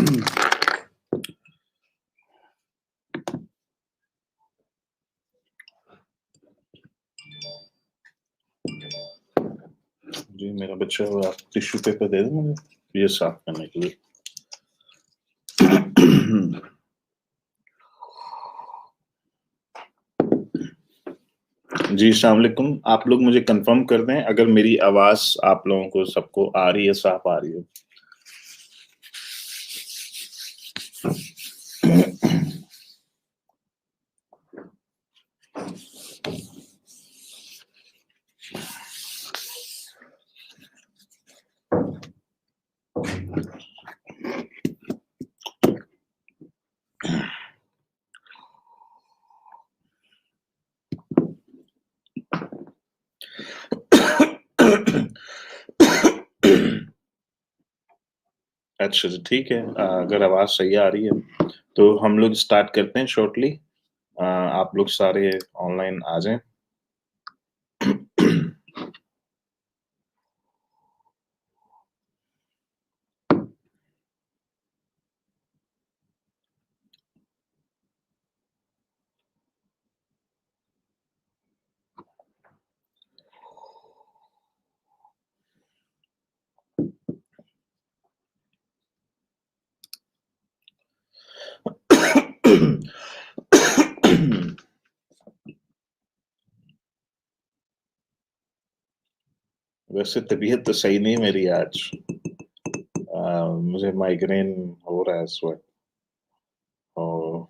जी, मेरा बच्चा हुआ आप टिश्यू पेपर दे दें मुझे, ये साफ करने के लिए। जी, अस्सलाम वालेकुम। आप लोग मुझे कन्फर्म कर दें अगर मेरी आवाज़ आप लोगों को सबको आ रही है, साफ आ रही है। अच्छा जी, ठीक है। अगर आवाज़ सही आ रही है, तो हम लोग स्टार्ट करते हैं शॉर्टली। आप लोग सारे ऑनलाइन आ जाएँ। वैसे तबीयत तो सही नहीं मेरी आज। मुझे माइग्रेन हो रहा है इस वक़्त और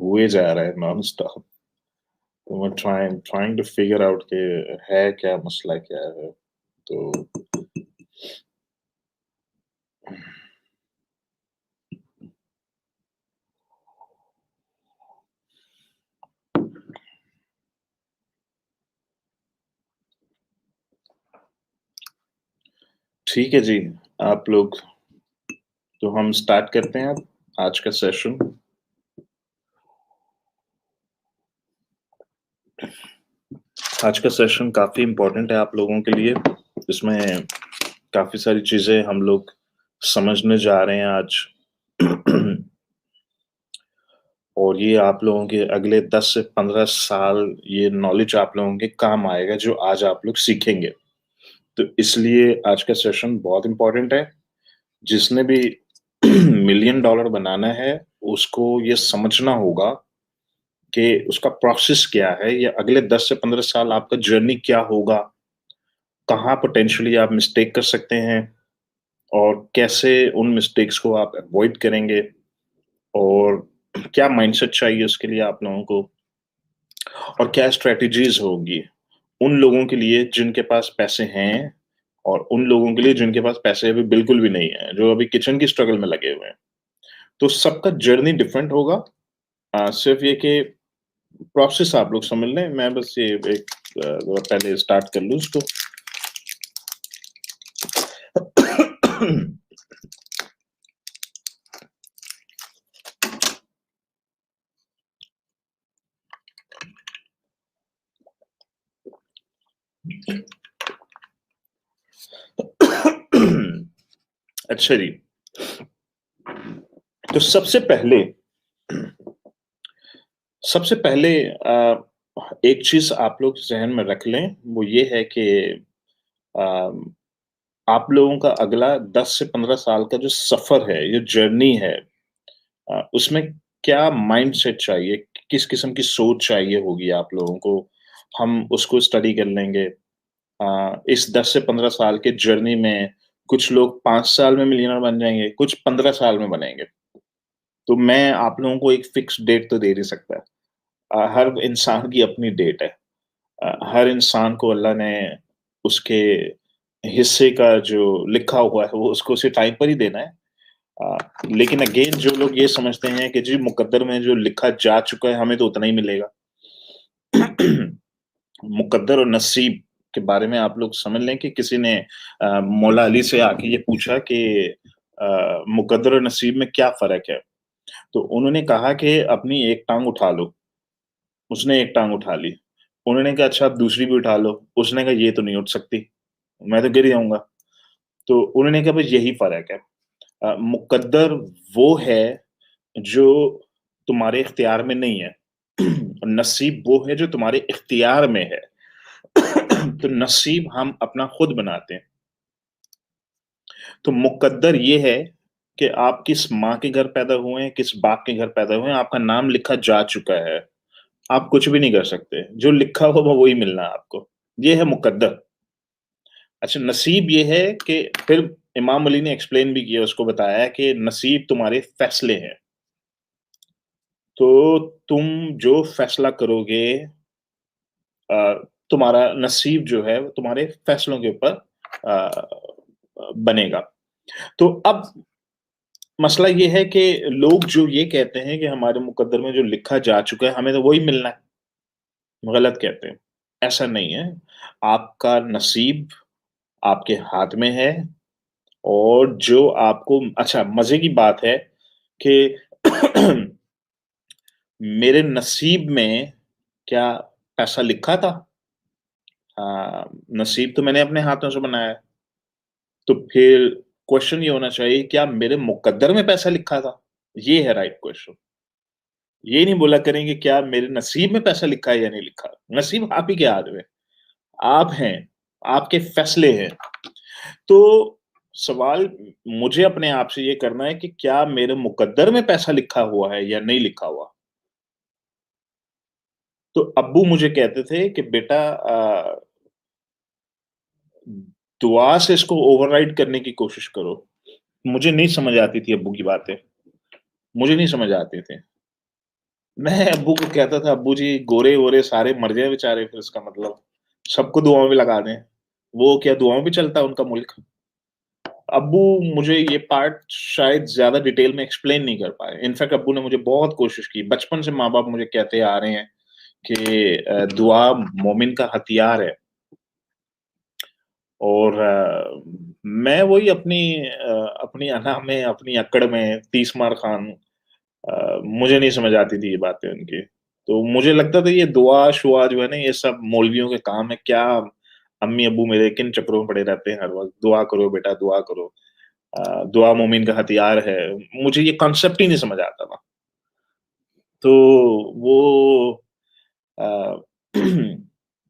हुए जा रहा है नॉन-स्टॉप। तो मैं ट्राइंग टू फिगर आउट कि है क्या मसला क्या है? तो ठीक है जी, आप लोग तो हम स्टार्ट करते हैं अब आज का सेशन। आज का सेशन काफ़ी इम्पोर्टेंट है आप लोगों के लिए। इसमें काफ़ी सारी चीज़ें हम लोग समझने जा रहे हैं आज। और ये आप लोगों के अगले 10 से 15 साल ये नॉलेज आप लोगों के काम आएगा जो आज आप लोग सीखेंगे। तो इसलिए आज का सेशन बहुत इम्पोर्टेंट है। जिसने भी मिलियन डॉलर बनाना है, उसको ये समझना होगा कि उसका प्रोसेस क्या है या अगले 10 से 15 साल आपका जर्नी क्या होगा, कहाँ पोटेंशियली आप मिस्टेक कर सकते हैं और कैसे उन मिस्टेक्स को आप अवॉइड करेंगे और क्या माइंडसेट चाहिए उसके लिए आप लोगों को और क्या स्ट्रैटेजीज़ होगी, उन लोगों के लिए जिनके पास पैसे हैं और उन लोगों के लिए जिनके पास पैसे अभी बिल्कुल भी नहीं है, जो अभी किचन की स्ट्रगल में लगे हुए हैं। तो सबका जर्नी डिफरेंट होगा। सिर्फ़ ये कि प्रोसेस आप लोग समझ लें, मैं बस ये एक ज़रा पहले स्टार्ट कर लूँ इसको। अच्छा जी, तो सबसे पहले एक चीज़ आप लोग ज़हन में रख लें, वो ये है कि अ, आप लोगों का अगला 10 से 15 साल का जो सफ़र है, ये जर्नी है उसमें क्या माइंडसेट चाहिए, किस किस्म की सोच चाहिए होगी आप लोगों को, हम उसको स्टडी कर लेंगे। इस 10 से 15 साल के जर्नी में कुछ लोग 5 साल में मिलियनेयर बन जाएँगे, कुछ 15 साल में बनेंगे। तो मैं आप लोगों को एक फ़िक्स डेट तो दे नहीं सकता। हर इंसान की अपनी डेट है। हर इंसान को अल्लाह ने उसके हिस्से का जो लिखा हुआ है, वो उसको उसी टाइम पर ही देना है। अ, लेकिन अगेन जो लोग ये समझते हैं कि जी मुकद्दर में जो लिखा जा चुका है, हमें तो उतना ही मिलेगा। मुकद्दर और नसीब के बारे में आप लोग समझ लें कि किसी ने मौला अली से आके ये पूछा कि मुकद्दर और नसीब में क्या फ़र्क है? तो उन्होंने कहा कि अपनी एक टाँग उठा लो। उसने एक टाँग उठा ली। उन्होंने कहा अच्छा अब दूसरी भी उठा लो। उसने कहा ये तो नहीं उठ सकती, मैं तो गिर जाऊँगा। तो उन्होंने कहा बस यही फ़र्क है। मुकद्दर वो है जो तुम्हारे इख्तियार में नहीं है। नसीब वो है जो तुम्हारे इख्तियार में है। तो नसीब हम अपना खुद बनाते हैं। तो मुकद्दर ये है कि आप किस माँ के घर पैदा हुए हैं, किस बाप के घर पैदा हुए हैं, आपका नाम लिखा जा चुका है। आप कुछ भी नहीं कर सकते। जो लिखा होगा वही मिलना है आपको। ये है मुकद्दर। अच्छा, नसीब ये है कि फिर इमाम अली ने एक्सप्लेन भी किया, उसको बताया कि नसीब तुम्हारे फैसले हैं। तो तुम जो फैसला करोगे, तुम्हारा नसीब जो है वो तुम्हारे फैसलों के ऊपर बनेगा। तो अब मसला ये है कि लोग जो ये कहते हैं कि हमारे मुकद्दर में जो लिखा जा चुका है, हमें तो वही मिलना है, गलत कहते हैं। ऐसा नहीं है। आपका नसीब आपके हाथ में है, और जो आपको अच्छा, मज़े की बात है कि मेरे नसीब में क्या पैसा लिखा था? नसीब तो मैंने अपने हाथों से बनाया है। तो फिर क्वेश्चन ये होना चाहिए, क्या मेरे मुकद्दर में पैसा लिखा था? ये है राइट क्वेश्चन। ये नहीं बोला करें कि क्या मेरे नसीब में पैसा लिखा है या नहीं लिखा। नसीब आप ही के हाथ में। आप हैं, आपके फैसले हैं। तो सवाल मुझे अपने आप से ये करना है कि क्या मेरे मुकद्दर में पैसा लिखा हुआ है या नहीं लिखा हुआ? तो अब्बू मुझे कहते थे कि बेटा, दुआ से इसको ओवरराइड करने की कोशिश करो। मुझे नहीं समझ आती थी अब्बू की बातें। मुझे नहीं समझ आती थी। मैं अब्बू को कहता था, "अब्बू जी, गोरे-वोरे सारे मर जाएँ बेचारे, फिर इसका मतलब सबको दुआओं में लगा दें।" वो क्या दुआओं पे चलता है उनका मुल्क? अब्बू मुझे ये पार्ट शायद ज़्यादा डिटेल में एक्सप्लेन नहीं कर पाए। इनफैक्ट अब्बू ने मुझे बहुत कोशिश की। बचपन से माँ-बाप मुझे कहते आ रहे हैं कि दुआ मोमिन का हथियार है। और मैं वही अपनी अना में, अपनी अक्कड़ में तीस मार खान, मुझे नहीं समझ आती थी ये बातें उनकी। तो मुझे लगता था ये दुआ-शुआ जो है ना, ये सब मौलवियों के काम है। क्या अम्मी-अब्बू मेरे किन चक्करों में पड़े रहते हैं हर वक़्त, दुआ करो बेटा, दुआ करो। दुआ मोमिन का हथियार है। मुझे ये कॉन्सेप्ट ही नहीं समझ आता था। तो वो अ,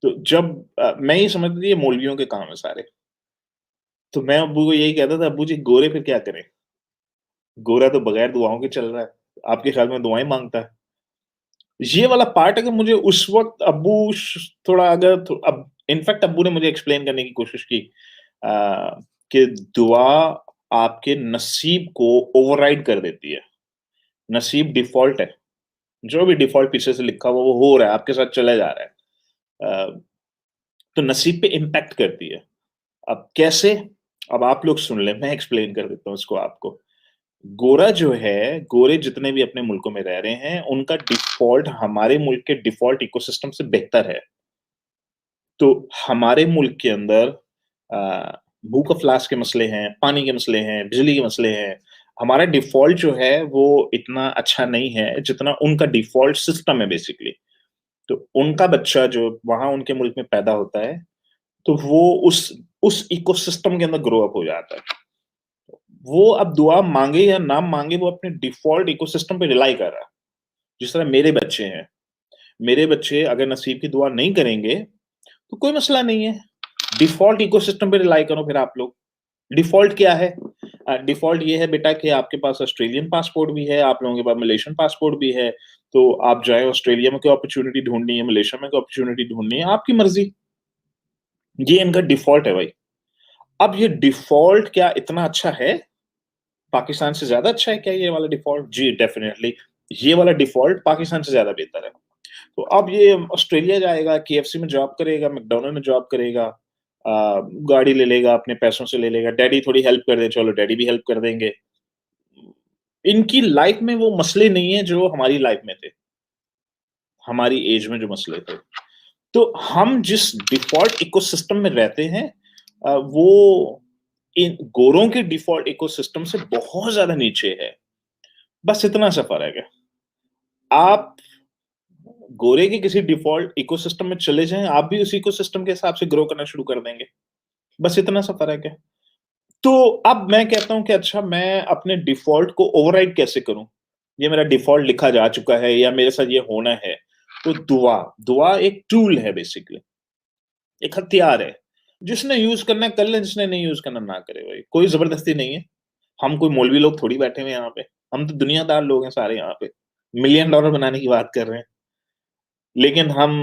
तो जब मैं ये समझता था ये मौलवियों के काम है सारे। तो मैं अब्बू को यही कहता था, "अब्बू जी, गोरे फिर क्या करें? गोरा तो बगैर दुआओं के चल रहा है। आपके ख्याल में दुआएँ माँगता है।" ये वाला पार्ट अगर मुझे उस वक़्त अब्बू थोड़ा अगर अब इनफैक्ट अब्बू ने मुझे एक्सप्लेन करने की कोशिश की अ, कि दुआ आपके नसीब को ओवरराइड कर देती है। नसीब डिफ़ॉल्ट है। जो भी डिफ़ॉल्ट पीछे से लिखा हुआ वो हो रहा है, आपके साथ चला जा रहा है। तो नसीब पे इम्पैक्ट करती है। अब कैसे? अब आप लोग सुन लें, मैं एक्सप्लेन कर देता हूँ इसको आपको। गोरा जो है, गोरे जितने भी अपने मुल्कों में रह रहे हैं, उनका डिफ़ॉल्ट हमारे मुल्क के डिफ़ॉल्ट इकोसिस्टम से बेहतर है। तो हमारे मुल्क के अंदर भूख अफ़्लास के मसले हैं, पानी के मसले हैं, बिजली के मसले हैं। हमारा डिफ़ॉल्ट जो है, वो इतना अच्छा नहीं है, जितना उनका डिफ़ॉल्ट सिस्टम है बेसिकली। तो उनका बच्चा जो वहाँ उनके मुल्क में पैदा होता है, तो वो उस इकोसिस्टम के अंदर ग्रो अप हो जाता है। वो अब दुआ माँगे या ना माँगे, वो अपने डिफ़ॉल्ट इकोसिस्टम पे रिलाई कर रहा है। जिस तरह मेरे बच्चे हैं। मेरे बच्चे अगर नसीब की दुआ नहीं करेंगे, तो कोई मसला नहीं है। डिफ़ॉल्ट इकोसिस्टम पे रिलाई करो फिर आप लोग। डिफ़ॉल्ट क्या है? डिफ़ॉल्ट ये है बेटा कि आपके पास ऑस्ट्रेलियन पासपोर्ट भी है, आप लोगों के पास मलेशियन पासपोर्ट भी है, तो आप जाएँ ऑस्ट्रेलिया में कोई अपॉर्च्युनिटी ढूँढनी है, मलेशिया में कोई अपॉर्च्युनिटी ढूँढनी है, आपकी मर्ज़ी। ये इनका डिफ़ॉल्ट है भाई। अब ये डिफ़ॉल्ट क्या इतना अच्छा है? पाकिस्तान से ज़्यादा अच्छा है क्या ये वाला डिफ़ॉल्ट? जी, डेफ़िनिटली। ये वाला डिफ़ॉल्ट पाकिस्तान से ज़्यादा बेहतर है। तो अब ये ऑस्ट्रेलिया जाएगा, केएफसी में जॉब करेगा, मैकडॉनल्ड में जॉब करेगा, गाड़ी ले लेगा, अपने पैसों से ले लेगा, डैडी थोड़ी हेल्प कर दें, चलो डैडी भी हेल्प कर देंगे। इनकी लाइफ़ में वो मसले नहीं है जो हमारी लाइफ़ में थे, हमारी एज में जो मसले थे। तो हम जिस डिफ़ॉल्ट इकोसिस्टम में रहते हैं, वो इन गोरों के डिफ़ॉल्ट इकोसिस्टम से बहुत ज़्यादा नीचे है। बस इतना सा फ़र्क है। आप गोरे के किसी डिफ़ॉल्ट इकोसिस्टम में चले जाएँ, आप भी उसी इकोसिस्टम के हिसाब से ग्रो करना शुरू कर देंगे। बस इतना सा फ़र्क है। तो अब मैं कहता हूँ कि अच्छा मैं अपने डिफ़ॉल्ट को ओवरराइड कैसे करूँ? ये मेरा डिफ़ॉल्ट लिखा जा चुका है या मेरे साथ ये होना है। तो दुआ, दुआ एक टूल है बेसिकली, एक हथियार है। जिसने यूज़ करना है कर ले, जिसने नहीं यूज़ करना ना करे भाई। कोई ज़बरदस्ती नहीं है। हम कोई मौलवी लोग थोड़ी बैठे हुए हैं यहाँ पे। हम तो दुनियादार लोग हैं सारे यहाँ पे। मिलियन डॉलर बनाने की बात कर रहे हैं। लेकिन हम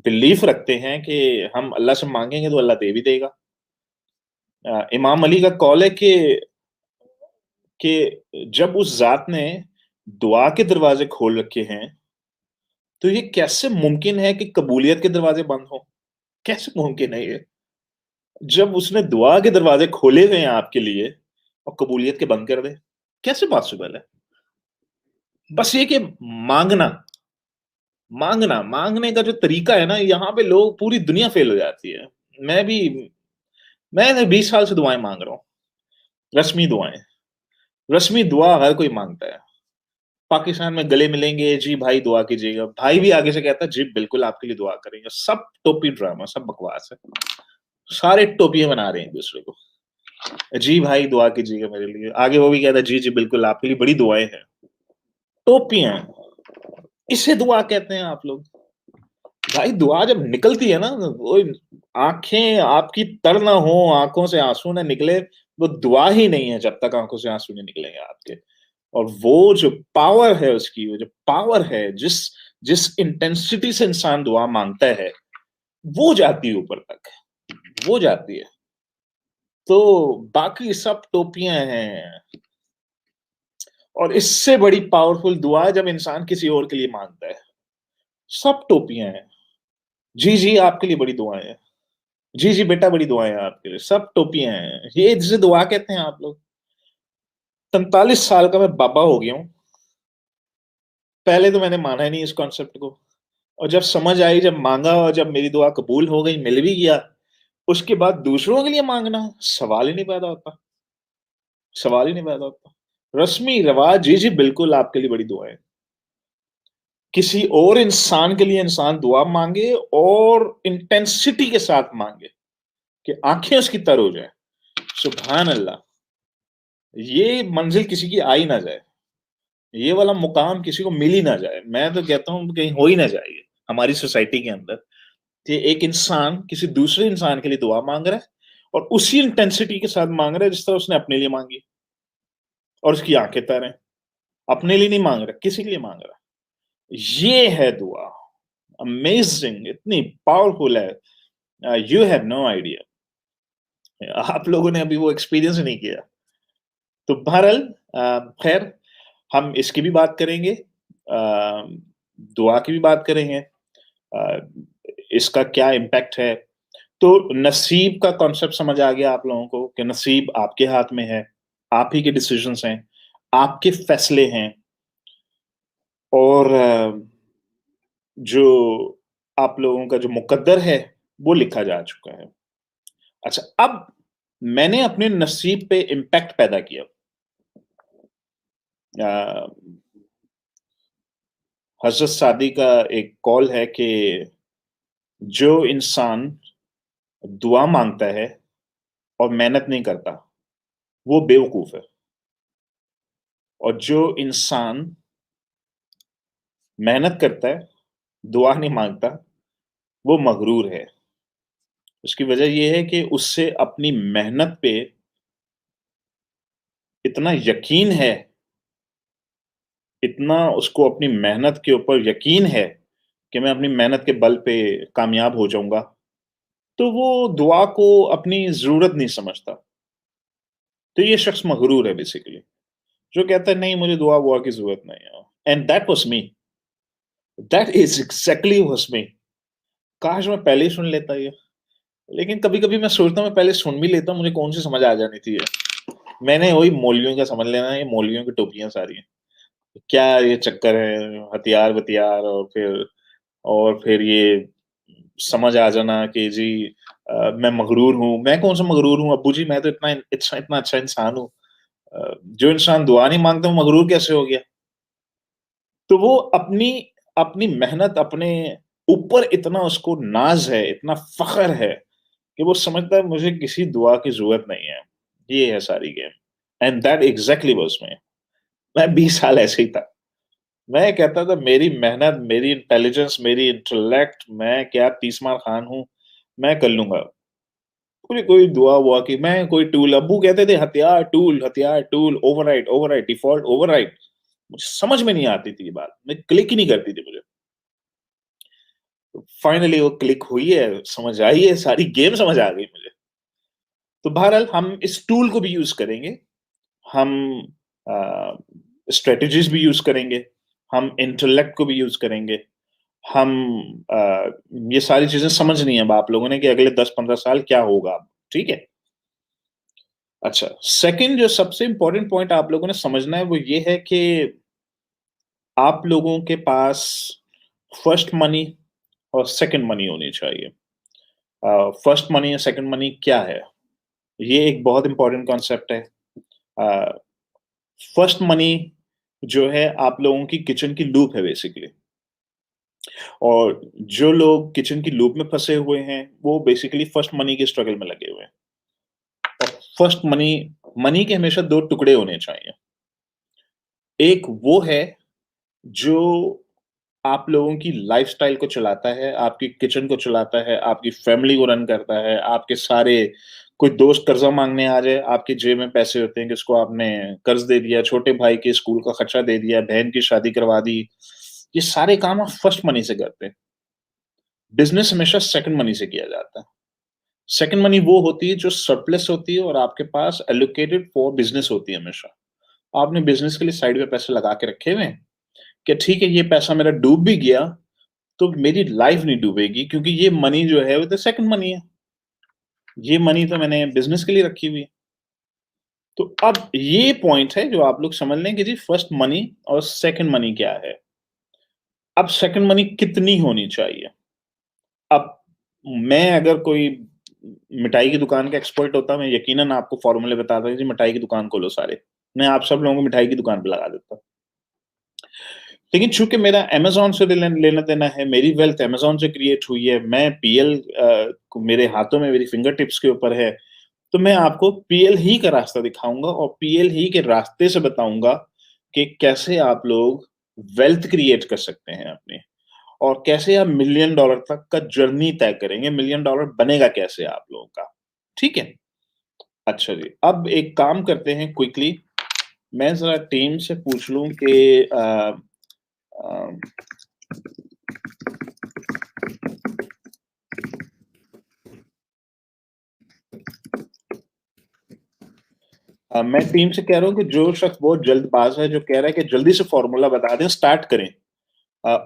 बिलीफ रखते हैं कि हम अल्लाह से माँगेंगे तो अल्लाह दे भी देगा। इमाम अली का कौल है कि जब उस ज़ात ने दुआ के दरवाज़े खोल रखे हैं, तो ये कैसे मुमकिन है कि कबूलियत के दरवाज़े बंद हों? कैसे मुमकिन है ये? जब उसने दुआ के दरवाज़े खोले हुए हैं आपके लिए और कबूलियत के बंद कर दे, कैसे पॉसिबल है? बस ये कि माँगना, माँगने का जो तरीका है ना, यहाँ पे लोग पूरी दुनिया फ़ेल हो जाती है। मैं भी मैं 20 साल से दुआएँ माँग रहा हूँ, रस्मी दुआएँ। रस्मी दुआ हर कोई माँगता है। पाकिस्तान में गले मिलेंगे, जी भाई दुआ कीजिएगा। भाई भी आगे से कहता है, जी बिल्कुल आपके लिए दुआ करेंगे। सब टोपी ड्रामा, सब बकवास है। सारे टोपियाँ बना रहे हैं एक-दूसरे को। जी भाई दुआ कीजिएगा मेरे लिए। आगे वो भी कहता है, जी, जी बिल्कुल आपके लिए बड़ी दुआएँ हैं। टोपियाँ, इसे दुआ कहते हैं आप लोग। भाई दुआ जब निकलती है ना, वो आँखें आपकी तर ना हो, आँखों से आँसू ना निकले, वो दुआ ही नहीं है जब तक आँखों से आँसू नहीं निकलेंगे आपके। और वो जो पावर है उसकी, वो जो पावर है, जिस जिस इंटेंसिटी से इंसान दुआ माँगता है, वो जाती है ऊपर तक, वो जाती है। तो बाकी सब टोपियाँ हैं और इससे बड़ी पावरफुल दुआ है जब इंसान किसी और के लिए माँगता है। सब टोपियाँ हैं। जी, जी, आपके लिए बड़ी दुआएँ हैं। जी, जी, बेटा बड़ी दुआएँ हैं आपके लिए। सब टोपियाँ हैं। ये जिसे दुआ कहते हैं आप लोग। 43 साल का मैं बाबा हो गया हूँ। पहले तो मैंने माना ही नहीं इस कॉन्सेप्ट को। और जब समझ आई, जब माँगा और जब मेरी दुआ कबूल हो गई, मिल भी गया, उसके बाद दूसरों के लिए माँगना, सवाल ही नहीं पैदा होता, सवाल ही नहीं पैदा होता। रस्मी रिवाज, जी, जी, बिल्कुल आपके लिए बड़ी दुआएँ। किसी और इंसान के लिए इंसान दुआ माँगे और इंटेंसिटी के साथ माँगे कि आँखें उसकी तर हो जाएँ। सुभान अल्लाह! ये मंज़िल किसी की आ ही ना जाए। ये वाला मुकाम किसी को मिल ही ना जाए। मैं तो कहता हूँ कहीं हो ही ना जाए ये, हमारी सोसाइटी के अंदर। कि एक इंसान किसी दूसरे इंसान के लिए दुआ माँग रहा है और उसी इंटेंसिटी के साथ माँग रहा है जिस तरह उसने अपने लिए माँगी और उसकी आँखें तर हैं। अपने लिए नहीं माँग रहा, किसी के लिए माँग रहा है। ये है दुआ, अमेज़िंग, इतनी पावरफुल है। You have no idea. आप लोगों ने अभी वो एक्सपीरियंस नहीं किया। तो बहरहाल खैर हम इसकी भी बात करेंगे, दुआ की भी बात करेंगे। अ, इसका क्या इम्पैक्ट है। तो नसीब का कॉन्सेप्ट समझ आ गया आप लोगों को कि नसीब आपके हाथ में है, आप ही के डिसीजंस हैं, आपके फैसले हैं और जो आप लोगों का जो मुकद्दर है, वो लिखा जा चुका है। अच्छा, अब मैंने अपने नसीब पे इम्पैक्ट पैदा किया। अ, हज़रत सादी का एक कौल है कि जो इंसान दुआ माँगता है और मेहनत नहीं करता, वो बेवकूफ़ है और जो इंसान मेहनत करता है, दुआ नहीं माँगता, वो मग़रूर है। उसकी वजह ये है कि उससे अपनी मेहनत पे इतना यकीन है, इतना उसको अपनी मेहनत के ऊपर यकीन है कि मैं अपनी मेहनत के बल पे कामयाब हो जाऊँगा, तो वो दुआ को अपनी ज़रूरत नहीं समझता। तो ये शख़्स मग़रूर है बेसिकली, जो कहता है नहीं मुझे दुआ-वुआ की ज़रूरत नहीं है। And that was me, that is exactly was me. काश मैं पहले ही सुन लेता ये। लेकिन कभी-कभी मैं सोचता हूँ मैं पहले सुन भी लेता, मुझे कौन-सी समझ आ जानी थी ये। मैंने वही मौलवियों का समझ लेना, ये मौलवियों की टोपियाँ सारी हैं। क्या ये चक्कर है, हथियार-वथियार और फिर ये समझ आ जाना कि जी मैं मग़रूर हूँ। मैं कौन-सा मग़रूर हूँ अब्बू जी, मैं तो इतना अच्छा इंसान हूँ। जो इंसान दुआ नहीं माँगता वो मग़रूर कैसे हो गया? तो वो अपनी अपनी मेहनत, अपने ऊपर इतना उसको नाज़ है, इतना फ़ख्र है कि वो समझता है मुझे किसी दुआ की ज़रूरत नहीं है। ये है सारी game and that exactly was me. मैं 20 साल ऐसे ही था। मैं कहता था मेरी मेहनत, मेरी इंटेलिजेंस, मेरी इंटेलेक्ट, मैं क्या तीस-मार खान हूँ, मैं कर लूँगा। कोई कोई दुआ-वुआ की मैं कोई टूल अब्बू कहते थे हथियार, tool, override override, default, override. मुझे समझ में नहीं आती थी ये बात, मैं क्लिक ही नहीं करती थी मुझे। तो फाइनली वो क्लिक हुई है, समझ आई है, सारी गेम समझ आ गई मुझे। तो बहरहाल हम इस टूल को भी यूज़ करेंगे, हम अ, स्ट्रैटेजीज़ भी यूज़ करेंगे, हम इंटेलेक्ट को भी यूज़ करेंगे। हम अ, ये सारी चीज़ें समझनी है अब आप लोगों ने कि अगले 10-15 साल क्या होगा, ठीक है? अच्छा, सेकंड जो सबसे इम्पोर्टेंट पॉइंट आप लोगों ने समझना है वो ये है कि आप लोगों के पास फर्स्ट मनी और सेकंड मनी होनी चाहिए। फर्स्ट मनी या सेकंड मनी क्या है? ये एक बहुत इम्पोर्टेंट कॉन्सेप्ट है। अ, फर्स्ट मनी जो है आप लोगों की किचन की लूप है बेसिकली और जो लोग किचन की लूप में फँसे हुए हैं, वो बेसिकली फर्स्ट मनी के स्ट्रगल में लगे हुए हैं। और फर्स्ट मनी मनी के हमेशा 2 टुकड़े होने चाहिए। एक वो है जो आप लोगों की लाइफ़स्टाइल को चलाता है, आपकी किचन को चलाता है, आपकी फैमिली को रन करता है, आपके सारे कोई दोस्त कर्ज़ा माँगने आ जाए, आपकी जेब में पैसे होते हैं, किसको आपने कर्ज़ दे दिया, छोटे भाई के स्कूल का खर्चा दे दिया, बहन की शादी करवा दी। ये सारे काम आप फर्स्ट मनी से करते हैं। बिज़नेस हमेशा सेकंड मनी से किया जाता है। सेकंड मनी वो होती है जो सरप्लस होती है और आपके पास एलोकेटेड फॉर बिज़नेस होती है हमेशा। आपने बिज़नेस के लिए साइड में पैसे लगा के रखे हुए हैं, कि ठीक है ये पैसा मेरा डूब भी गया, तो मेरी लाइफ़ नहीं डूबेगी क्योंकि ये मनी जो है वो तो सेकंड मनी है। ये मनी तो मैंने बिज़नेस के लिए रखी हुई है। तो अब ये पॉइंट है जो आप लोग समझ लें कि जी फर्स्ट मनी और सेकंड मनी क्या है। अब सेकंड मनी कितनी होनी चाहिए? अब मैं अगर कोई मिठाई की दुकान का एक्सपर्ट होता, मैं यकीनन आपको फ़ॉर्मूले बताता कि जी मिठाई की दुकान खोलो सारे। मैं आप सब लोगों को मिठाई की दुकान पे लगा देता। लेकिन चूँकि मेरा अमेज़न से लेना-देना है, मेरी वेल्थ अमेज़न से क्रिएट हुई है, मैं पीएल मेरे हाथों में मेरी फिंगर टिप्स के ऊपर है, तो मैं आपको पीएल ही का रास्ता दिखाऊँगा और पीएल ही के रास्ते से बताऊँगा कि कैसे आप लोग वेल्थ क्रिएट कर सकते हैं अपनी और कैसे आप मिलियन डॉलर तक का जर्नी तय करेंगे, मिलियन डॉलर बनेगा कैसे आप लोगों का, ठीक है? अच्छा जी, अब एक काम करते हैं क्विकली मैं ज़रा टीम से पूछ लूँ कि अ, मैं टीम से कह रहा हूँ कि जो शख्स बहुत जल्दबाज़ है, जो कह रहा है कि जल्दी से फ़ॉर्मूला बता दें, स्टार्ट करें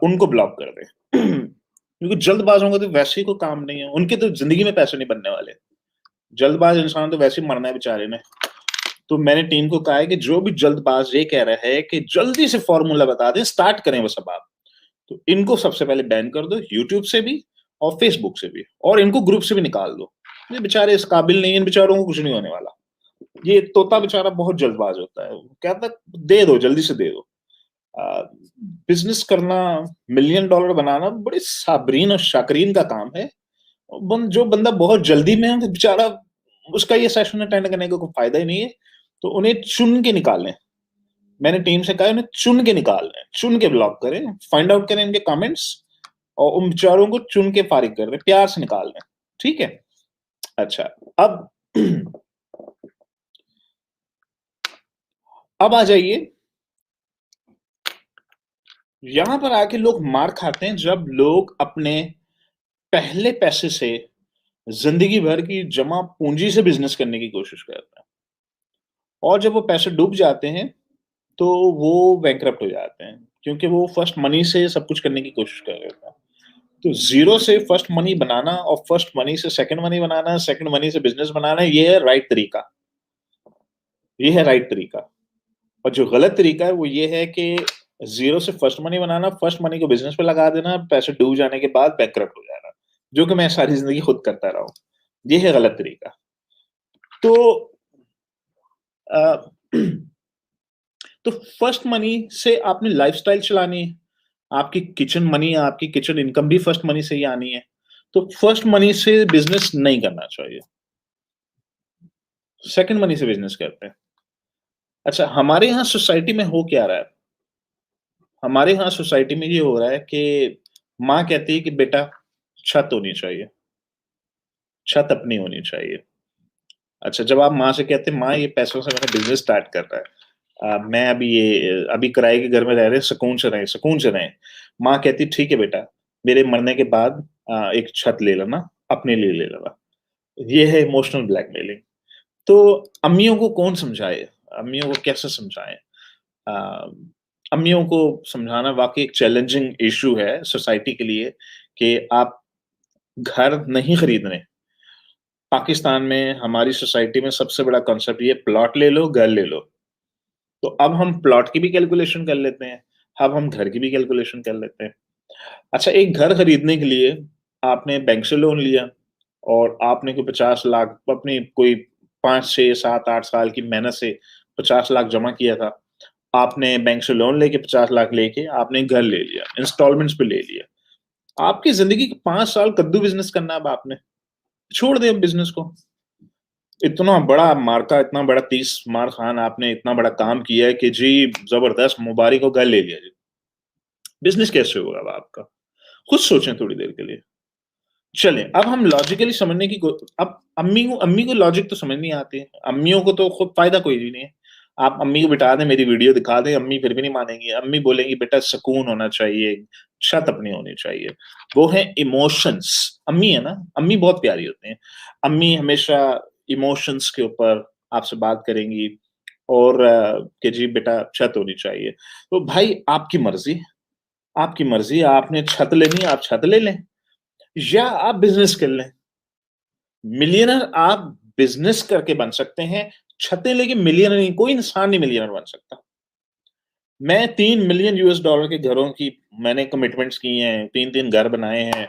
उनको ब्लॉक कर दें। क्योंकि जल्दबाज़ होंगे तो वैसे ही कोई काम नहीं है, उनके तो ज़िंदगी में पैसे नहीं बनने वाले। जल्दबाज़ इंसान तो वैसे ही मरना है बेचारे ने। तो मैंने टीम को कहा है कि जो भी जल्दबाज़ ये कह रहा है कि जल्दी से फ़ॉर्मूला बता दें, स्टार्ट करें बस अब आप। तो इनको सबसे पहले बैन कर दो, यूट्यूब से भी और फेसबुक से भी और इनको ग्रुप से भी निकाल दो। ये बेचारे इस काबिल नहीं है, इन बेचारों को कुछ नहीं होने वाला। ये तोता बेचारा बहुत जल्दबाज़ होता है। वो कहता है दे दो, जल्दी से दे दो। अ, बिज़नेस करना, मिलियन डॉलर बनाना बड़ी साबरीन और शाकरीन का काम है। जो बंदा बहुत जल्दी में है, तो बेचारा उसका ये सेशन अटेंड करने का कोई फ़ायदा ही नहीं है। तो उन्हें चुन के निकालें। मैंने टीम से कहा है उन्हें चुन के निकालना है, चुन के ब्लॉक करें, फाइंड आउट करें इनके कमेंट्स और उन बेचारों को चुन के फ़ारिग कर दें, प्यार से निकाल दें। ठीक है? अच्छा, अब अब आ जाइए, यहाँ पर आके लोग मार खाते हैं जब लोग अपने पहले पैसे से ज़िंदगी भर की जमा पूँजी से बिज़नेस करने की कोशिश करते हैं और जब वो पैसे डूब जाते हैं, तो वो बैंकरप्ट हो जाते हैं, क्योंकि वो फर्स्ट मनी से सब कुछ करने की कोशिश कर रहे होते हैं। तो ज़ीरो से फर्स्ट मनी बनाना और फर्स्ट मनी से सेकंड मनी बनाना, सेकंड मनी से बिज़नेस बनाना, ये है राइट तरीका। ये है राइट तरीका और जो गलत तरीका है, वो ये है कि ज़ीरो से फर्स्ट मनी बनाना, फर्स्ट मनी को बिज़नेस पे लगा देना, पैसे डूब जाने के बाद बैंकरप्ट हो जाना, जो कि मैं सारी ज़िंदगी खुद करता रहा हूँ। ये है गलत तरीका। तो अ, तो फर्स्ट मनी से आपने लाइफ़स्टाइल चलानी है, आपकी किचन मनी, आपकी किचन इनकम भी फर्स्ट मनी से ही आनी है। तो फर्स्ट मनी से बिज़नेस नहीं करना चाहिए। सेकंड मनी से बिज़नेस करते हैं। अच्छा, हमारे यहाँ सोसाइटी में हो क्या रहा है? हमारे यहाँ सोसाइटी में ये हो रहा है कि माँ कहती है कि बेटा छत होनी चाहिए, छत अपनी होनी चाहिए। अच्छा, जब आप माँ से कहते हैं, माँ ये पैसों से मेरा बिज़नेस स्टार्ट कर रहा है। मैं अभी किराए के घर में रह रहे हैं, सुकून से रहें, सुकून से रहें। माँ कहती ठीक है बेटा, मेरे मरने के बाद एक छत ले लेना, अपने लिए ले लेना। ये है इमोशनल ब्लैकमेलिंग। तो अम्मियों को कौन समझाए? अम्मियों को कैसे समझाएँ? अ, अम्मियों को समझाना वाक़ई एक चैलेंजिंग इश्यू है सोसाइटी के लिए कि आप घर नहीं खरीद रहे। पाकिस्तान में हमारी सोसाइटी में सबसे बड़ा कॉन्सेप्ट ये प्लॉट ले लो, घर ले लो। तो अब हम प्लॉट की भी कैलकुलेशन कर लेते हैं, अब हम घर की भी कैलकुलेशन कर लेते हैं। अच्छा, एक घर खरीदने के लिए आपने बैंक से लोन लिया और आपने कोई 50 लाख अपनी कोई 5, 6, 7, 8 साल की मेहनत से 50 लाख जमा किया था। आपने बैंक से लोन लेके 50 लाख लेके आपने घर ले लिया, इंस्टॉलमेंट्स पे ले लिया। आपकी ज़िंदगी के 5 साल कद्दू बिज़नेस करना है अब आपने। छोड़ दें अब बिज़नेस को। इतना बड़ा मार्का, इतना बड़ा 30 मार खान आपने इतना बड़ा काम किया है कि जी ज़बरदस्त मुबारिक हो, घर ले लिया जी। बिज़नेस कैसे होगा अब आपका? खुद सोचें थोड़ी देर के लिए। चलें, अब हम लॉजिकली समझने की को अब अम्मी को लॉजिक तो समझ नहीं आती है। अम्मियों को तो खुद फ़ायदा कोई भी नहीं है। आप अम्मी को बिठा दें, मेरी वीडियो दिखा दें, अम्मी फिर भी नहीं मानेंगी। अम्मी बोलेंगी बेटा सुकून होना चाहिए, छत अपनी होनी चाहिए। वो है इमोशंस। अम्मी है ना, अम्मी बहुत प्यारी होती हैं। अम्मी हमेशा इमोशंस के ऊपर आपसे बात करेंगी और कि जी बेटा छत होनी चाहिए। तो भाई आपकी मर्ज़ी, आपने छत लेनी है, आप छत ले लें या आप बिज़नेस कर लें। मिलियनेयर आप बिज़नेस करके बन सकते हैं, छतें लेके मिलियनेयर नहीं, कोई इंसान नहीं मिलियनेयर बन सकता। मैं 3 मिलियन यूएस डॉलर के घरों की मैंने कमिटमेंट्स की हैं, 3-3 घर बनाए हैं।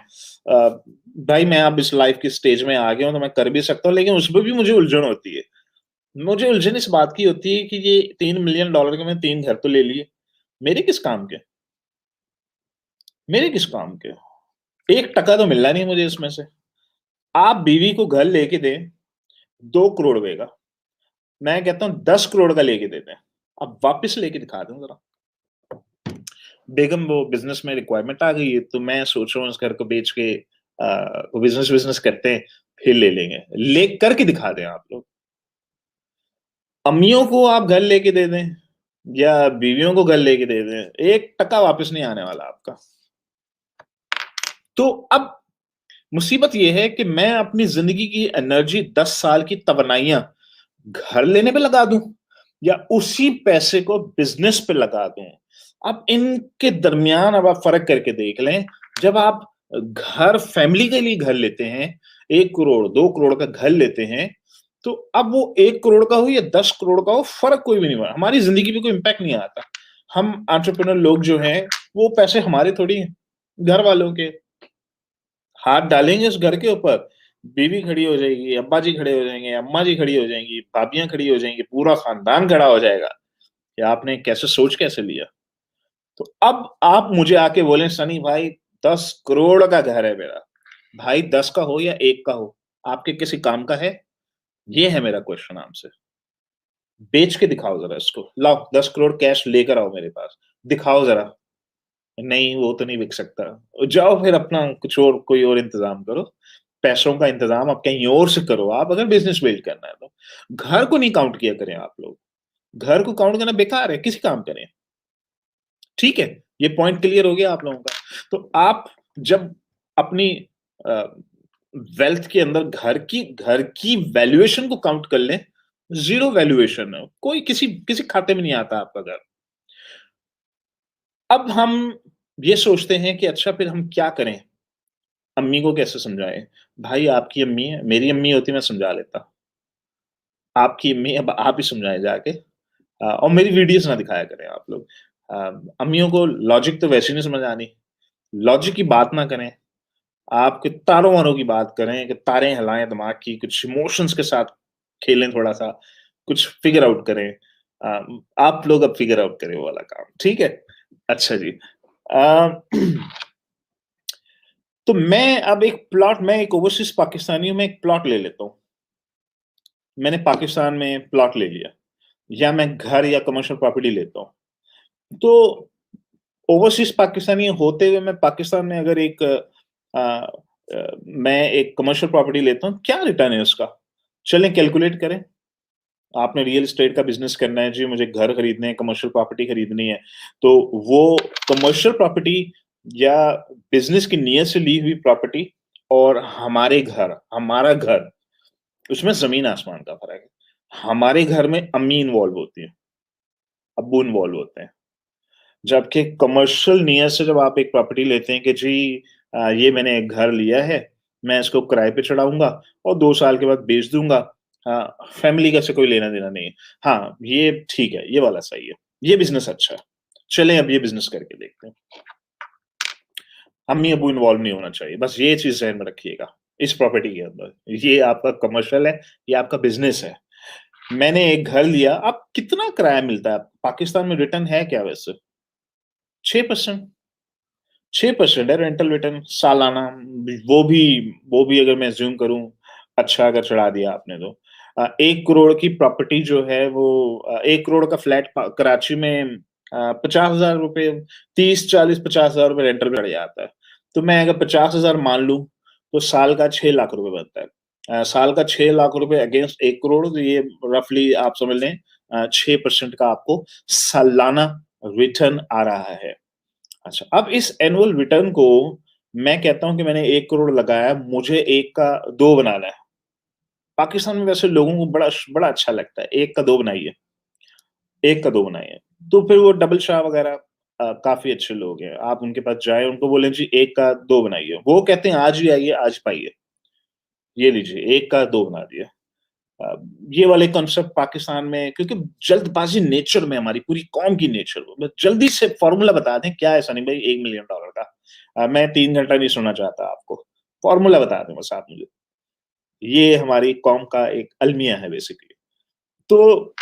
भाई मैं अब इस लाइफ़ के स्टेज में आ गया हूँ, तो मैं कर भी सकता हूँ, लेकिन उसमें भी मुझे उलझन होती है। मुझे उलझन इस बात की होती है कि ये 3 मिलियन डॉलर के मैंने 3 घर तो ले लिए, मेरे किस काम के? मेरे किस काम के? 1 टका तो मिल रहा नहीं मुझे इसमें से। आप बीवी को घर लेके दें, 2 करोड़ रुपए का। मैं कहता हूँ 10 करोड़ का लेके देते हैं। अब वापस लेके दिखा दूँ ज़रा। बेगम वो बिज़नेस में रिक्वायरमेंट आ गई है, तो मैं सोच रहा हूँ इस घर को बेच के वो बिज़नेस-विज़नेस करते हैं, फिर ले लेंगे। ले करके दिखा दें आप लोग। अम्मियों को आप घर लेके दे दें या बीवियों को घर लेके दे दें, 1 टका वापस नहीं आने वाला आपका। तो अब मुसीबत ये है कि मैं अपनी ज़िंदगी की एनर्जी 10 साल की तवन्नाइयाँ घर लेने पे लगा दूँ या उसी पैसे को बिज़नेस पे लगा दूँ। अब इनके दरमियान अब आप फ़र्क करके देख लें, जब आप घर फैमिली के लिए घर लेते हैं, 1 करोड़, 2 करोड़ का घर लेते हैं, तो अब वो 1 करोड़ का हो या 10 करोड़ का हो, फ़र्क कोई भी नहीं पड़ा। हमारी ज़िंदगी पे कोई इम्पैक्ट नहीं आता। हम एंटरप्रेन्योर लोग जो हैं, वो पैसे हमारे थोड़ी हैं, घर वालों के। हाथ डालेंगे उस घर के ऊपर, बीवी खड़ी हो जाएगी, अब्बा जी खड़े हो जाएँगे, अम्मा जी खड़ी हो जाएँगी, भाभियाँ खड़ी हो जाएँगी, पूरा खानदान खड़ा हो जाएगा कि आपने कैसे सोच कैसे लिया? तो अब आप मुझे आके बोलें सनी भाई 10 करोड़ का घर है मेरा। भाई 10 का हो या 1 का हो, आपके किसी काम का है? ये है मेरा क्वेश्चन आपसे। बेच के दिखाओ ज़रा इसको। लाओ 10 करोड़ कैश लेकर आओ मेरे पास, दिखाओ ज़रा। नहीं, वो तो नहीं बिक सकता। जाओ फिर अपना कुछ और कोई और इंतज़ाम करो। पैसों का इंतज़ाम आप कहीं और से करो आप अगर बिज़नेस बिल्ड करना है तो। घर को नहीं काउंट किया करें आप लोग। घर को काउंट करना बेकार है, किसी काम का नहीं। ठीक है? ये पॉइंट क्लियर हो गया आप लोगों का। तो आप जब अपनी अ, वेल्थ के अंदर घर की वैल्यूएशन को काउंट कर लें, ज़ीरो वैल्यूएशन है। कोई किसी किसी खाते में नहीं आता आपका घर। अब हम ये सोचते हैं कि अच्छा फिर हम क्या करें? अम्मी को कैसे समझाएँ? भाई आपकी अम्मी है, मेरी अम्मी होती मैं समझा लेता। आपकी अम्मी अब आप ही समझाएँ जाके और मेरी वीडियोज़ ना दिखाया करें आप लोग। अम्मियों को लॉजिक तो वैसे ही नहीं समझ आनी, लॉजिक की बात ना करें। आप कि तारों-वारों की बात करें कि तारें हिलाएँ दिमाग की, कुछ इमोशंस के साथ खेलें थोड़ा-सा, कुछ फिगर आउट करें। आप लोग अब फिगर आउट करें वो वाला काम, ठीक है? अच्छा जी। अ, तो मैं एक ओवरसीज़ पाकिस्तानी हूँ, मैं एक प्लॉट ले लेता हूँ। मैंने पाकिस्तान में प्लॉट ले लिया या मैं घर या कमर्शियल प्रॉपर्टी लेता हूँ, तो ओवरसीज़ पाकिस्तानी होते हुए मैं पाकिस्तान में अगर मैं एक कमर्शियल प्रॉपर्टी लेता हूँ, क्या रिटर्न है उसका? चलें कैलकुलेट करें। आपने रियल एस्टेट का बिज़नेस करना है जी, मुझे घर खरीदने हैं, कमर्शियल प्रॉपर्टी खरीदनी है, तो वो कमर्शियल प्रॉपर्टी या बिज़नेस की नीयत से ली हुई प्रॉपर्टी और हमारा घर, उसमें ज़मीन-आसमान का फ़र्क है। हमारे घर में अम्मी इन्वॉल्व होती हैं, अब्बू इन्वॉल्व होते हैं। जबकि कमर्शियल नियत से जब आप एक प्रॉपर्टी लेते हैं कि जी ये मैंने एक घर लिया है, मैं इसको किराए पे चढ़ाऊँगा और 2 साल के बाद बेच दूँगा। फैमिली का इससे कोई लेना-देना नहीं है। हाँ, ये ठीक है, ये वाला सही है। ये बिज़नेस अच्छा है। चलें अब ये बिज़नेस करके देखते हैं। अम्मी-अब्बू इन्वॉल्व नहीं होना चाहिए। बस ये चीज़ ज़हन में रखिएगा, इस प्रॉपर्टी के अंदर। ये आपका कमर्शियल है, ये आपका बिज़नेस है। मैंने एक घर लिया, अब कितना किराया मिलता है? पाकिस्तान में रिटर्न है क्या वैसे? 6%। 6% है रेंटल रिटर्न सालाना। वो भी अगर मैं अज़्यूम करूँ, अच्छा अगर चढ़ा दिया आपने तो। 1 करोड़ की प्रॉपर्टी जो है वो 1 करोड़ का फ्लैट कराची में 50,000 रुपए 30, 40, 50,000 रुपए रेंटल चढ़ जाता है। तो मैं अगर 50,000 मान लूँ, तो साल का 6 लाख रुपए बनता है। साल का 6 लाख रुपए अगेंस्ट 1 करोड़, तो ये रफली आप समझ लें 6% का आपको सालाना रिटर्न आ रहा है। अच्छा, अब इस एनुअल रिटर्न को मैं कहता हूँ कि मैंने 1 करोड़ लगाया, मुझे 1 का 2 बनाना है। पाकिस्तान में वैसे लोगों को बड़ा अच्छा लगता है, 1 का 2 बनाइए, 1 का 2 बनाइए। तो फिर वो डबल शाह वगैरह काफ़ी अच्छे लोग हैं। आप उनके पास जाएँ, उनको बोलें जी 1 का 2 बनाइए। वो कहते हैं आज ही आइए, आज पाइए। ये लीजिए 1 का 2 बना दिया। अ, ये वाले कॉन्सेप्ट पाकिस्तान में क्योंकि जल्दबाज़ी नेचर में हमारी पूरी कौम की नेचर वो बस जल्दी से फ़ॉर्मूला बता दें, क्या है सनी भाई $1 मिलियन का? मैं 3 घंटा नहीं सुनना चाहता आपको। फ़ॉर्मूला बता दें बस आप मुझे। ये हमारी कौम का एक अलमिया है बेसिकली। तो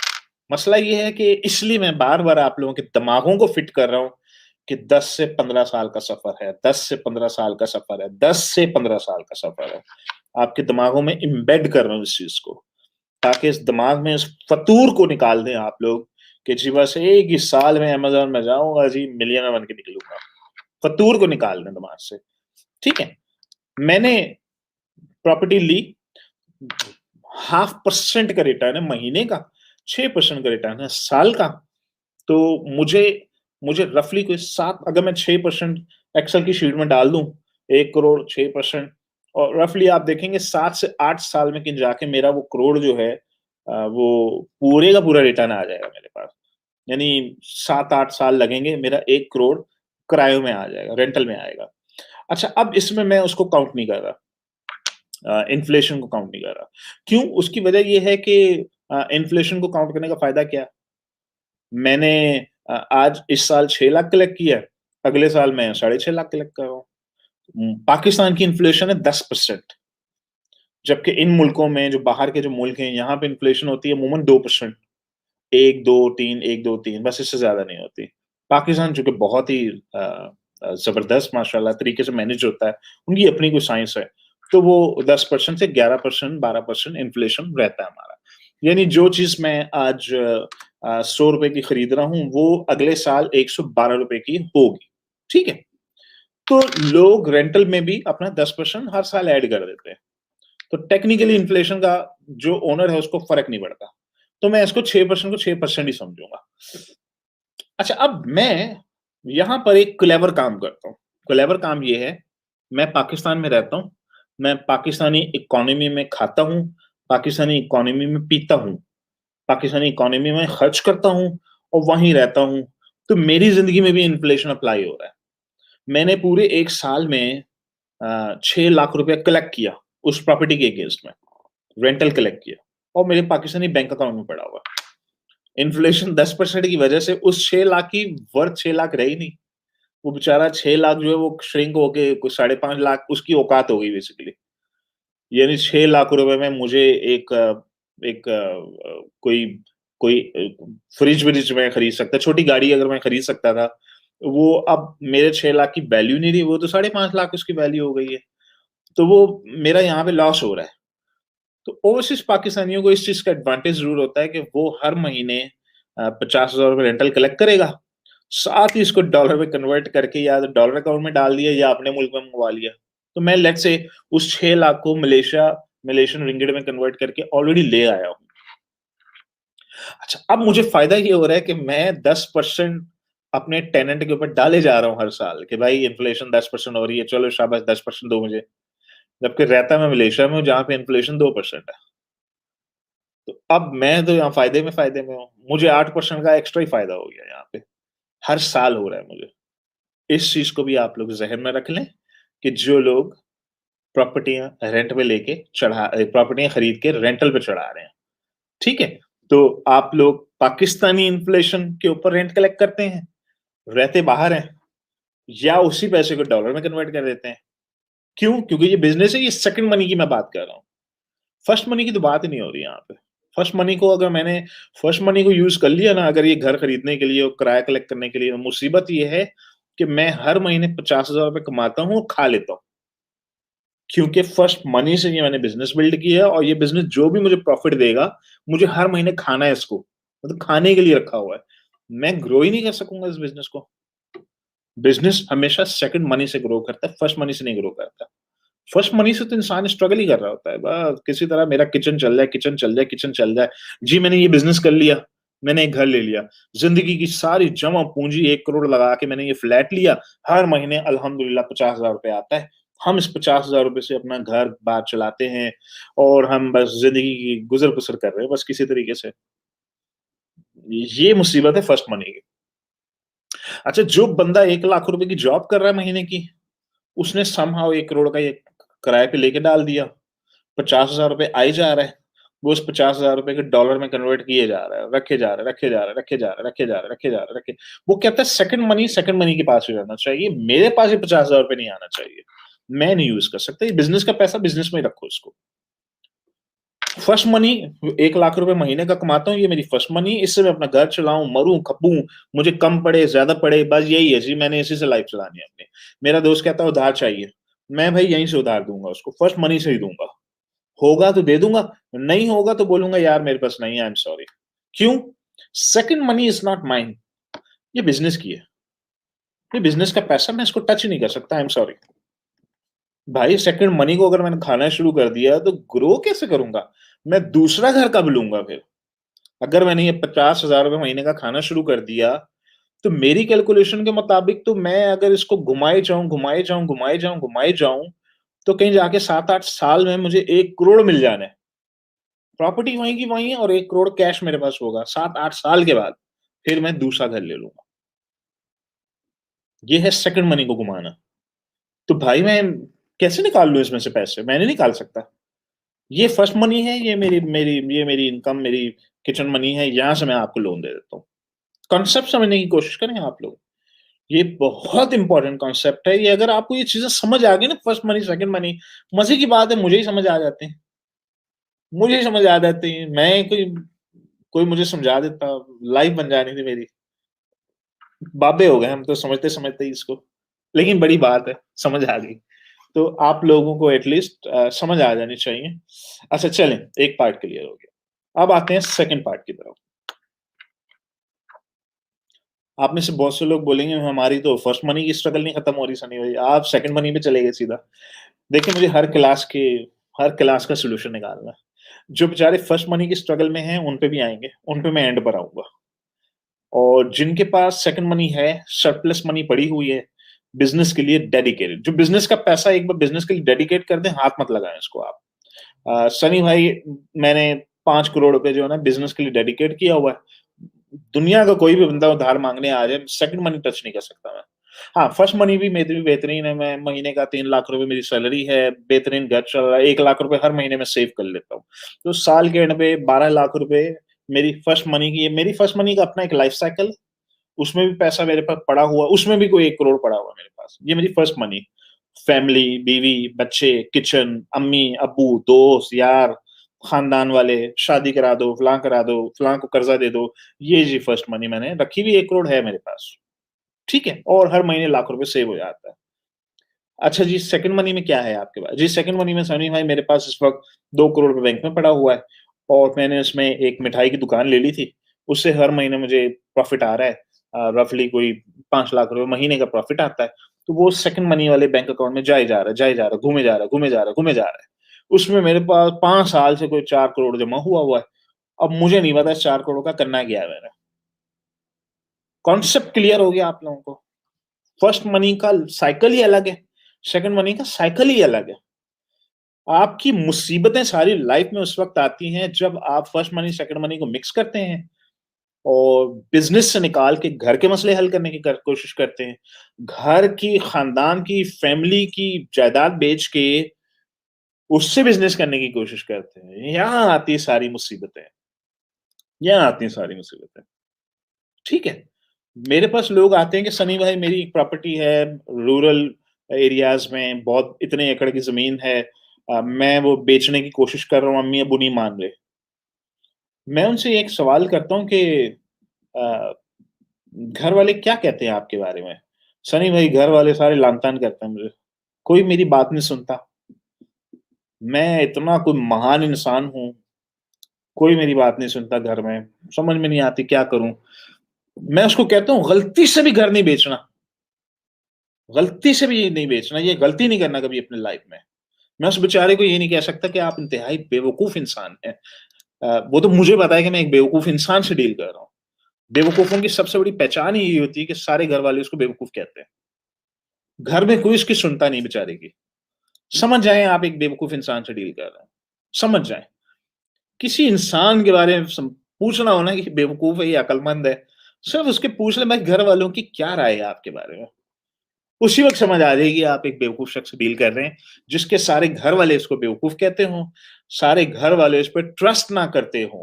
मसला ये है कि इसलिए मैं बार-बार आप लोगों के दिमागों को फिट कर रहा हूँ कि 10 से 15 साल का सफ़र है, 10 से 15 साल का सफ़र है, 10 से 15 साल का सफ़र है। आपके दिमागों में एम्बेड कर रहा हूँ इस चीज़ को। ताकि इस दिमाग में इस फ़तूर को निकाल दें आप लोग कि जी बस एक ही साल में अमेज़न में जाऊँगा जी, मिलियनेयर बन के निकलूँगा। फ़तूर को निकाल दें दिमाग से, ठीक है? मैंने प्रॉपर्टी ली, 0.5% का रिटर्न है महीने का, 6% का रिटर्न है साल का। तो मुझे मुझे रफ़ली कोई 7 अगर मैं 6% एक्सेल की शीट में डाल दूँ, 1 करोड़ 6% और रफ़ली आप देखेंगे 7 से 8 साल में कहीं जाके मेरा वो करोड़ जो है वो पूरे का पूरा रिटर्न आ जाएगा मेरे पास। यानी 7-8 साल लगेंगे, मेरा 1 करोड़ किराए में आ जाएगा, रेंटल में आएगा। अच्छा, अब इसमें मैं उसको काउंट नहीं कर रहा इन्फ्लेशन को काउंट नहीं कर रहा। क्यों? उसकी वजह ये है कि इन्फ्लेशन को काउंट करने का फ़ायदा क्या है? मैंने आज इस साल 6 लाख कलेक्ट किया है, अगले साल मैं साढ़े 6 लाख कलेक्ट कर रहा हूँ। पाकिस्तान की इन्फ्लेशन है 10%, जबकि इन मुल्कों में जो बाहर के जो मुल्क हैं, यहाँ पे इन्फ्लेशन होती है अमूमन 2%। 1, 2, 3, 1, 2, 3 बस इससे ज़्यादा नहीं होती। पाकिस्तान चूँकि बहुत ही ज़बरदस्त माशाल्लाह तरीके से मैनेज होता है, उनकी अपनी कोई साइंस है, तो वो 10% से 11%, 12% इन्फ्लेशन रहता है हमारा। यानी जो चीज़ मैं आज ₹100 की खरीद रहा हूँ, वो अगले साल ₹112 की होगी, ठीक है? तो लोग रेंटल में भी अपना 10% हर साल ऐड कर देते हैं। तो टेक्निकली इन्फ्लेशन का जो ओनर है उसको फ़र्क नहीं पड़ता। तो मैं इसको 6% को 6% ही समझूँगा। अच्छा, अब मैं यहाँ पर एक क्लेवर काम करता हूँ। क्लेवर काम ये है, मैं पाकिस्तान में रहता हूँ, मैं पाकिस्तानी इकोनॉमी में खाता हूँ, पाकिस्तानी इकोनॉमी में पीता हूँ, पाकिस्तानी इकोनॉमी में खर्च करता हूँ और वहीं रहता हूँ। तो मेरी ज़िंदगी में भी इन्फ्लेशन अप्लाई हो रहा है। मैंने पूरे 1 साल में 6 लाख रुपया कलेक्ट किया, उस प्रॉपर्टी के अगेंस्ट में, रेंटल कलेक्ट किया और मेरे पाकिस्तानी बैंक अकाउंट में पड़ा हुआ है। इन्फ्लेशन 10% की वजह से उस 6 लाख की वर्थ 6 लाख रही नहीं। वो बेचारा 6 लाख जो है वो श्रिंक होके कुछ 5.5 लाख उसकी औकात हो गई बेसिकली। यानी 6 लाख रुपए में मुझे कोई कोई फ्रिज-व्रिज मैं खरीद सकता छोटी गाड़ी अगर मैं खरीद सकता था, वो अब मेरे 6 लाख की वैल्यू नहीं रही, वो तो 5.5 लाख उसकी वैल्यू हो गई है। तो वो मेरा यहाँ पे लॉस हो रहा है। तो ओवरसीज़ पाकिस्तानियों को इस चीज़ का एडवांटेज ज़रूर होता है कि वो हर महीने ₹50,000 रेंटल कलेक्ट करेगा, साथ ही इसको डॉलर में कन्वर्ट करके या तो डॉलर अकाउंट में डाल दिया या अपने मुल्क में मंगवा लिया। तो मैं लेट्स से उस 6 लाख को मलेशियन रिंगिट में कन्वर्ट करके ऑलरेडी ले आया हूँ। अच्छा, अब मुझे फ़ायदा ये हो रहा है कि मैं 10% अपने टेनेंट के ऊपर डाले जा रहा हूँ हर साल कि भाई इन्फ्लेशन 10% हो रही है, चलो शाबाश 10% दो मुझे। जबकि रहता मैं मलेशिया में हूँ जहाँ पे इन्फ्लेशन 2% है। तो अब मैं तो यहाँ फ़ायदे में हूँ। मुझे 8% का एक्स्ट्रा ही फ़ायदा हो गया यहाँ पे। हर साल हो रहा है मुझे। इस चीज़ को भी आप लोग ज़हन में रख लें कि जो लोग प्रॉपर्टियाँ खरीद के रेंटल पे चढ़ा रहे हैं, ठीक है? तो आप लोग पाकिस्तानी इन्फ्लेशन के ऊपर रेंट कलेक्ट करते हैं, रहते बाहर हैं या उसी पैसे को डॉलर में कन्वर्ट कर देते हैं। क्यों? क्योंकि ये बिज़नेस है, ये सेकंड मनी की मैं बात कर रहा हूँ। फर्स्ट मनी की तो बात ही नहीं हो रही यहाँ पे। फर्स्ट मनी को यूज़ कर लिया ना अगर ये घर खरीदने के लिए और किराया कलेक्ट करने के लिए, तो मुसीबत ये है कि मैं हर महीने ₹50,000 कमाता हूँ और खा लेता हूँ। क्योंकि फर्स्ट मनी से ये मैंने बिज़नेस बिल्ड किया है और ये बिज़नेस जो भी मुझे प्रॉफ़िट देगा, मुझे हर महीने खाना है इसको। मतलब खाने के लिए रखा हुआ है। मैं ग्रो ही नहीं कर सकूँगा इस बिज़नेस को। बिज़नेस हमेशा सेकंड मनी से ग्रो करता है, फर्स्ट मनी से नहीं ग्रो करता। फर्स्ट मनी से तो इंसान स्ट्रगल ही कर रहा होता है। बस किसी तरह मेरा किचन चल जाए। जी, मैंने ये बिज़नेस कर लिया, मैंने एक घर ले लिया। ज़िंदगी की सारी जमा पूँजी 1 करोड़ लगा के मैंने ये फ्लैट लिया। हर महीने अल्हम्दुलिल्लाह ₹50,000 आता है। हम इस ₹50,000 से अपना घर-बार चलाते हैं और हम बस ज़िंदगी की गुज़र-बसर कर रहे हैं बस किसी तरीके से। ये मुसीबत है फर्स्ट मनी की। अच्छा, जो बंदा 1 लाख रुपए की जॉब कर रहा है महीने की, उसने समहाउ 1 करोड़ का ये किराए पे लेके डाल दिया। ₹50,000 आए जा रहा है। वो उस ₹50,000 को डॉलर में कन्वर्ट किए जा रहा है, रखे जा रहा है, रखे जा रहा है, रखे जा रहा है, रखे जा रहा है, रखे जा रहा है, रखे वो कहता है सेकंड मनी के पास ही रहना चाहिए, मेरे पास ये ₹50,000 नहीं आना चाहिए। मैं नहीं यूज़ कर सकता, ये बिज़नेस का पैसा बिज़नेस में ही रखो इसको। फर्स्ट मनी 1 लाख रुपए महीने का कमाता हूँ, ये मेरी फर्स्ट मनी है, इससे मैं अपना घर चलाऊँ, मरूँ, खपूँ, मुझे कम पड़े, ज़्यादा पड़े, बस यही है जी, मैंने इसी से लाइफ़ चलानी है अपनी। मेरा दोस्त कहता है उधार चाहिए, मैं भाई यहीं से उधार दूँगा उसको, फर्स्ट मनी से ही दूँगा। होगा तो दे दूँगा, नहीं होगा तो बोलूँगा यार मेरे पास नहीं है, आई एम सॉरी। क्यों? Second money is not mine, ये बिज़नेस की है। ये बिज़नेस का पैसा मैं इसको टच ही नहीं कर सकता, आई एम सॉरी। भाई सेकंड मनी को अगर मैंने खाना शुरू कर दिया तो ग्रो कैसे करूँगा? मैं दूसरा घर कब लूँगा फिर? अगर मैंने ये ₹50,000 महीने का खाना शुरू कर दिया, तो मेरी कैलकुलेशन के मुताबिक तो मैं अगर इसको घुमाए जाऊँ, तो कहीं जाके 7-8 साल में मुझे 1 करोड़ मिल जाना है। प्रॉपर्टी वहीं की वहीं है और 1 करोड़ कैश मेरे पास होगा 7-8 साल के बाद, फिर मैं दूसरा घर ले लूँगा। ये है सेकंड मनी को घुमाना। तो भाई मैं कैसे निकाल लूँ इसमें से पैसे? मैं नहीं निकाल सकता। ये फर्स्ट मनी है, ये मेरी इनकम, मेरी किचन मनी है, यहाँ से मैं आपको लोन दे देता हूँ। कॉन्सेप्ट समझने की कोशिश करें आप लोग। ये बहुत इंपॉर्टेंट कॉन्सेप्ट है, ये अगर आपको ये चीज़ें समझ आ गई ना फर्स्ट मनी, सेकंड मनी, मज़े की बात है मुझे ही समझ आ जाते हैं। मुझे ही समझ आ जाते हैं। मैं कोई कोई मुझे समझा देता, लाइफ़ बन जानी थी मेरी। बाबे हो गए हम तो समझते-समझते ही इसको। लेकिन बड़ी बात है, समझ आ गई। तो आप लोगों को एट लीस्ट समझ आ जानी चाहिए। अच्छा चलें, एक पार्ट क्लियर हो गया। अब आते हैं सेकंड पार्ट की तरफ। आप में से बहुत से लोग बोलेंगे हमारी तो फर्स्ट मनी की स्ट्रगल नहीं खत्म हो रही सनी भाई, आप सेकंड मनी पे चले गए सीधा। देखिए मुझे हर क्लास का सॉल्यूशन निकालना है। जो बेचारे फर्स्ट मनी की स्ट्रगल में हैं, उन पे भी आएँगे, उन पे मैं एंड पर आऊँगा। और जिनके पास सेकंड मनी है, सरप्लस मनी पड़ी हुई है, बिज़नेस के लिए डेडिकेटेड, जो बिज़नेस का पैसा एक बार बिज़नेस के लिए डेडिकेट कर दें, हाथ मत लगाएँ इसको आप। सनी भाई मैंने 5 करोड़ रुपए जो है ना बिज़नेस के लिए डेडिकेट किया हुआ है। दुनिया का कोई भी बंदा उधार माँगने आ जाए, सेकंड मनी टच नहीं कर सकता मैं। हाँ, फर्स्ट मनी भी मेरी बेहतरीन है, मैं महीने का 3 लाख रुपए मेरी सैलरी है, बेहतरीन घर चल रहा है, 1 लाख रुपए हर महीने में सेव कर लेता हूँ। तो साल के एंड पे 12 लाख रुपए मेरी फर्स्ट मनी का अपना एक लाइफ साइकिल, उसमें भी पैसा मेरे पास पड़ा हुआ, उसमें भी कोई 1 करोड़ पड़ा हुआ है मेरे पास। ये मेरी फर्स्ट मनी। फैमिली, बीवी, बच्चे, किचन, अम्मी-अब्बू, दोस्त, यार, खानदान वाले, शादी करा दो, फलाँ को कर्ज़ा दे दो। ये जी फर्स्ट मनी मैंने रखी हुई 1 करोड़ है मेरे पास। ठीक है? और हर महीने लाख रुपए सेव हो जाता है। अच्छा जी, सेकंड मनी में क्या है आपके पास? जी, सेकंड मनी में सनी भाई मेरे पास इस वक़्त 2 करोड़ रुपए बैंक में पड़ा हुआ है और मैंने उसमें एक मिठाई की दुकान ले ली थी। उससे हर महीने मुझे प्रॉफ़िट आ रहा है। रफ़ली कोई 5 लाख रुपए महीने का प्रॉफ़िट आता है। तो वो सेकंड मनी वाले बैंक अकाउंट में जाए जा रहा है, जाए जा रहा है, घूमे जा रहा है, घूमे जा रहा है, घूमे जा रहा है। उसमें मेरे पास 5 साल से कोई 4 करोड़ जमा हुआ है। अब मुझे नहीं पता इस 4 करोड़ का करना क्या है मैंने। कॉन्सेप्ट क्लियर हो गया आप लोगों को? फर्स्ट मनी का साइकिल ही अलग है, सेकंड मनी का साइकिल ही अलग है। आपकी मुसीबतें सारी लाइफ में उस वक़्त आती हैं जब आप फर्स्ट मनी, सेकंड मनी को मिक्स करते हैं और बिज़नेस से निकाल के घर के मसले हल करने की कोशिश करते हैं। घर की, खानदान की, फैमिली की जायदाद बेच के उससे बिज़नेस करने की कोशिश करते हैं। यहाँ आती है सारी मुसीबतें, यहाँ आती हैं सारी मुसीबतें। ठीक है? मेरे पास लोग आते हैं कि सनी भाई मेरी एक प्रॉपर्टी है, रूरल एरियाज़ में बहुत इतने एकड़ की ज़मीन है। मैं वो बेचने की कोशिश कर रहा हूँ, अम्मी-अब्बू नहीं मान रहे। मैं उनसे एक सवाल करता हूँ कि अ, घर वाले क्या कहते हैं आपके बारे में? सनी भाई घर वाले सारे लान-तान करते हैं मुझे। कोई मेरी बात नहीं सुनता। मैं इतना कोई महान इंसान हूँ, कोई मेरी बात नहीं सुनता घर में, समझ में नहीं आती क्या करूँ? मैं उसको कहता हूँ गलती से भी घर नहीं बेचना, गलती से भी नहीं बेचना, ये गलती नहीं करना कभी अपनी लाइफ़ में। मैं उस बेचारे को ये नहीं कह सकता कि आप इंतहाई बेवकूफ़ इंसान हैं। वो तो मुझे पता है कि मैं एक बेवकूफ़ इंसान से डील कर रहा हूँ। बेवकूफ़ों की सबसे बड़ी पहचान ही यही होती है कि सारे घरवाले उसको बेवकूफ़ कहते हैं। घर में कोई उसकी सुनता नहीं बेचारे की। समझ जाएँ आप एक बेवकूफ़ इंसान से डील कर रहे हैं। समझ जाएँ। किसी इंसान के बारे में पूछना हो ना कि बेवकूफ़ है या अक्लमंद है, सिर्फ़ उसके पूछ लें भाई घरवालों की क्या राय है आपके बारे में? उसी वक़्त समझ आ जाएगी आप एक बेवकूफ़ शख़्स से डील कर रहे हैं, जिसके सारे घरवाले उसको बेवकूफ़ कहते हों, सारे घरवाले उस पे ट्रस्ट ना करते हों।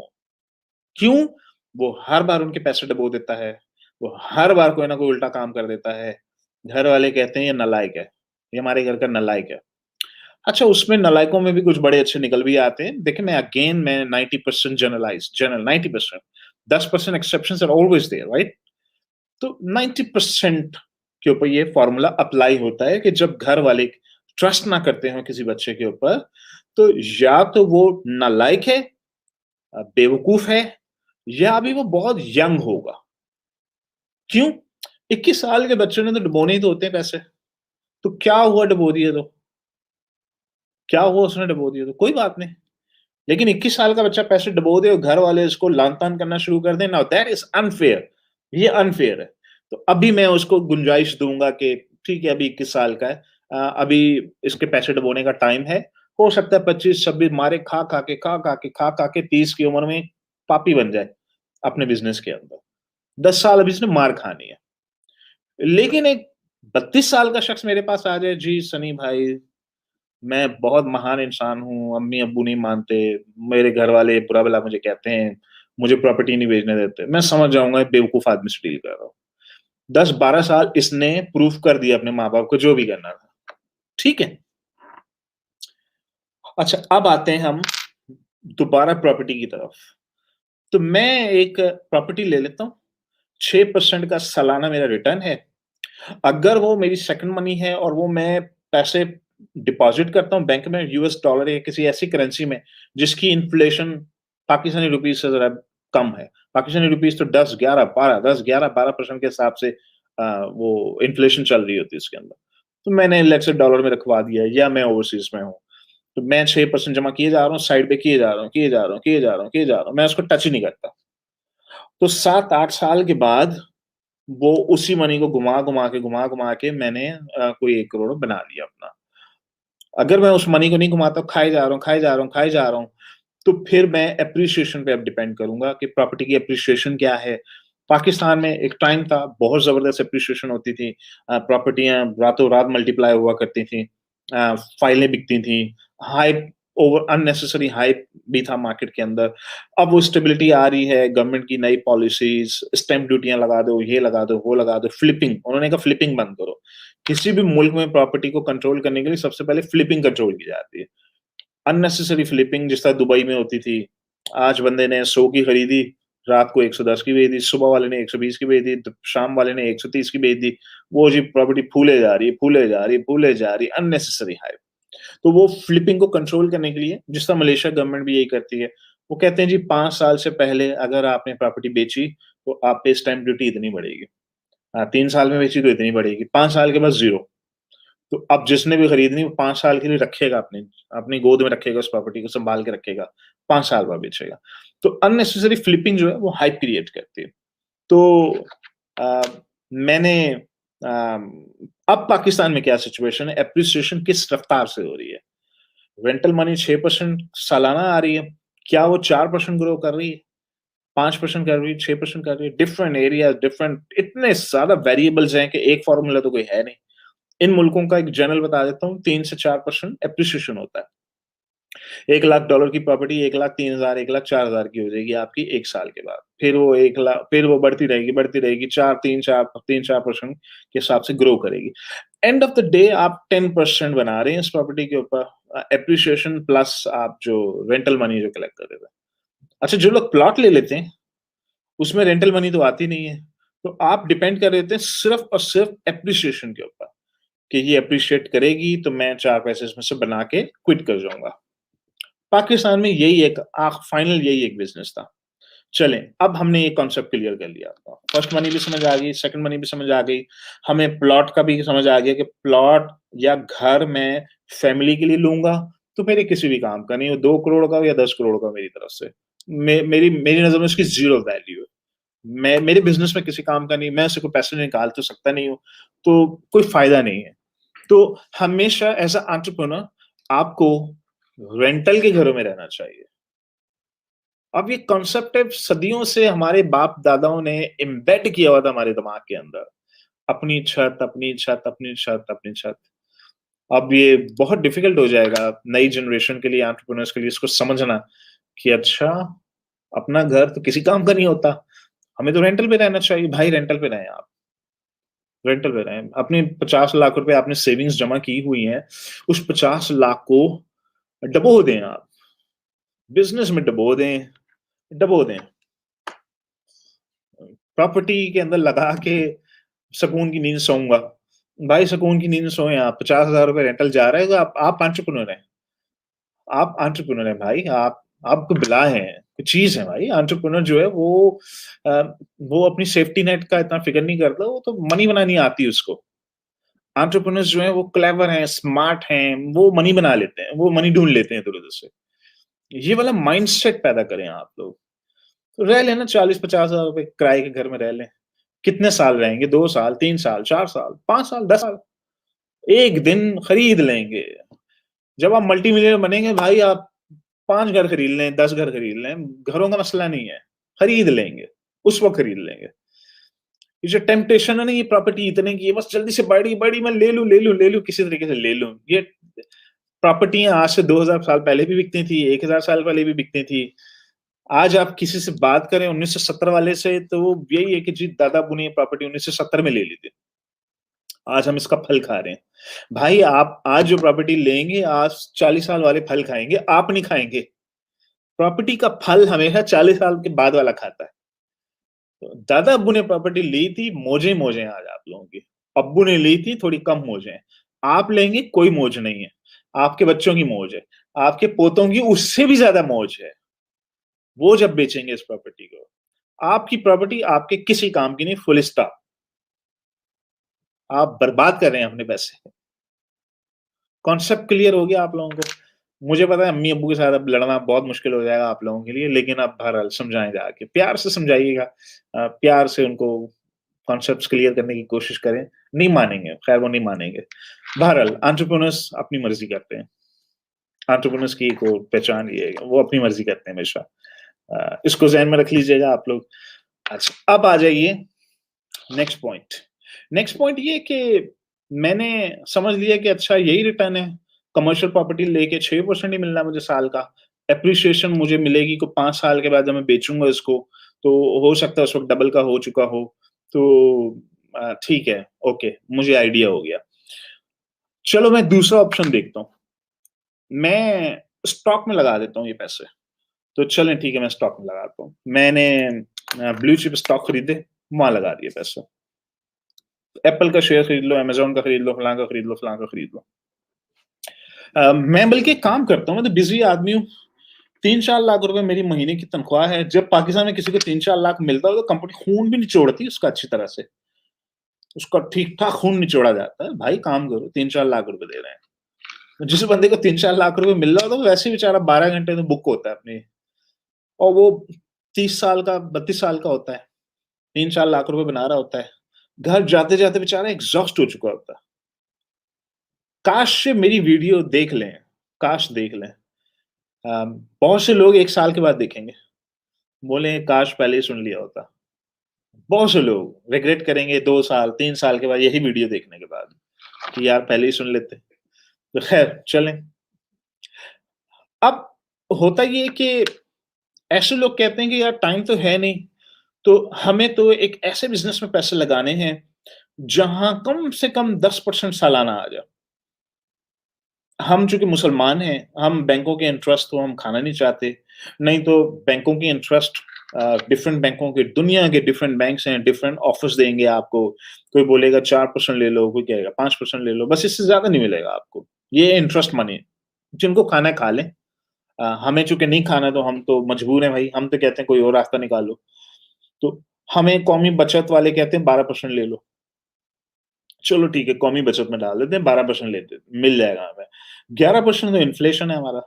क्यों? वो हर बार उनके पैसे डुबो देता है, वो हर बार कोई ना कोई उल्टा काम कर देता है। घरवाले कहते हैं ये नालायक है, ये हमारे घर का नालायक है। अच्छा उसमें नालायकों में भी कुछ बड़े अच्छे निकल भी आते हैं। देखिए मैं 90% general 90% 10% exceptions are always there right? तो 90% के ऊपर ये फ़ॉर्मूला अप्लाई होता है कि जब घर वाले ट्रस्ट ना करते हों किसी बच्चे के ऊपर, तो या तो वो नालायक है, बेवकूफ़ है या अभी वो बहुत यंग होगा। क्यों? 21 साल के बच्चे ने तो डुबोने ही तो होते हैं पैसे। तो क्या हुआ डुबो दिए तो? क्या हुआ उसने डुबो दिए तो? कोई बात नहीं। लेकिन 21 साल का बच्चा पैसे डुबो दे और घर वाले इसको लान-तान करना शुरू कर दें, नाउ दैट इज़ अनफेयर। ये अनफेयर है। तो अभी मैं उसको गुंजाइश दूँगा कि ठीक है अभी 21 साल का है, अभी इसके पैसे डुबोने का टाइम है। हो सकता है 25-26 मारे खा-खा के, खा-खा के, खा-खा के 30 की उम्र में पापी बन जाए, अपने बिज़नेस के अंदर। 10 साल अभी इसने मार खानी है। लेकिन एक 32 साल का शख्स मेरे पास आ जाए, जी सनी भाई मैं बहुत महान इंसान हूँ, अम्मी-अब्बू नहीं मानते, मेरे घरवाले बुरा-भला मुझे कहते हैं, मुझे प्रॉपर्टी नहीं बेचने देते। मैं समझ जाऊँगा ये बेवकूफ़ आदमी से डील कर रहा हूँ। 10-12 साल इसने प्रूव कर दिया अपने माँ-बाप को जो भी करना था। ठीक है? अच्छा अब आते हैं हम दोबारा प्रॉपर्टी की तरफ। तो मैं एक प्रॉपर्टी ले लेता हूँ, 6% का सालाना मेरा रिटर्न है। अगर वो मेरी सेकंड मनी है और वो मैं पैसे डिपॉज़िट करता हूँ बैंक में यूएस डॉलर या किसी ऐसी करेंसी में जिसकी इन्फ्लेशन पाकिस्तानी रुपीज़ से ज़रा कम है। पाकिस्तानी रुपीज़ तो 10, 11, 12 10, 11, 12% के हिसाब से वो इन्फ्लेशन चल रही होती है उसके अंदर। तो मैंने लेट्स से डॉलर में रखवा दिया या मैं ओवरसीज़ में हूँ। तो मैं 6% जमा किए जा रहा हूँ, साइड पे किए जा रहा हूँ, किए जा रहा हूँ, किए जा रहा हूँ, किए जा रहा हूँ। मैं उसको टच ही नहीं करता। तो 7-8 साल के बाद वो उसी मनी को घुमा-घुमा के मैंने कोई 1 करोड़ बना लिया अपना। अगर मैं उस मनी को नहीं घुमाता खाए जा रहा हूँ, खाए जा रहा हूँ, खाए जा रहा हूँ, तो फिर मैं एप्रिसिएशन पे अब डिपेंड करूँगा कि प्रॉपर्टी की एप्रिसिएशन क्या है। पाकिस्तान में एक टाइम था, बहुत ज़बरदस्त एप्रिसिएशन होती थी। प्रॉपर्टियाँ रातों-रात मल्टीप्लाई हुआ करती थी। फाइलें बिकती थी। हाइप ओवर अननेसेसरी हाइप भी था मार्केट के अंदर। अब वो स्टेबिलिटी आ रही है, गवर्नमेंट की नई पॉलिसीज़, स्टैम्प ड्यूटियाँ लगा दो, ये लगा दो, वो लगा दो, फ्लिपिंग उन्होंने कहा फ्लिपिंग बंद करो। किसी भी मुल्क में प्रॉपर्टी को कंट्रोल करने के लिए सबसे पहले फ्लिपिंग कंट्रोल की जाती है। अननेसेसरी फ्लिपिंग जिस तरह दुबई में होती थी। आज बंदे ने 100 की खरीदी, रात को 110 की बेच दी, सुबह वाले ने 120 की बेच दी, द शाम वाले ने 130 की बेच दी। वो जी प्रॉपर्टी फूले जा रही है, फूले जा रही है, फूले जा रही है, अननेसेसरी हाइप। तो वो फ्लिपिंग को कंट्रोल करने के लिए जिस तरह मलेशिया गवर्नमेंट भी यही करती है, वो कहते हैं जी 5 साल से पहले अगर आपने प्रॉपर्टी बेची, तो आप पे स्टैम्प ड्यूटी इतनी बढ़ेगी। 3 साल में बेची तो इतनी बढ़ेगी, 5 साल के बाद 0। तो अब जिसने भी खरीदनी वो 5 साल के लिए रखेगा अपनी गोद में रखेगा उस प्रॉपर्टी को सँभाल के रखेगा, 5 साल बाद बेचेगा। तो अननेसेसरी फ्लिपिंग जो है वो हाइप क्रिएट करती है। तो अ, मैंने अब पाकिस्तान में क्या सिचुएशन है, एप्रिसिएशन किस रफ्तार से हो रही है? रेंटल मनी 6% सालाना आ रही है, क्या वो 4% ग्रो कर रही है? 5% कर रही है, 6% कर रही है, डिफरेंट एरियाज़, डिफरेंट इतने ज़्यादा वेरिएबल्स हैं कि एक फ़ॉर्मूला तो कोई है नहीं। इन मुल्कों का एक जनरल बता देता हूँ, 3 से 4% एप्रिसिएशन होता है। $1,00,000 की प्रॉपर्टी 1,03,000 1,04,000 की हो जाएगी आपकी 1 साल के बाद। फिर वो बढ़ती रहेगी 4 3 4 के हिसाब से ग्रो करेगी। एंड ऑफ द डे आप 10% बना रहे हैं इस प्रॉपर्टी के ऊपर एप्रिसिएशन प्लस आप जो रेंटल मनी जो कलेक्ट कर रहे थे। अच्छा जो लोग प्लॉट ले लेते हैं, उसमें रेंटल मनी तो आती नहीं है। तो आप डिपेंड कर रहे होते हैं सिर्फ़ और सिर्फ़ एप्रिसिएशन के ऊपर, कि ये एप्रिशिएट करेगी तो मैं 4 पैसे इसमें से बना के क्विट कर जाऊँगा। पाकिस्तान में फाइनल यही एक बिज़नेस था। चलें, अब हमने ये कॉन्सेप्ट क्लियर कर लिया। फर्स्ट मनी भी समझ आ गई, सेकंड मनी भी समझ आ गई। हमें प्लॉट का भी समझ आ गया कि प्लॉट या घर मैं फैमिली के लिए लूँगा, तो मेरे किसी भी काम का नहीं हो, 2 करोड़ का हो या 10 करोड़ का मेरी तरफ से। मेरी मेरी नज़र में उसकी ज़ीरो वैल्यू है। मैं मेरे बिज़नेस में किसी काम का नहीं, मैं उससे कोई पैसे निकाल तो सकता नहीं हूँ, तो कोई फ़ायदा नहीं है। तो हमेशा एज़ अ एंटरप्रेन्योर आपको रेंटल के घरों में रहना चाहिए। अब ये कॉन्सेप्ट है सदियों से हमारे बाप-दादाओं ने एम्बेड किया हुआ था हमारे दिमाग के अंदर। अपनी छत, अपनी छत, अपनी छत, अपनी छत। अब ये बहुत डिफिकल्ट हो जाएगा नई जनरेशन के लिए, एंटरप्रेन्योर्स के लिए इसको समझना कि अच्छा, अपना घर तो किसी काम का नहीं होता। हमें तो रेंटल पे रहना चाहिए। भाई रेंटल पे रहें आप, रेंटल पे रहें। अपने 50 लाख रुपए आपने सेविंग्स जमा की हुई हैं, उस 50 लाख को डबो दें आप, बिज़नेस में डबो दें, डबो दें। प्रॉपर्टी के अंदर लगा के सुकून की नींद सोऊँगा। भाई सुकून की नींद सोएँ आप, ₹50,000 रेंटल जा रहा है तो आप एंटरप्रेन्योर हैं। आप एंटरप्रेन्योर हैं भाई, आप कोई बला हैं, कोई चीज़ है भाई। एंटरप्रेन्योर जो है अ, वो अपनी सेफ्टी नेट का इतना फ़िक्र नहीं करता, वो तो मनी बनानी आती है उसको। एंटरप्रेन्योर्स जो हैं वो क्लेवर हैं, स्मार्ट हैं, वो मनी बना लेते हैं, वो मनी ढूँढ लेते हैं इधर-उधर से। ये वाला माइंडसेट पैदा करें आप लोग। तो रह लेना 40-50,000 किराए के घर में रह लें। कितने साल रहेंगे? 2 साल, 3 साल, 4 साल, 5 साल, 10 साल। एक दिन खरीद लेंगे। जब आप मल्टी मिलियनेयर बनेंगे भाई आप 5 घर खरीद लें, 10 घर खरीद लें, घरों का मसला नहीं है। खरीद लेंगे, उस वक़्त खरीद लेंगे। ये जो टेम्पटेशन है ना, ये प्रॉपर्टी इतने की है, बस जल्दी से बड़ी-बड़ी मैं ले लूँ, ले लूँ, ले लूँ, किसी तरीके से ले लूँ। ये प्रॉपर्टियाँ आज से 2000 साल पहले भी बिकती थी, 1000 साल पहले भी बिकती थी। आज आप किसी से बात करें 1970 वाले से, तो वो यही है कि जी दादा-अबू ने ये प्रॉपर्टी 1970 में ले ली थी। आज हम इसका फल खा रहे हैं। भाई आप आज जो प्रॉपर्टी लेंगे, आज 40 साल वाले फल खाएँगे, आप नहीं खाएँगे। प्रॉपर्टी का फल हमेशा 40 साल के बाद वाला खाता है। तो दादा-अब्बू ने प्रॉपर्टी ली थी, मौजें-मौजें हैं आज आप लोगों की। अब्बू ने ली थी, थोड़ी कम मौजें हैं। आप लेंगे, कोई मौज नहीं है। आपके बच्चों की मौज है। आपके पोतों की उससे भी ज़्यादा मौज है। वो जब बेचेंगे इस प्रॉपर्टी को। आपकी प्रॉपर्टी आपके किसी काम की नहीं, फुल स्टॉप। आप बर्बाद कर रहे हैं अपने पैसे। कॉन्सेप्ट क्लियर हो गया आप लोगों को? मुझे पता है अम्मी-अब्बू के साथ अब लड़ना बहुत मुश्किल हो जाएगा आप लोगों के लिए, लेकिन आप बहरहाल समझाएँ जाके। प्यार से समझाइएगा। प्यार से उनको कॉन्सेप्ट्स क्लियर करने की कोशिश करें। नहीं मानेंगे, खैर वो नहीं मानेंगे। बहरहाल एंटरप्रेन्योर्स अपनी मर्ज़ी करते हैं। एंटरप्रेन्योर्स की एक वो पहचान ये है, वो अपनी मर्ज़ी करते हैं हमेशा। इसको ज़हन में रख लीजिएगा आप लोग। अच्छा, अब आ जाइए नेक्स्ट पॉइंट। नेक्स्ट पॉइंट ये कि मैंने समझ लिया कि अच्छा यही रिटर्न है। कमर्शियल प्रॉपर्टी लेके 6% ही मिलना है मुझे साल का। एप्रिसिएशन मुझे मिलेगी को 5 साल के बाद जब मैं बेचूँगा इसको, तो हो सकता है उस वक़्त डबल का हो चुका हो। तो ठीक है, ओके, मुझे आइडिया हो गया। चलो मैं दूसरा ऑप्शन देखता हूँ। मैं स्टॉक में लगा देता हूँ ये पैसे। तो चलें ठीक है, मैं स्टॉक में लगाता हूँ। मैंने ब्लू चिप स्टॉक खरीदे, वहाँ लगा दिए पैसा। एप्पल का शेयर खरीद लो, अमेज़न का खरीद लो, फलाँ का खरीद लो, फलाँ का खरीद लो। मैं बल्कि एक काम करता हूँ, मैं तो बिज़ी आदमी हूँ। 3-4 लाख रुपए मेरी महीने की तनख्वाह है। जब पाकिस्तान में किसी को 3-4 लाख मिलता है, तो कंपनी खून भी निचोड़ती है उसका अच्छी तरह से। उसका ठीक-ठाक खून निचोड़ा जाता है। भाई काम करो, 3-4 लाख रुपए दे रहे हैं। जिस बंदे को 3-4 लाख रुपए मिल रहा होता है, तो वैसे ही बेचारा 12 घंटे तो बुक होता है अपनी, और वो 30 साल का, 32 साल का होता है। 3-4 लाख रुपए बना रहा होता है। घर जाते-जाते बेचारा एग्ज़ॉस्ट हो चुका होता है। काश मेरी वीडियो देख लें, काश देख लें। अ, बहुत से लोग 1 साल के बाद देखेंगे। बोले काश पहले ही सुन लिया होता। बहुत से लोग रिग्रेट करेंगे 2 साल, 3 साल के बाद यही वीडियो देखने के बाद, कि यार पहले ही सुन लेते। तो ख़ैर चलें। अब होता ये है कि ऐसे लोग कहते हैं कि यार टाइम तो है नहीं, तो हमें तो एक ऐसे बिज़नेस में पैसे लगाने हैं, जहाँ कम से कम 10% सालाना आ जाए। हम चूँकि मुसलमान हैं, हम बैंकों के इंटरेस्ट को हम खाना नहीं चाहते। नहीं तो बैंकों की इंटरेस्ट, डिफरेंट बैंकों के, दुनिया के डिफरेंट बैंक्स हैं, डिफरेंट ऑफर्स देंगे आपको। कोई बोलेगा 4% ले लो, कोई कहेगा 5% ले लो, बस इससे ज़्यादा नहीं मिलेगा आपको। ये इंटरेस्ट मनी, जिनको खाना है खा लें। हमें चूँकि नहीं खाना, तो हम तो मजबूर हैं भाई, हम तो कहते हैं कोई और रास्ता निकालो। तो हमें कौमी बचत वाले कहते हैं 12% ले लो। चलो ठीक है, कौमी बचत में डाल देते हैं, 12% लेते हैं, मिल जाएगा हमें। 11% तो इन्फ्लेशन है हमारा।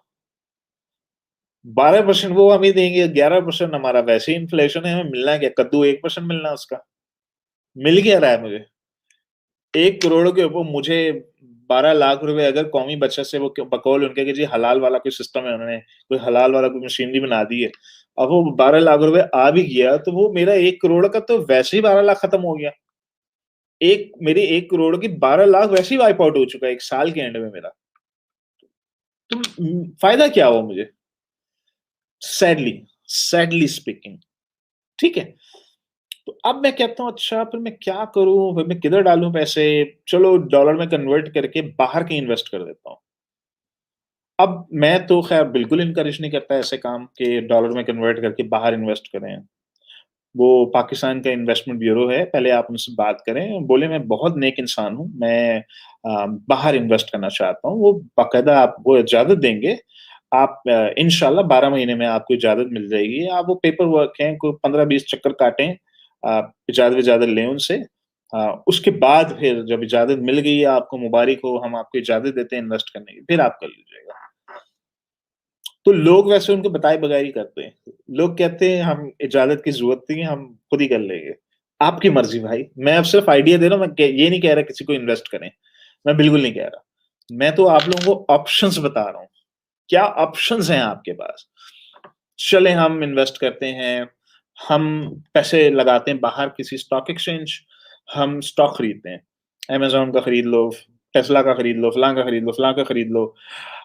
12% वो हमें देंगे, 11% हमारा वैसे ही इन्फ्लेशन है, हमें मिलना क्या? कद्दू 1% मिलना है उसका। मिल क्या रहा है मुझे? 1 करोड़ के ऊपर मुझे 12 लाख रुपए अगर कौमी बचत से वो बकौल उनके कि जी हलाल वाला कोई सिस्टम है, उन्होंने कोई हलाल वाला कोई मशीनरी बना दी है। अब वो 12 लाख रुपए आ भी गया, तो वो मेरा 1 करोड़ का तो वैसे ही 12 लाख खत्म हो गया। मेरे 1 करोड़ की 12 लाख वैसे ही वाइप आउट हो चुका है 1 साल के एंड में मेरा। तो फ़ायदा क्या हुआ मुझे? सैडली सैडली स्पीकिंग, ठीक है? तो अब मैं कहता हूँ अच्छा फिर मैं क्या करूँ? फिर मैं किधर डालूँ पैसे? चलो डॉलर में कन्वर्ट करके बाहर कहीं इन्वेस्ट कर देता हूँ। अब मैं तो ख़ैर बिल्कुल इनकरेज नहीं करता ऐसे काम कि डॉलर में कन्वर्ट करके बाहर इन्वेस्ट करें। वो पाकिस्तान का इन्वेस्टमेंट ब्यूरो है, पहले आप उनसे बात करें। बोले मैं बहुत नेक इंसान हूँ, मैं बाहर इन्वेस्ट करना चाहता हूँ। वो बाकायदा आपको इजाज़त देंगे। आप इंशाल्लाह 12 महीने में आपको इजाज़त मिल जाएगी। आप वो पेपर वर्क है, कोई 15-20 चक्कर काटें, इजाज़त-विजाज़त लें उनसे। उसके बाद फिर जब इजाज़त मिल गई है आपको, मुबारक हो, हम आपको इजाज़त देते हैं इन्वेस्ट करने की, फिर आप कर लीजिएगा। तो लोग वैसे उनको बताए बगैर ही करते हैं। लोग कहते हैं हम इजाज़त की ज़रूरत नहीं है, हम खुद ही कर लेंगे। आपकी मर्ज़ी भाई, मैं अब सिर्फ़ आइडिया दे रहा हूँ, मैं ये नहीं कह रहा किसी को इन्वेस्ट करें। मैं बिल्कुल नहीं कह रहा। मैं तो आप लोगों को ऑप्शंस बता रहा हूँ। क्या ऑप्शंस हैं आपके पास? चलें हम इन्वेस्ट करते हैं, हम पैसे लगाते हैं बाहर किसी स्टॉक एक्सचेंज, हम स्टॉक खरीदते हैं। अमेज़न का खरीद लो, टेस्ला का खरीद लो, फलाँ का खरीद लो, फलाँ का खरीद लो।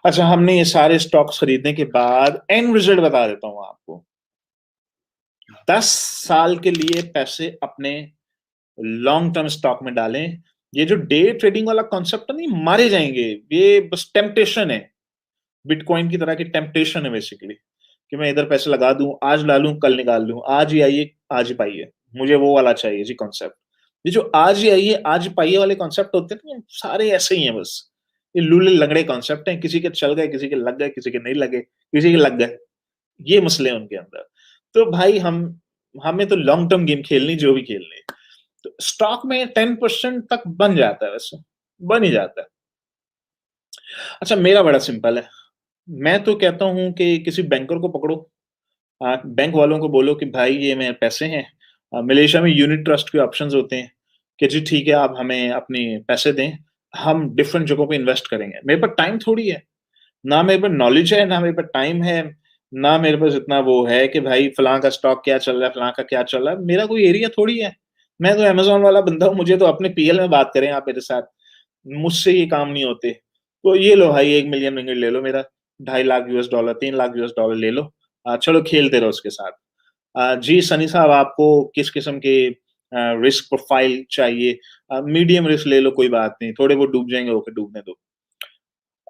अच्छा, हमने ये सारे स्टॉक्स खरीदने के बाद एंड रिज़ल्ट बता देता हूँ आपको। 10 साल के लिए पैसे अपने लॉन्ग टर्म स्टॉक में डालें। ये जो डे ट्रेडिंग वाला कॉन्सेप्ट है ना, ये मारे जाएँगे। ये बस टेम्पटेशन है। बिटकॉइन की तरह की टेम्पटेशन है बेसिकली, कि मैं इधर पैसे लगा दूँ, आज डालूँ, कल निकाल लूँ, आज ही आइए, आज ही पाइए। मुझे वो वाला चाहिए जी कॉन्सेप्ट। ये जो आज ही आइए, आज ही पाइए वाले कॉन्सेप्ट होते हैं ना, ये सारे ऐसे ही हैं बस। ये लूले-लंगड़े कॉन्सेप्ट हैं, किसी के चल गए, किसी के लग गए, किसी के नहीं लगे, किसी के लग गए। ये मसले हैं उनके अंदर। तो भाई हमें तो लॉन्ग टर्म गेम खेलनी, जो भी खेलनी है। तो स्टॉक में 10% तक बन जाता है वैसे, बन ही जाता है। अच्छा मेरा बड़ा सिंपल है। मैं तो कहता हूँ कि किसी बैंकर को पकड़ो, बैंक वालों को बोलो कि भाई ये मेरे पैसे हैं। मलेशिया में यूनिट ट्रस्ट के ऑप्शंस होते हैं कि जी ठीक है, आप हमें अपने पैसे दें, हम डिफरेंट जगहों पे इन्वेस्ट करेंगे। मेरे पास टाइम थोड़ी है, ना मेरे पास नॉलेज है, ना मेरे पास टाइम है, ना मेरे पास इतना वो है कि भाई फलाँ का स्टॉक क्या चल रहा है, फलाँ का क्या चल रहा है। मेरा कोई एरिया थोड़ी है। मैं तो अमेज़न वाला बंदा हूँ, मुझे तो अपने पीएल में बात करें आप मेरे साथ। मुझसे ये काम नहीं होते। तो ये लो भाई 1 मिलियन रिंगिट ले लो मेरा, 2.5 लाख $, 3 लाख $, ले लो। चलो खेलते रहो उसके साथ। जी सनी साहब, आपको किस किस्म के रिस्क प्रोफाइल चाहिए? मीडियम रिस्क ले लो, कोई बात नहीं, थोड़े बहुत डूब जाएँगे, ओके डूबने दो।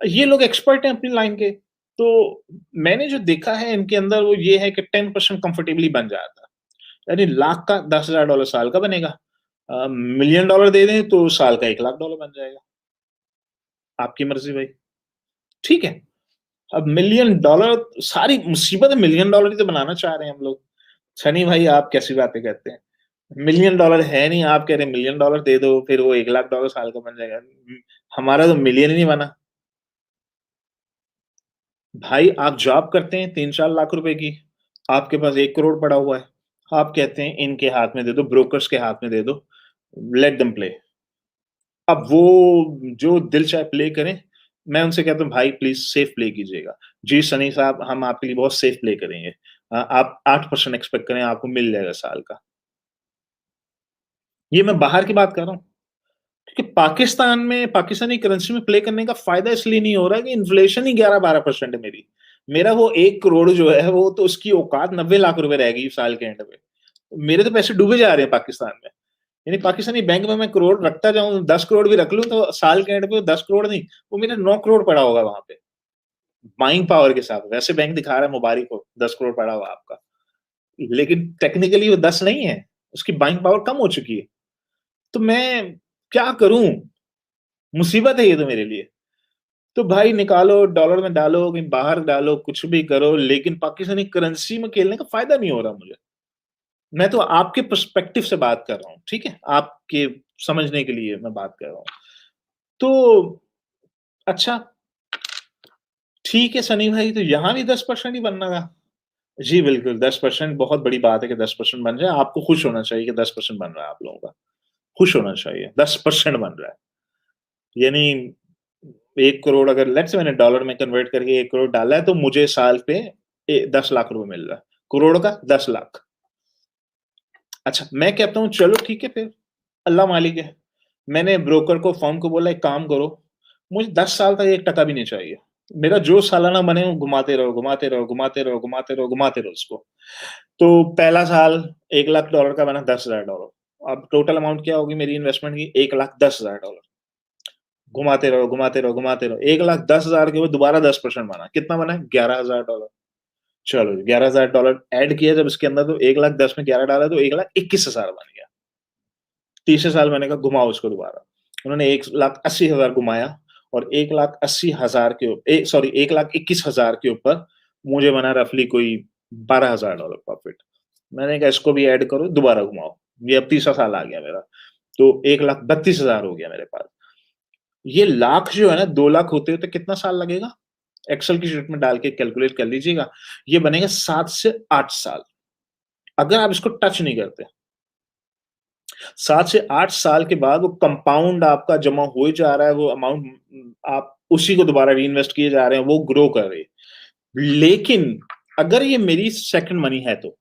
ये लोग एक्सपर्ट हैं अपनी लाइन के। तो मैंने जो देखा है इनके अंदर वो ये है कि 10% कंफर्टेबली बन जाता है। यानी लाख का $10,000 साल का बनेगा। मिलियन डॉलर दे दें तो साल का $1,00,000 बन जाएगा। आपकी मर्ज़ी भाई, ठीक है। अब मिलियन डॉलर सारी मुसीबत मिलियन डॉलर ही तो बनाना चाह रहे हैं हम लोग। सनी भाई आप कैसी बातें करते हैं? मिलियन डॉलर है नहीं, आप कह रहे हैं मिलियन डॉलर दे दो, फिर वो $1,00,000 साल का बन जाएगा। हमारा तो मिलियन ही नहीं बना। भाई आप जॉब करते हैं 3-4 लाख रुपए की, आपके पास 1 करोड़ पड़ा हुआ है। आप कहते हैं इनके हाथ में दे दो, ब्रोकर्स के हाथ में दे दो, लेट देम प्ले। अब वो जो दिल चाहे प्ले करें, मैं उनसे कहता हूँ भाई प्लीज़ सेफ प्ले कीजिएगा। जी सनी साहब हम आपके लिए बहुत सेफ प्ले करेंगे। आप 8% एक्सपेक्ट करें आपको मिल जाएगा साल का। ये मैं बाहर की बात कर रहा हूँ। क्योंकि पाकिस्तान में पाकिस्तानी करेंसी में प्ले करने का फ़ायदा इसलिए नहीं हो रहा है कि इन्फ्लेशन ही 11-12% है मेरी। मेरा वो 1 करोड़ जो है वो तो उसकी औकात 90 लाख रुपए रह गई साल के एंड में। मेरे तो पैसे डूबे जा रहे हैं पाकिस्तान में। यानी पाकिस्तानी बैंक में मैं करोड़ रखता जाऊँ, 10 करोड़ भी रख लूँ तो साल के एंड पे 10 करोड़ नहीं, वो मेरा 9 करोड़ पड़ा होगा वहाँ पे। बाइंग पावर के साथ। वैसे बैंक दिखा रहा है मुबारिक हो 10 करोड़ पड़ा हुआ आपका। लेकिन टेक्निकली वो 10 नहीं है, उसकी बाइंग पावर कम हो चुकी है। तो मैं क्या करूँ? मुसीबत है ये तो मेरे लिए। तो भाई निकालो, डॉलर में डालो, कहीं बाहर डालो, कुछ भी करो, लेकिन पाकिस्तानी करेंसी में खेलने का फ़ायदा नहीं हो रहा मुझे। मैं तो आपके पर्सपेक्टिव से बात कर रहा हूँ, ठीक है? आपके समझने के लिए मैं बात कर रहा हूँ। तो अच्छा, ठीक है सनी भाई, तो यहाँ भी 10% ही बनना था। जी, बिल्कुल, 10% बहुत बड़ी बात है कि 10% बन जाए। आपको खुश होना चाहिए कि 10% बन रहा है आप लोगों का। खुश होना चाहिए, 10% बन रहा है। यानी 1 करोड़ अगर लेट्स से मैंने डॉलर में कन्वर्ट करके 1 करोड़ डाला है, तो मुझे साल पे 10 लाख रुपए मिल रहा है। करोड़ का 10 लाख। अच्छा, मैं कहता हूँ चलो ठीक है फिर, अल्लाह मालिक है। मैंने ब्रोकर को, फर्म को बोला एक काम करो, मुझे 10 साल तक 1 टका भी नहीं चाहिए। मेरा जो सालाना बने वो घुमाते रहो, घुमाते रहो, घुमाते रहो, घुमाते रहो, घुमाते रहो उसको। तो पहला साल $1,00,000 का बना $10,000। अब टोटल अमाउंट क्या होगी मेरी इन्वेस्टमेंट की? $1,10,000। घुमाते रहो, घुमाते रहो, घुमाते रहो। 1,10,000 के ऊपर दोबारा 10% बना। कितना बना? $11,000। चलो $11,000 ऐड किया जब इसके अंदर, तो 1,10,000 में 11 डाला तो 1,21,000 बन गया। तीसरे साल मैंने कहा घुमाओ इसको दोबारा। उन्होंने 1,80,000 घुमाया और 1,80,000 के सॉरी 1,21,000 के ऊपर मुझे बना रफली कोई $12,000 प्रॉफिट। मैंने कहा इसको भी ऐड करो, दोबारा घुमाओ। ये अब तीसरा साल आ गया मेरा। तो 1,32,000 हो गया मेरे पास। ये लाख जो है ना 2 लाख होते-होते कितना साल लगेगा? एक्सेल की शीट में डाल के कैलकुलेट कर लीजिएगा। ये बनेगा 7 से 8 साल, अगर आप इसको टच नहीं करते। 7 से 8 साल के बाद वो कंपाउंड आपका जमा हो ही जा रहा है, वो अमाउंट आप उसी को दोबारा रीइन्वेस्ट किए जा रहे हैं, वो ग्रो कर रही है। लेकिन अगर ये मेरी सेकंड मनी है तो,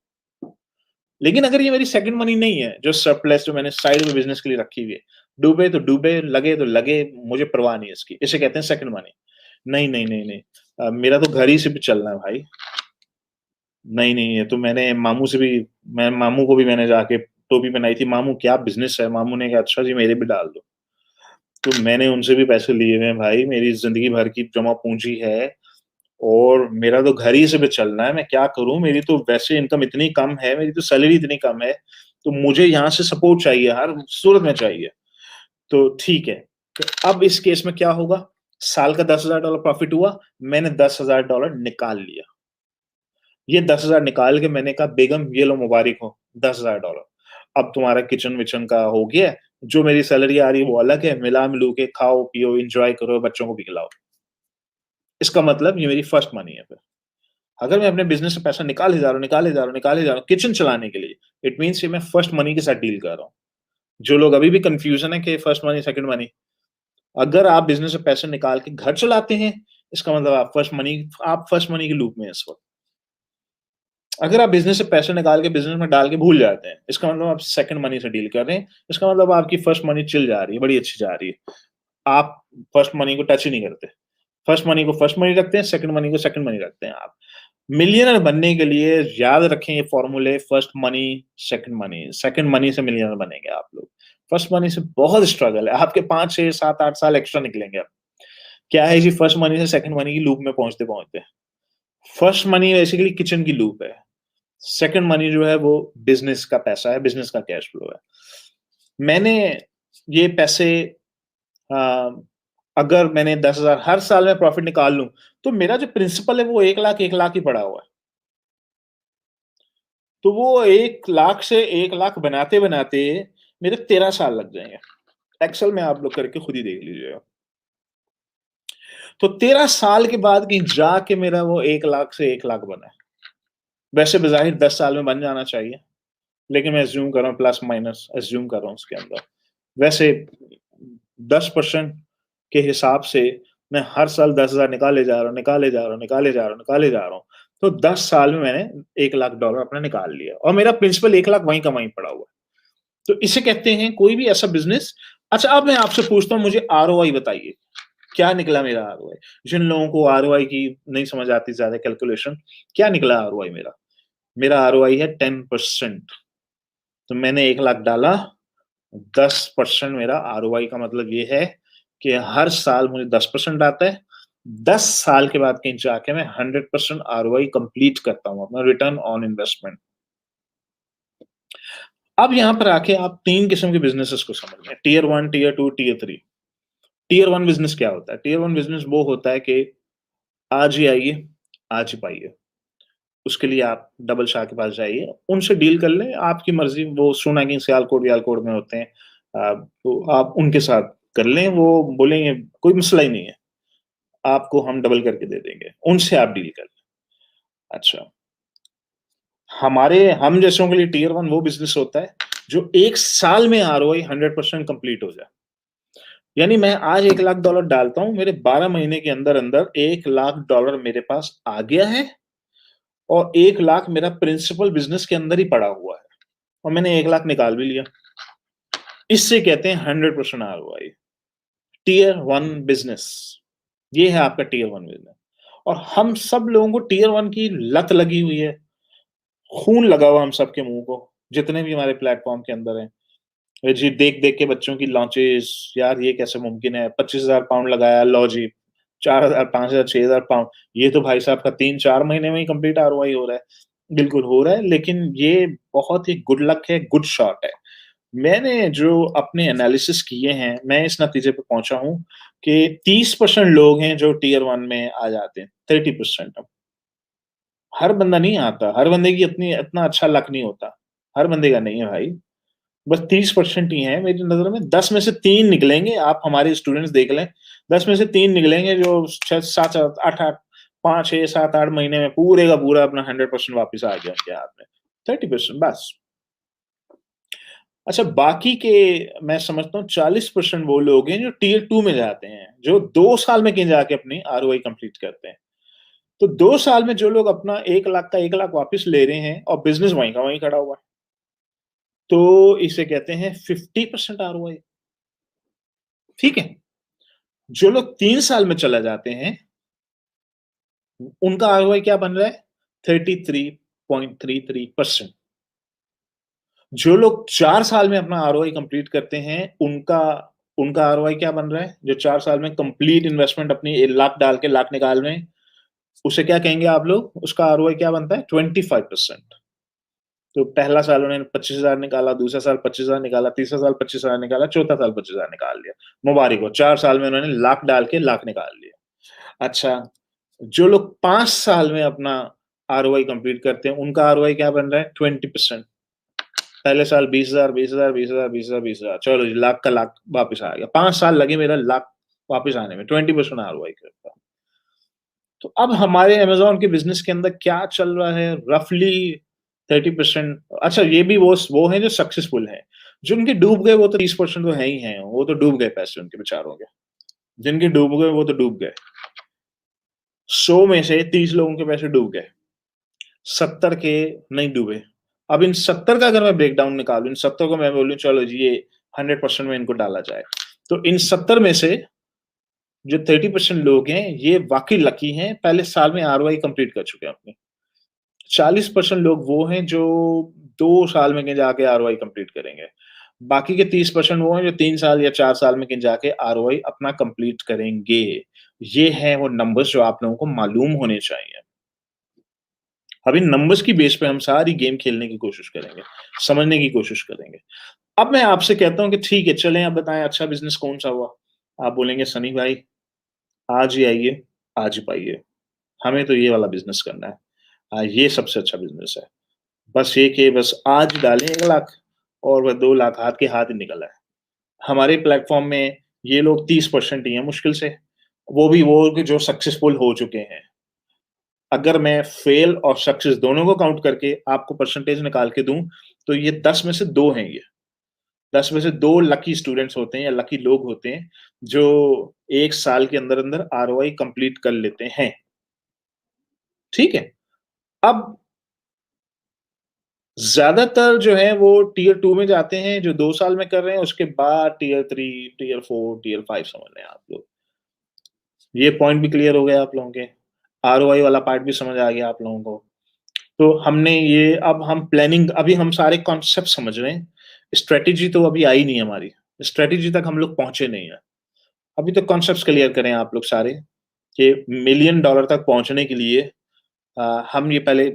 लेकिन अगर ये मेरी सेकंड मनी नहीं है, जो सरप्लस जो मैंने साइड में बिज़नेस के लिए रखी हुई है, डूबे तो डूबे, लगे तो लगे, मुझे परवाह नहीं है इसकी। इसे कहते हैं सेकंड मनी। नहीं, नहीं, नहीं, नहीं। मेरा तो घर ही सिर्फ़ चलना है भाई। नहीं, नहीं, ये तो मैंने मामू से भी मैं मामू को भी मैंने जाके टोपी पहनाई थी, "मामू क्या बिज़नेस है?" मामू ने कहा, "अच्छा जी, मेरे भी डाल दो।" तो मैंने उनसे भी पैसे लिए हुए हैं भाई, मेरी ज़िंदगी भर की जमा पूँजी है और मेरा तो घर ही से भी चलना है, मैं क्या करूँ? मेरी तो वैसे इनकम इतनी कम है, मेरी तो सैलरी इतनी कम है, तो मुझे यहाँ से सपोर्ट चाहिए, हर सूरत में चाहिए। तो ठीक है, तो अब इस केस में क्या होगा? साल का $10,000 प्रॉफ़िट हुआ, मैंने $10,000 निकाल लिया। ये 10,000 निकाल के मैंने कहा बेगम ये लो मुबारिक हो, $10,000। अब तुम्हारा किचन-विचन का हो गया है, जो मेरी सैलरी आ रही है वो अलग है, मिला-मिलू के खाओ-पियो, एन्जॉय करो, बच्चों को भी खिलाओ। इसका मतलब ये मेरी फर्स्ट मनी है फिर। अगर मैं अपने बिज़नेस से पैसा निकाले जा रहा हूँ, निकाले जा रहा हूँ, निकाले जा रहा हूँ, किचन चलाने के लिए, इट मीन्स ये मैं फर्स्ट मनी के साथ डील कर रहा हूँ। जो लोग अभी भी कन्फ्यूज़न है कि फर्स्ट मनी, सेकंड मनी, अगर आप बिज़नेस से पैसे निकाल के घर चलाते हैं, इसका मतलब आप फर्स्ट मनी के लूप में हैं इस वक़्त। अगर आप बिज़नेस से पैसे निकाल के बिज़नेस में डाल के भूल जाते हैं, इसका मतलब आप सेकंड मनी से डील कर रहे हैं, इसका मतलब आपकी फर्स्ट मनी चिल जा रही है, बड़ी अच्छी जा रही है। आप फर्स्ट मनी को टच ही नहीं करते। फर्स्ट मनी को फर्स्ट मनी रखते हैं, सेकंड मनी को सेकंड मनी रखते हैं आप। मिलियनर बनने के लिए याद रखें ये फ़ॉर्मूले, फर्स्ट मनी, सेकंड मनी से मिलियनर बनेंगे आप लोग। फर्स्ट मनी से बहुत स्ट्रगल है, आपके 5, 6, 7, 8 साल एक्स्ट्रा निकलेंगे अब। क्या है जी फर्स्ट मनी से सेकंड मनी की लूप में पहुँचते-पहुँचते। फर्स्ट मनी बेसिकली किचन की लूप है। सेकंड मनी जो है वो बिज़नेस का पैसा है, बिज़नेस का कैश फ्लो है। मैंने ये पैसे अ, अगर मैंने 10,000 हर साल में प्रॉफ़िट निकाल लूँ, तो मेरा जो प्रिंसिपल है वो 1 लाख 1 लाख ही पड़ा हुआ है। तो वो 1 लाख से 1 लाख बनाते-बनाते मेरे 13 साल लग जाएँगे। एक्सेल में आप लोग करके खुद ही देख लीजिएगा। तो 13 साल के बाद कहीं जाके मेरा वो 1 लाख से 1 लाख बना है। वैसे बज़ाहिर 10 साल में बन जाना चाहिए, लेकिन मैं अज़्यूम कर रहा हूँ प्लस माइनस अज़्यूम कर रहा हूँ उसके अंदर। वैसे 10% के हिसाब से मैं हर साल 10,000 निकाले जा रहा हूँ, निकाले जा रहा हूँ, निकाले जा रहा हूँ, निकाले जा रहा हूँ। तो 10 साल में मैंने 1 लाख डॉलर अपना निकाल लिया और मेरा प्रिंसिपल 1 लाख वहीं का वहीं पड़ा हुआ है। तो इसे कहते हैं कोई भी ऐसा बिज़नेस। अच्छा, अब मैं आपसे पूछता हूँ, मुझे आरओआई बताइए, क्या निकला मेरा आरओआई? जिन लोगों को आरओआई की नहीं समझ आती ज़्यादा कैलकुलेशन, क्या निकला आरओआई मेरा? मेरा आरओआई है 10%। तो मैंने 1 लाख डाला, 10% मेरा आरओआई का मतलब ये है कि हर साल मुझे 10% आता है। 10 साल के बाद कहीं जाके मैं 100% आरओआई कंप्लीट करता हूँ, अपना रिटर्न ऑन इन्वेस्टमेंट। अब यहाँ पर आके आप 3 किस्म के बिज़नेसेस को समझ लें, tier 1, tier 2, tier 3। Tier 1 business क्या होता है? टियर 1 बिज़नेस वो होता है कि आज ही आइए, आज ही पाइए। उसके लिए आप डबल शाह के पास जाइए, उनसे डील कर लें, आपकी मर्ज़ी। वो सोना की सियालकोट में होते हैं। तो आप उनके साथ कर लें, वो बोलेंगे कोई मसला ही नहीं है, आपको हम डबल करके दे देंगे, उनसे आप डील कर लें। अच्छा, हम जैसों के लिए टियर 1 वो बिज़नेस होता है, जो 1 साल में आरओआई 100% कंप्लीट हो जाए। यानी मैं आज $1 लाख डालता हूँ, मेरे 12 महीने के अंदर-अंदर $1 लाख मेरे पास आ गया है और 1 लाख मेरा प्रिंसिपल बिज़नेस के अंदर ही पड़ा हुआ है और मैंने 1 लाख निकाल भी लिया। इससे कहते हैं 100% आरओआई। टियर 1 बिज़नेस, ये है आपका टियर 1 बिज़नेस। और हम सब लोगों को टियर 1 की लत लगी हुई है, खून लगा हुआ हम सबके मुँह को, जितने भी हमारे प्लेटफ़ॉर्म के अंदर हैं। जी, देख-देख के बच्चों की लॉन्चेस, यार ये कैसे मुमकिन है? £25,000 लगाया, लो जी, 4,000, 5,000, 6,000 पाउंड, ये तो भाई साहब का 3-4 महीने में ही कंप्लीट आरओआई हो रहा है। बिल्कुल हो रहा है, लेकिन ये बहुत ही गुड लक है, गुड शॉट है। मैंने जो अपने एनालिसिस किए हैं, मैं इस नतीजे पे पहुँचा हूँ कि 30% लोग हैं जो टियर 1 में आ जाते हैं, 30%। हर बंदा नहीं आता, हर बंदे की इतना अच्छा लक नहीं होता, हर बंदे का नहीं है भाई। बस 30% ही हैं मेरी नज़र में, 10 में से 3 निकलेंगे, आप हमारे स्टूडेंट्स देख लें, 10 में से 3 निकलेंगे जो 6 7-7 8-8 5, 6, 7, 8 महीने में पूरे का पूरा अपना 100% वापस आ गया उनके हाथ में। 30% बस। अच्छा, बाकी के मैं समझता हूँ 40% वो लोग हैं जो टियर 2 में जाते हैं, जो 2 साल में कहीं जाके अपनी आरओआई कंप्लीट करते हैं। तो 2 साल में जो लोग अपना 1 लाख का 1 लाख वापस ले रहे हैं और बिज़नेस वहीं का वहीं खड़ा हुआ है, तो इसे कहते हैं 50% आरओआई, ठीक है? जो लोग 3 साल में चले जाते हैं, उनका आरओआई क्या बन रहा है? 33.33%। जो लोग 4 साल में अपना आरओआई कंप्लीट करते हैं, उनका उनका आरओआई क्या बन रहा है? जो 4 साल में कंप्लीट इन्वेस्टमेंट अपनी 1 लाख डाल के लाख निकाल रहे हैं, उसे क्या कहेंगे आप लोग? उसका आरओआई क्या बनता है? 25%। तो पहला साल उन्होंने 25,000 निकाला, दूसरा साल 25,000 निकाला, तीसरा साल 25,000 निकाला, चौथा साल 25,000 निकाल लिया। मुबारक हो, 4 साल में उन्होंने लाख डाल के लाख निकाल लिया। अच्छा, जो लोग 5 साल में अपना आरओआई कंप्लीट करते हैं, उनका आरओआई क्या बन रहा है? 20%। पहले साल 20,000, 20,000, 20,000, 20,000, 20,000, चलो जी, लाख का लाख वापस आ गया। 5 साल लगे मेरा लाख वापस आने में, 20% आरओआई करता। तो अब हमारे अमेज़न के बिज़नेस के अंदर क्या चल रहा है? रफ़ली 30%। अच्छा, ये भी वो हैं जो सक्सेसफुल हैं। जिनके डूब गए वो तो 30% तो हैं ही हैं, वो तो डूब गए पैसे उनके बेचारों के। जिनके डूब गए वो तो डूब गए। 100 में से 30 लोगों के पैसे डूब गए, 70 के नहीं डूबे। अब इन 70 का अगर मैं ब्रेकडाउन निकालूँ, इन 70 को मैं बोलूँ चलो जी ये 100% में इनको डाला जाए। तो इन 70 में से जो 30% लोग हैं, ये वाक़ई लकी हैं, पहले साल में आरओआई कंप्लीट कर चुके हैं अपनी। 40% लोग वो हैं जो 2 साल में कहीं जाके आरओआई कंप्लीट करेंगे। बाकी के 30% वो हैं जो 3 साल या 4 साल में कहीं जाके आरओआई अपना कंप्लीट करेंगे। ये हैं वो नंबर्स जो आप लोगों को मालूम होने चाहिए। अभी नंबर्स की बेस पे हम सारी गेम खेलने की कोशिश करेंगे, समझने की कोशिश करेंगे। अब मैं आपसे कहता हूँ कि ठीक है, चलें आप बताएँ अच्छा बिज़नेस कौन-सा हुआ? आप बोलेंगे सनी भाई आज ही आइए, आज ही पाइए। हमें तो ये वाला बिज़नेस करना है। ये सबसे अच्छा बिज़नेस है। बस ये कि बस आज डालें 1 लाख और वह 2 लाख हाथ के हाथ ही निकल आए। हमारे प्लेटफ़ॉर्म में ये लोग 30% ही हैं मुश्किल से, वो भी वो कि जो सक्सेसफुल हो चुके हैं। अगर मैं फ़ेल और सक्सेस दोनों को काउंट करके आपको परसेंटेज निकाल के दूँ, तो ये 10 में से 2 हैं ये। 10 में से 2 लकी स्टूडेंट्स होते हैं या लकी लोग होते हैं, जो 1 साल के अंदर-अंदर आरओआई कंप्लीट कर लेते हैं। ठीक है? अब ज़्यादातर जो है वो टियर 2 में जाते हैं, जो 2 साल में कर रहे हैं, उसके बाद टियर 3, टियर 4, टियर 5 समझ लें आप लोग। ये पॉइंट भी क्लियर हो गया आप लोगों के। आरओआई वाला पार्ट भी समझ आ गया आप लोगों को। तो हमने ये अब हम प्लानिंग अभी हम सारे कॉन्सेप्ट समझ रहे हैं। स्ट्रैटेजी तो अभी आई नहीं हमारी। स्ट्रैटेजी तक हम लोग पहुँचे नहीं हैं। अभी तो कॉन्सेप्ट्स क्लियर करें आप लोग सारे, कि मिलियन डॉलर तक पहुँचने के लिए हम ये पहले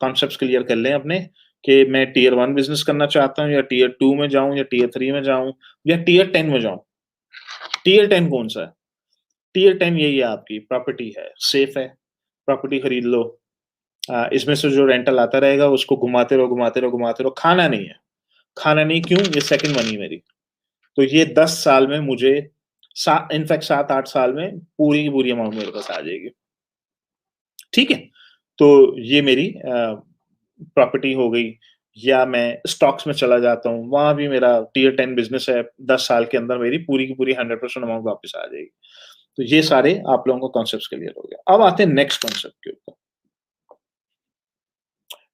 कॉन्सेप्ट्स क्लियर कर लें अपने, कि मैं टियर 1 बिज़नेस करना चाहता हूँ या टियर 2 में जाऊँ या टियर 3 में जाऊँ या टियर 10 में जाऊँ। टियर 10 कौन-सा है? टियर 10 यही है आपकी प्रॉपर्टी है, सेफ है, प्रॉपर्टी खरीद लो। इसमें से जो रेंटल आता रहेगा उसको घुमाते रहो, घुमाते रहो, घुमाते रहो, खाना नहीं है। खाना नहीं क्यों? ये सेकंड मनी मेरी। तो ये 10 साल में मुझे सा इनफैक्ट 7-8 साल में पूरी की पूरी अमाउंट मेरे पास आ जाएगी। ठीक है? तो ये मेरी प्रॉपर्टी हो गई, या मैं स्टॉक्स में चला जाता हूँ, वहाँ भी मेरा टियर 10 बिज़नेस है, 10 साल के अंदर मेरी पूरी की पूरी 100% अमाउंट वापस आ जाएगी। तो ये सारे आप लोगों को कॉन्सेप्ट्स क्लियर हो गए। अब आते हैं नेक्स्ट कॉन्सेप्ट के ऊपर।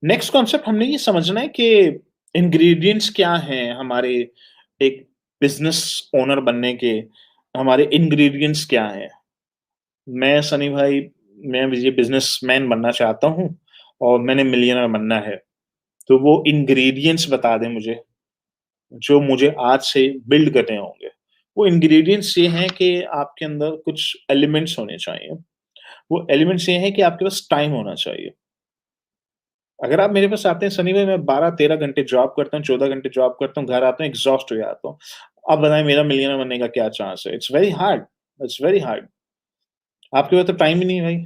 नेक्स्ट कॉन्सेप्ट हमने ये समझना है कि इंग्रीडिएंट्स क्या हैं हमारे एक बिज़नेस ओनर बनने के, हमारे इंग्रीडिएंट्स क्या हैं? मैं सनी भाई, मैं ये बिज़नेसमैन बनना चाहता हूँ और मैंने मिलियनेयर बनना है। तो वो इंग्रीडिएंट्स बता दें मुझे, जो मुझे आज से बिल्ड करने होंगे। वो इंग्रीडिएंट्स ये हैं कि आपके अंदर कुछ एलिमेंट्स होने चाहिए। वो एलिमेंट्स ये हैं कि आपके पास टाइम होना चाहिए। अगर आप मेरे पास आते हैं सनी भाई, मैं 12-13 घंटे जॉब करता हूँ, 14 घंटे जॉब करता हूँ, घर आता हूँ एग्ज़ॉस्ट हो जाता हूँ। अब बताएँ मेरा मिलियनेयर बनने का क्या चांस है? It's very hard, it's very hard. आपके पास तो टाइम ही नहीं है भाई।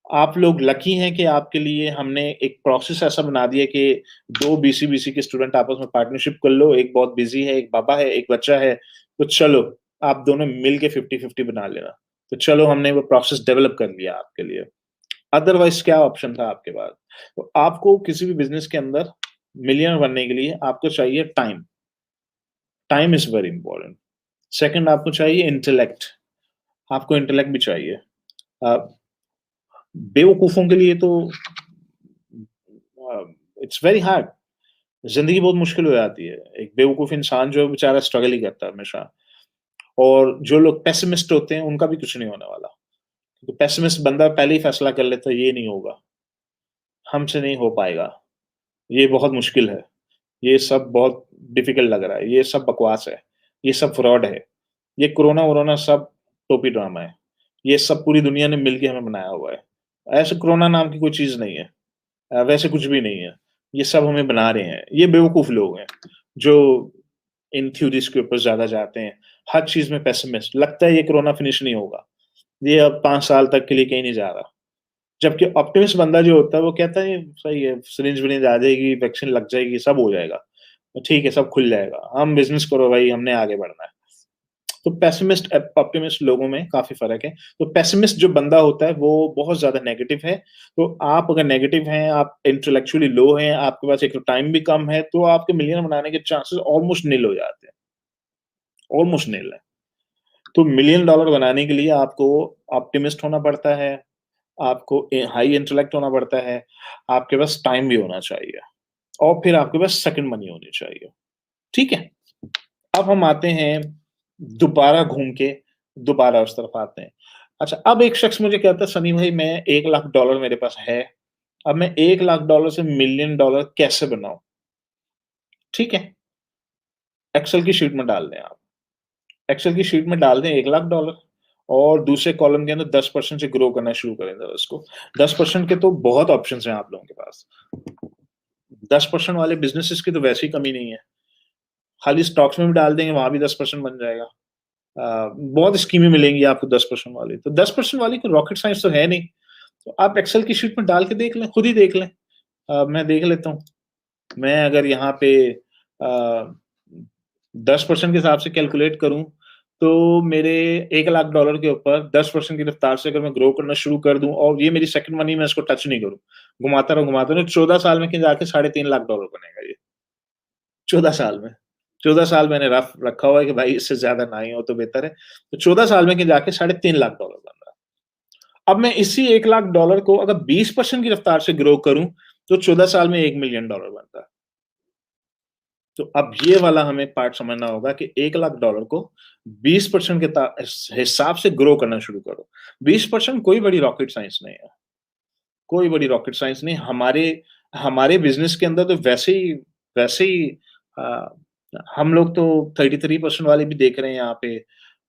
आप लोग लकी हैं कि आपके लिए हमने एक प्रोसेस ऐसा बना दिया कि 2 बीसी-बीसी के स्टूडेंट आपस में पार्टनरशिप कर लो, एक बहुत बिज़ी है, एक बाबा है, एक बच्चा है, तो चलो आप दोनों मिल के 50-50 बना लेना। तो चलो हमने वो प्रोसेस डेवलप कर लिया आपके लिए। अदरवाइज़ क्या ऑप्शन था आपके पास? तो आपको किसी भी बिज़नेस के अंदर मिलियनेयर बनने के लिए आपको चाहिए time. Time is very important. Second आपको चाहिए इंटेलेक्ट, आपको इंटेलेक्ट भी चाहिए। अ, बेवकूफ़ों के लिए तो इट्स वेरी हार्ड। ज़िंदगी बहुत मुश्किल हो जाती है। एक बेवकूफ़ इंसान जो है बेचारा स्ट्रगल ही करता है हमेशा। और जो लोग पेसिमिस्ट होते हैं उनका भी कुछ नहीं होने वाला। तो पेसिमिस्ट बंदा पहले ही फैसला कर लेता है ये नहीं होगा, हमसे नहीं हो पाएगा, ये बहुत मुश्किल है, ये सब बहुत डिफ़िकल्ट लग रहा है, ये सब बकवास है, ये सब फ्रॉड है, ये कोरोना-वोरोना सब टोपी ड्रामा है, ये सब पूरी दुनिया ने मिल के हमें बनाया हुआ है। ऐसे कोरोना नाम की कोई चीज़ नहीं है। वैसे कुछ भी नहीं है। ये सब हमें बना रहे हैं। ये बेवकूफ़ लोग हैं, जो इन थ्योरीज़ के ऊपर ज़्यादा जाते हैं। हर चीज़ में पेसिमिस्ट, लगता है ये कोरोना फिनिश नहीं होगा। ये अब 5 साल तक के लिए कहीं नहीं जा रहा। जबकि ऑप्टिमिस्ट बंदा जो होता है वो कहता है सही है, सिरिंज-विरिंज आ जाएगी, वैक्सीन लग जाएगी, सब हो जाएगा। तो ठीक है, सब खुल जाएगा। हम बिज़नेस करो भाई, हमने आगे बढ़ना है। तो पेसिमिस्ट ऑप्टिमिस्ट लोगों में काफ़ी फ़र्क है। तो पेसिमिस्ट जो बंदा होता है वो बहुत ज़्यादा नेगेटिव है। तो आप अगर नेगेटिव हैं, आप इंटेलेक्चुअली लो हैं, आपके पास एक तो टाइम भी कम है, तो आपके मिलियनेयर बनाने के चांसेस ऑलमोस्ट निल हो जाते हैं, ऑलमोस्ट निल है। तो मिलियन डॉलर बनाने के लिए आपको ऑप्टिमिस्ट होना पड़ता है, आपको हाई इंटेलेक्ट होना पड़ता है, आपके पास टाइम भी होना चाहिए और फिर आपके पास सेकंड मनी होनी चाहिए। ठीक है? अब हम आते हैं दोबारा घूम के दोबारा उस तरफ आते हैं। अच्छा, अब एक शख्स मुझे कहता है सनी भाई मैं $1,00,000 मेरे पास है। अब मैं $1,00,000 से मिलियन डॉलर कैसे बनाऊँ? ठीक है, एक्सेल की शीट में डाल दें आप। एक्सेल की शीट में डाल दें $1,00,000 और दूसरे कॉलम के अंदर 10% से ग्रो करना शुरू करें उसको। 10% के तो बहुत ऑप्शंस हैं आप लोगों के पास। 10% वाले बिज़नेसेस की तो वैसे ही कमी नहीं है। खाली स्टॉक्स में भी डाल देंगे, वहाँ भी 10% बन जाएगा। बहुत स्कीमें मिलेंगी आपको 10% वाली। तो 10% वाली कोई रॉकेट साइंस तो है नहीं। तो आप एक्सेल की शीट में डाल के देख लें, खुद ही देख लें। मैं देख लेता हूँ। मैं अगर यहाँ पे अ, 10% के हिसाब से कैलकुलेट करूँ, तो मेरे $1,00,000 के ऊपर 10% की रफ्तार से अगर मैं ग्रो करना शुरू कर दूँ और ये मेरी सेकंड मनी मैं इसको टच नहीं करूँ, घुमाता रहूँ, 14 साल में के जाके $3.5 लाख बनेगा ये, 14 साल में। 14 साल मैंने रफ रखा हुआ है कि भाई इससे ज़्यादा ना ही हो तो बेहतर है। तो 14 साल में के जाके $3.5 लाख बन रहा है। अब मैं इसी $1,00,000 को अगर 20% की रफ्तार से ग्रो करूँ, तो 14 साल में $1,000,000 बनता है। तो अब ये वाला हमें पार्ट समझना होगा कि $1,00,000 को 20% के हिसाब से ग्रो करना शुरू करो। 20% कोई बड़ी रॉकेट साइंस नहीं है। कोई बड़ी रॉकेट साइंस नहीं। हमारे हमारे बिज़नेस के अंदर तो वैसे ही अ, हम लोग तो 33% वाले भी देख रहे हैं यहाँ पे।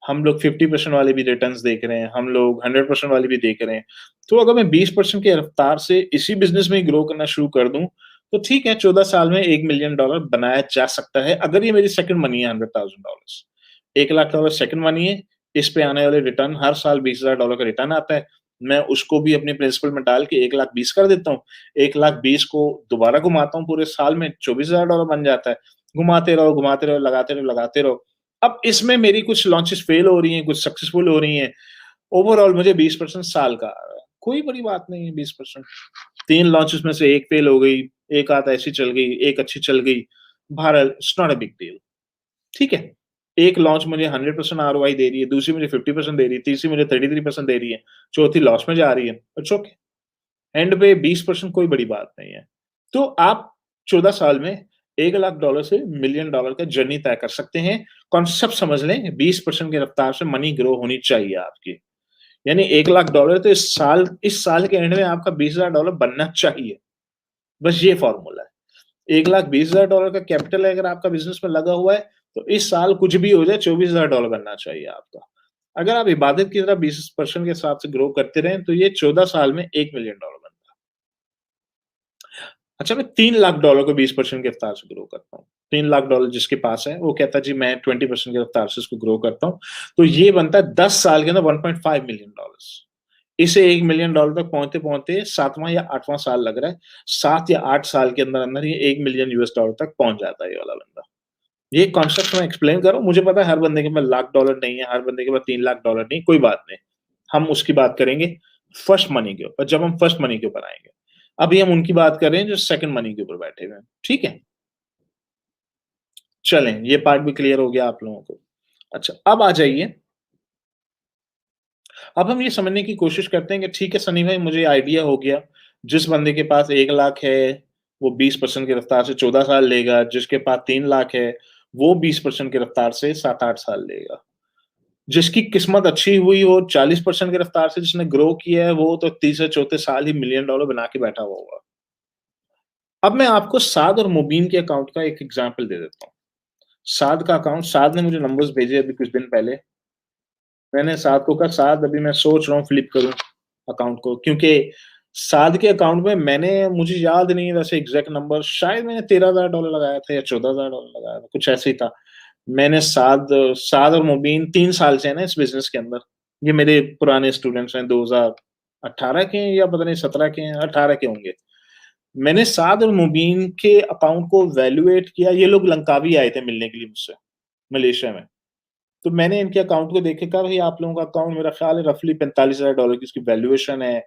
हम लोग 50% वाले भी रिटर्न्स देख रहे हैं। हम लोग 100% वाले भी देख रहे हैं। तो अगर मैं 20% की रफ्तार से इसी बिज़नेस में ही ग्रो करना शुरू कर दूँ, तो ठीक है 14 साल में $1,000,000 बनाया जा सकता है, अगर ये मेरी सेकंड मनी है $100,000। $1,00,000 सेकंड मनी है, इस पे आने वाले रिटर्न हर साल $20,000 का रिटर्न आता है। मैं उसको भी अपने प्रिंसिपल में डाल के 1,20,000 कर देता हूँ। 1,20,000 को दोबारा घुमाता हूँ पूरे साल में $24,000 बन जाता है। घुमाते रहो, लगाते रहो, लगाते रहो। अब इसमें मेरी कुछ लॉन्चेस फेल हो रही हैं, कुछ सक्सेसफुल हो रही हैं। ओवरऑल मुझे 20% साल का आ रहा है। कोई बड़ी बात नहीं है 20%। 3 लॉन्चेस में से 1 फेल हो गई, 1 आध ऐसी चल गई, 1 अच्छी चल गई। बहरहाल it's not a big deal. ठीक है? एक लॉन्च मुझे 100% आरओआई दे रही है, दूसरी मुझे 50% दे रही है, तीसरी मुझे 33% दे रही है, चौथी लॉस में जा रही है। It's okay. एंड पे 20% कोई बड़ी बात नहीं है। तो आप 14 साल में $1,00,000 से $1,000,000 का जर्नी तय कर सकते हैं। कॉन्सेप्ट समझ लें, 20% की रफ्तार से मनी ग्रो होनी चाहिए आपकी। यानी $1,00,000 तो इस साल के एंड में आपका $20,000 बनना चाहिए। बस ये फ़ॉर्मूला है। $1,20,000 का कैपिटल अगर आपका बिज़नेस में लगा हुआ है, तो इस साल कुछ भी हो जाए $24,000 बनना चाहिए आपका। अगर आप इबादत की तरह 20% के हिसाब से ग्रो करते रहें, तो ये 14 साल में $1,000,000 बनता है। अच्छा, मैं $3,00,000 को 20% की रफ्तार से ग्रो करता हूँ। $3,00,000 जिसके पास है, वो कहता है जी मैं 20% की रफ्तार से इसको ग्रो करता हूँ। तो ये बनता है 10 साल के अंदर $1.5 मिलियन। इसे $1 मिलियन तक पहुँचते-पहुँचते 7वाँ या 8वाँ साल लग रहा है। 7 या 8 साल के अंदर-अंदर ये $1 मिलियन तक पहुँच जाता है ये वाला बंदा। ये कॉन्सेप्ट मैं एक्सप्लेन कर रहा हूँ, मुझे पता है हर बंदे के पास $1,00,000 नहीं है, हर बंदे के पास $3,00,000 नहीं, कोई बात नहीं। हम उसकी बात करेंगे फर्स्ट मनी के ऊपर, जब हम फर्स्ट मनी के ऊपर आएँगे। अभी हम उनकी बात कर रहे हैं जो सेकंड मनी के ऊपर बैठे हुए हैं, ठीक है? चलें, ये पार्ट भी क्लियर हो गया आप लोगों को। अच्छा, अब आ जाइए, अब हम ये समझने की कोशिश करते हैं कि ठीक है सनी भाई मुझे आइडिया हो गया, जिस बंदे के पास 1 लाख है, वो 20% की रफ्तार से 14 साल लेगा, जिसके पास 3 लाख है, वो 20% की रफ्तार से 7-8 साल लेगा। जिसकी किस्मत अच्छी हुई हो 40% की रफ्तार से जिसने ग्रो किया है, वो तो तीसरे चौथे साल ही $1,000,000 बना के बैठा हुआ होगा। अब मैं आपको साद और मुबीन के अकाउंट का एक एग्ज़ाम्पल दे देता हूँ। साद का अकाउंट, साद ने मुझे नंबर्स भेजे अभी कुछ दिन पहले। मैंने साद को कहा साद अभी मैं सोच रहा हूँ फ्लिप करूँ अकाउंट को, क्योंकि साद के अकाउंट में मुझे याद नहीं है वैसे एग्ज़ैक्ट नंबर, शायद मैंने $13,000 लगाया था या $14,000 लगाया था, कुछ ऐसे ही था। मैंने साद साद और मुबीन 3 साल से है ना इस बिज़नेस के अंदर। ये मेरे पुराने स्टूडेंट्स हैं, 2018 के हैं या पता नहीं 17 के हैं, 18 के होंगे। मैंने साद और मुबीन के अकाउंट को वैल्यूएट किया, ये लोग लंकावी आए थे मिलने के लिए मुझसे, मलेशिया में। तो मैंने इनके अकाउंट को देख के कहा भई आप लोगों का अकाउंट मेरा ख़्याल है रफ़ली $45,000 की इसकी वैल्यूएशन है।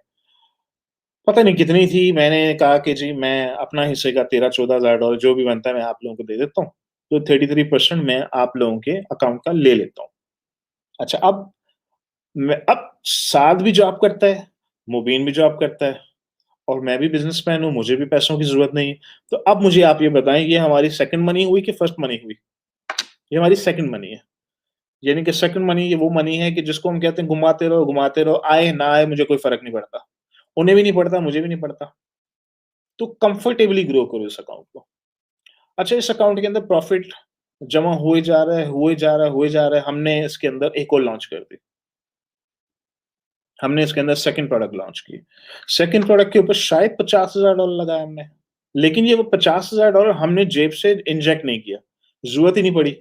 पता नहीं कितनी थी, मैंने कहा कि जी मैं अपना हिस्से का $13-14,000 जो भी बनता है मैं आप लोगों को दे देता हूँ। तो 33% मैं आप लोगों के अकाउंट का ले लेता हूँ। अच्छा, अब साद भी जॉब करता है, मुबीन भी जॉब करता है और मैं भी बिज़नेसमैन हूँ, मुझे भी पैसों की ज़रूरत नहीं है। तो अब मुझे आप ये बताएँ ये हमारी सेकंड मनी हुई कि फर्स्ट मनी हुई? ये हमारी सेकंड मनी है। यानी कि सेकंड मनी ये वो मनी है कि जिसको हम कहते हैं घुमाते रहो, आए ना आए मुझे कोई फ़र्क नहीं पड़ता। उन्हें भी नहीं पड़ता, मुझे भी नहीं पड़ता। तो कंफर्टेबली ग्रो करो इस अकाउंट को। अच्छा, इस अकाउंट के अंदर प्रॉफ़िट जमा हुए जा रहा है, हुए जा रहा है, हुए जा रहा है। हमने इसके अंदर एक और लॉन्च कर दी। हमने इसके अंदर सेकंड प्रोडक्ट लॉन्च की। सेकंड प्रोडक्ट के ऊपर शायद $50,000 लगाया हमने। लेकिन ये वो $50,000 हमने जेब से इंजेक्ट नहीं किया, ज़रूरत ही नहीं पड़ी।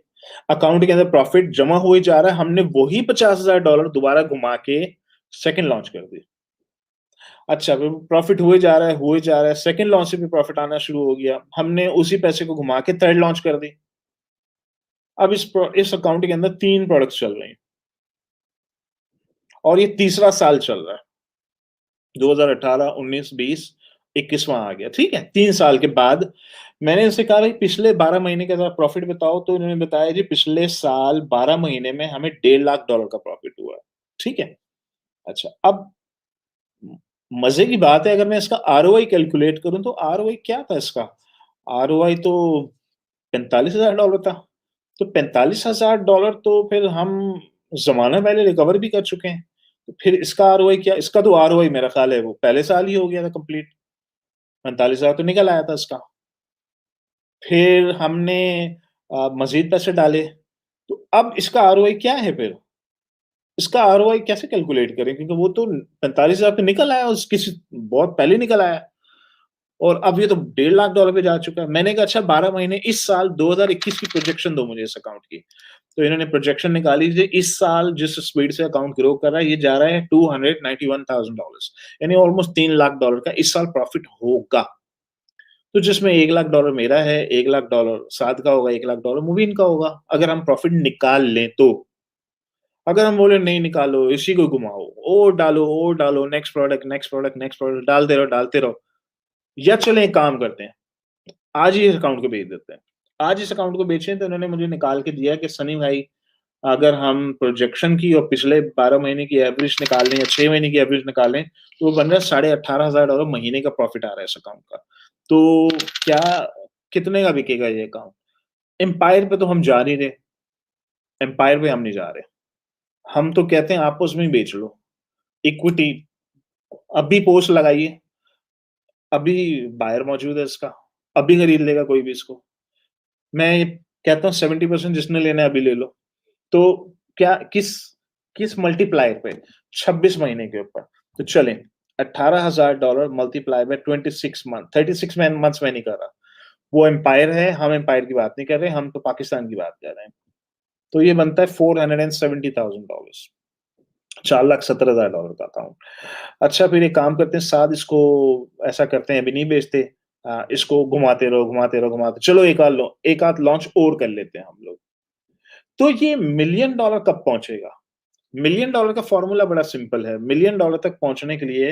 अकाउंट के अंदर प्रॉफिट जमा हुए जा रहा है, हमने वही $50,000 दोबारा घुमा के सेकंड लॉन्च कर दी। अच्छा, फिर प्रॉफिट हुए जा रहा है, हुए जा रहा है, सेकंड लॉन्च से भी प्रॉफिट आना शुरू हो गया। हमने उसी पैसे को घुमा के थर्ड लॉन्च कर दी। अब इस अकाउंट के अंदर 3 प्रोडक्ट्स चल रहे हैं और ये तीसरा साल चल रहा है। 2018, 19, 20, 21वां आ गया, ठीक है? 3 साल के बाद मैंने इनसे कहा भाई पिछले 12 महीने का ज़रा प्रॉफिट बताओ, तो इन्होंने बताया जी पिछले साल 12 महीने में हमें $1.5 लाख का प्रॉफिट हुआ है, ठीक है? अच्छा, अब म मज़े की बात है अगर मैं इसका आरओआई कैलकुलेट करूँ तो आरओआई क्या था इसका? आरओआई तो $45,000 था। तो $45,000 तो फिर हम ज़माना पहले रिकवर भी कर चुके हैं। तो फिर इसका आरओआई क्या? इसका तो आरओआई मेरा ख़्याल है वो पहले साल ही हो गया था कंप्लीट। 45,000 तो निकल आया था इसका। फिर हमने मज़ीद पैसे डाले, तो अब इसका आरओआई क्या है फिर? इसका आरओआई कैसे कैलकुलेट करें? क्योंकि वो तो 45,000 तो निकल आया उस किसी बहुत पहले निकल आया और अब ये तो $1.5 लाख पे जा चुका है। मैंने कहा अच्छा 12 महीने इस साल 2021 की प्रोजेक्शन दो मुझे इस अकाउंट की। तो इन्होंने प्रोजेक्शन निकाली थी इस साल जिस स्पीड से अकाउंट ग्रो कर रहा है ये जा रहा है $291,000 यानी ऑलमोस्ट $3 लाख का इस साल प्रॉफिट होगा। तो जिसमें $1 लाख मेरा है, $1 लाख साद का होगा, $1 लाख मुबीन का होगा, अगर हम प्रॉफिट निकाल लें तो। अगर हम बोले नहीं निकालो, इसी को घुमाओ, और डालो, next product, next product, next product डालते रहो। या चलें एक काम करते हैं, आज ही इस अकाउंट को बेच देते हैं। आज इस अकाउंट को बेचें तो इन्होंने मुझे निकाल के दिया कि सनी भाई अगर हम प्रोजेक्शन की और पिछले 12 महीने की एवरेज निकाल लें या 6 महीने की एवरेज निकालें, तो वो बन रहा है $18,500 महीने का प्रॉफिट आ रहा है इस अकाउंट का। तो क्या कितने का बिकेगा ये अकाउंट? एम्पायर पे तो हम जा नहीं रहे, एम्पायर पे हम नहीं जा रहे। हम तो कहते हैं आपस में ही बेच लो। इक्विटी अभी पोस्ट लगाइए, अभी बायर मौजूद है इसका, अभी खरीद लेगा कोई भी इसको। मैं कहता हूँ 70% जिसने लेना है अभी ले लो। तो क्या किस किस मल्टीप्लायर पे 26 महीने के ऊपर तो चलें $18,000 मल्टीप्लाई बाय 26 मंथ 36 मंथ्स में नहीं कर रहा। वो एम्पायर है, हम एम्पायर की बात नहीं कर रहे, हम तो पाकिस्तान की बात कर रहे हैं। तो ये बनता है $470,000 $4,17,000 का अकाउंट। अच्छा फिर एक काम करते हैं साथ इसको ऐसा करते हैं अभी नहीं बेचते इसको घुमाते रहो घुमाते चलो एक आध लॉन्च और कर लेते हैं हम लोग। तो ये मिलियन डॉलर कब पहुंचेगा? मिलियन डॉलर का फॉर्मूला बड़ा सिंपल है। मिलियन डॉलर तक पहुंचने के लिए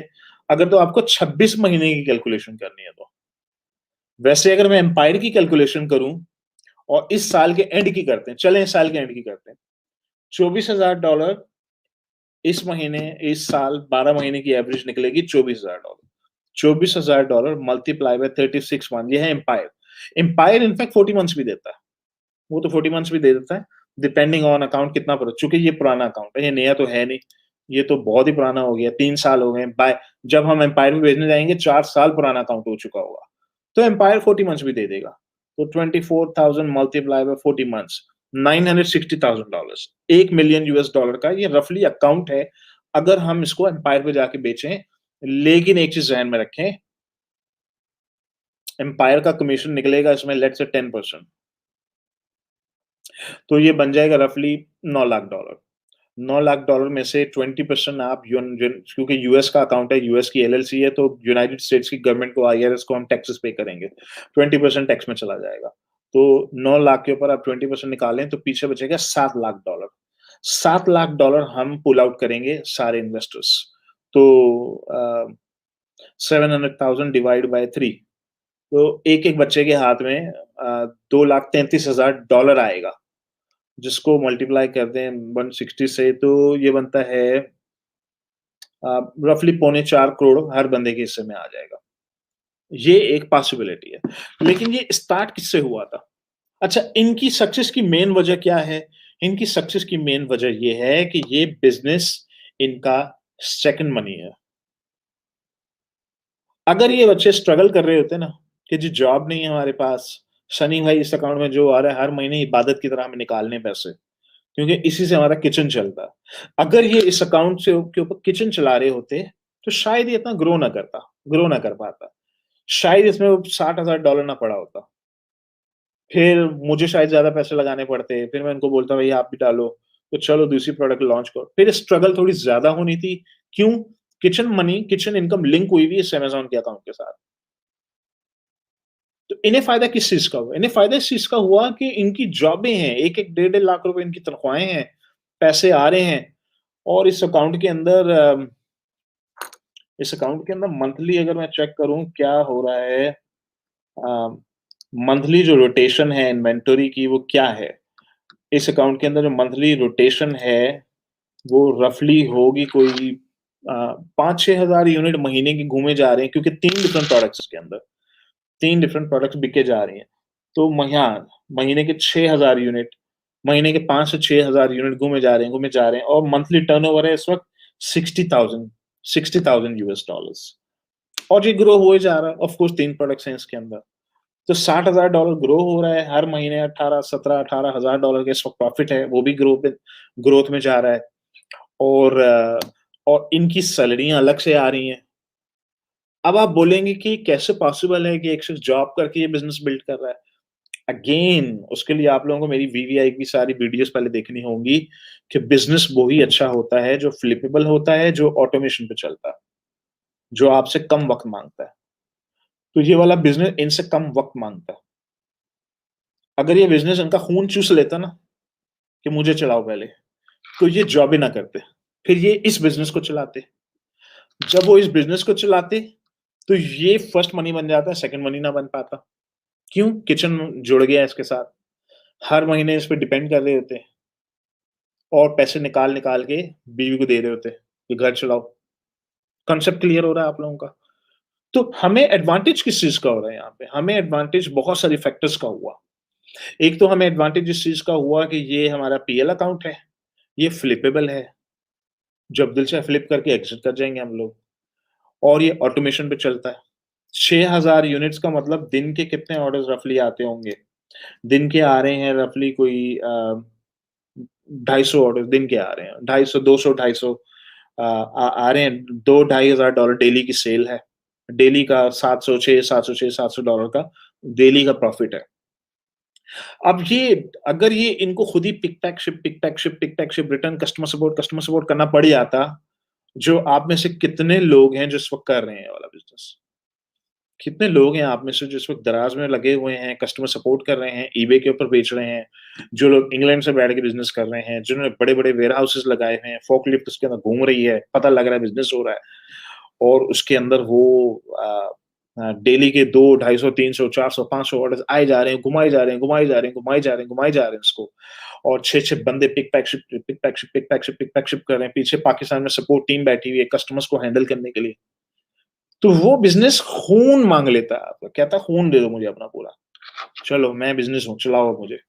अगर तो आपको 26 महीने की कैलकुलेशन करनी है तो। वैसे अगर मैं एम्पायर की कैलकुलेशन करूं और इस साल के एंड की करते हैं, चलें इस साल के एंड की करते हैं। $24,000 इस महीने, इस साल 12 महीने की एवरेज निकलेगी $24,000 $24,000 मल्टीप्लाई बाय 36 मंथ ये है एम्पायर। एम्पायर इनफैक्ट 40 मंथ्स भी देता है। वो तो 40 मंथ्स भी दे देता है, डिपेंडिंग ऑन अकाउंट कितना चूंकि ये पुराना अकाउंट है, ये नया तो है नहीं। ये तो बहुत ही पुराना हो गया, 3 साल हो गए बाय जब हम एम्पायर में भेजने जाएँगे 4 साल पुराना अकाउंट हो चुका होगा। तो एम्पायर 40 मंथ्स भी दे देगा। तो 24,000 multiply by 40 months $960,000 $1 million US का ये रफली अकाउंट है, अगर हम इसको एम्पायर पे जाके बेचें। लेकिन एक चीज़ ज़हन में रखें, एम्पायर का कमीशन निकलेगा इसमें लेट्स से 10%। तो ये बन जाएगा रफली $9 लाख $9 लाख में से 20% आप क्योंकि यूएस का अकाउंट है, यूएस की एलएलसी है, तो यूनाइटेड स्टेट्स की गवर्नमेंट को आईआरएस को हम टैक्सेस पे करेंगे। 20% टैक्स में चला जाएगा। तो 9 लाख के ऊपर आप 20% निकालें तो पीछे बचेगा $7 लाख $7 लाख हम पुल आउट करेंगे सारे इन्वेस्टर्स। तो 700,000 डिवाइड बाय 3 तो एक-एक बच्चे के हाथ में $2,33,000 आएगा। जिसको मल्टीप्लाई कर दें 160 से तो ये बनता है रफली पौने 4 करोड़ हर बंदे के हिस्से में आ जाएगा। ये एक पॉसिबिलिटी है। लेकिन ये स्टार्ट किससे हुआ था? अच्छा इनकी सक्सेस की मेन वजह क्या है? इनकी सक्सेस की मेन वजह ये है कि ये बिज़नेस इनका सेकंड मनी है। अगर ये बच्चे स्ट्रगल कर रहे होते ना कि जी जॉब नहीं है हमारे पास, सनी भाई इस अकाउंट में जो आ रहा है हर महीने इबादत की तरह हमें निकालने पैसे। क्योंकि इसी से हमारा किचन चलता है। अगर ये इस अकाउंट से के ऊपर किचन चला रहे होते, तो शायद ये इतना ग्रो ना कर पाता। शायद इसमें वो $60,000 ना पड़ा होता। फिर मुझे शायद ज़्यादा पैसे लगाने पड़ते, फिर मैं उनको बोलता भैया आप भी डालो, तो चलो दूसरी प्रोडक्ट लॉन्च करो। फिर स्ट्रगल थोड़ी ज़्यादा होनी थी। क्यों? किचन इनकम लिंक हुई हुई है इस अमेज़न के अकाउंट के साथ। तो इन्हें फ़ायदा किस चीज़ का हुआ? इन्हें फ़ायदा इस चीज़ का हुआ कि इनकी जॉबें हैं, 1-1 डेढ़-डेढ़ लाख रुपए इनकी तनख्वाहें हैं, पैसे आ रहे हैं और इस अकाउंट के अंदर मंथली अगर मैं चेक करूँ क्या हो रहा है, अ, मंथली जो रोटेशन है इन्वेंटरी की वो क्या है? इस अकाउंट के अंदर जो मंथली रोटेशन है, वो रफ़ली होगी कोई 5-6 हज़ार यूनिट महीने की घूमे जा रहे हैं क्योंकि 3 डिफरेंट प्रोडक्ट्स इसके अंदर, 3 डिफरेंट प्रोडक्ट्स बिके जा रही हैं। तो महीने के 6,000 यूनिट, महीने के 5 से 6,000 यूनिट घूमे जा रहे हैं और मंथली टर्नओवर है इस वक़्त 60,000 $60,000 और ये ग्रो हुए जा रहा है। ऑफ कोर्स 3 प्रोडक्ट्स हैं इसके अंदर। तो $60,000 ग्रो हो रहा है, हर महीने 18-17-18 हज़ार डॉलर का इस वक़्त प्रॉफिट है, वो भी ग्रोथ में जा रहा है और और इनकी सैलरियाँ अलग से आ रही हैं। अब आप बोलेंगे कि कैसे पॉसिबल है कि एक शख्स जॉब करके ये बिज़नेस बिल्ड कर रहा है? अगेन उसके लिए आप लोगों को मेरी वीवीआई की सारी वीडियोज़ पहले देखनी होंगी कि बिज़नेस वो ही अच्छा होता है जो फ्लिपेबल होता है, जो ऑटोमेशन पे चलता है, जो आपसे कम वक़्त माँगता है। तो ये वाला बिज़नेस इनसे कम वक़्त माँगता है। अगर ये बिज़नेस इनका खून चूस लेता ना कि मुझे चलाओ पहले, तो ये जॉब ही ना करते। फिर ये इस बिज़नेस को चलाते। जब वो इस बिज़नेस को चलाते, तो ये फर्स्ट मनी बन जाता, सेकंड मनी ना बन पाता। क्यों? किचन जुड़ गया इसके साथ। हर महीने इस पे डिपेंड कर रहे होते और पैसे निकाल-निकाल के बीवी को दे रहे होते कि घर चलाओ। कॉन्सेप्ट क्लियर हो रहा है आप लोगों का? तो हमें एडवांटेज किस चीज़ का हो रहा है यहाँ पे? हमें एडवांटेज बहुत सारी फैक्टर्स का हुआ। एक तो हमें एडवांटेज इस चीज़ का हुआ कि ये हमारा पीएल अकाउंट है, ये फ्लिपेबल है। जब दिल चाहे फ्लिप करके एग्ज़िट कर जाएँगे हम लोग और ये ऑटोमेशन पे चलता है। 6,000 यूनिट्स का मतलब दिन के कितने ऑर्डर्स रफ़ली आते होंगे? दिन के आ रहे हैं रफ़ली कोई 250 ऑर्डर दिन के आ रहे हैं। 250 200 250 आ रहे हैं। 2 ढाई हज़ार डॉलर डेली की सेल है। डेली का 706 $700 का डेली का प्रॉफ़िट है। अब ये अगर ये इनको खुद ही pick pack ship return customer support करना पड़ जाता, जो आप में से कितने लोग हैं जो इस वक़्त कर रहे हैं ये वाला बिज़नेस? कितने लोग हैं आप में से जो इस वक़्त दराज़ में लगे हुए हैं, कस्टमर सपोर्ट कर रहे हैं, ईबे के ऊपर बेच रहे हैं, जो लोग इंग्लैंड से बैठ के बिज़नेस कर रहे हैं, जिन्होंने बड़े-बड़े वेयरहाउसेज़ लगाए हुए हैं, फ़ोर्कलिफ्ट उसके अंदर घूम रही है, पता लग रहा है बिज़नेस हो रहा है और उसके अंदर वो डेली के 2 250 300 400 500 ऑर्डर्स आए जा रहे हैं, घुमाए जा रहे हैं, घुमाए जा रहे हैं, घुमाए जा रहे हैं, घुमाए जा रहे हैं उसको और 6-6 बंदे पिक पैक शिप कर रहे हैं, पीछे पाकिस्तान में सपोर्ट टीम बैठी हुई है कस्टमर्स को हैंडल करने के लिए। तो वो बिज़नेस खून माँग लेता है आपका, कहता है खून दे दो मुझे अपना पूरा। चलो मैं बिज़नेस हूँ, चलाओ अब मुझे।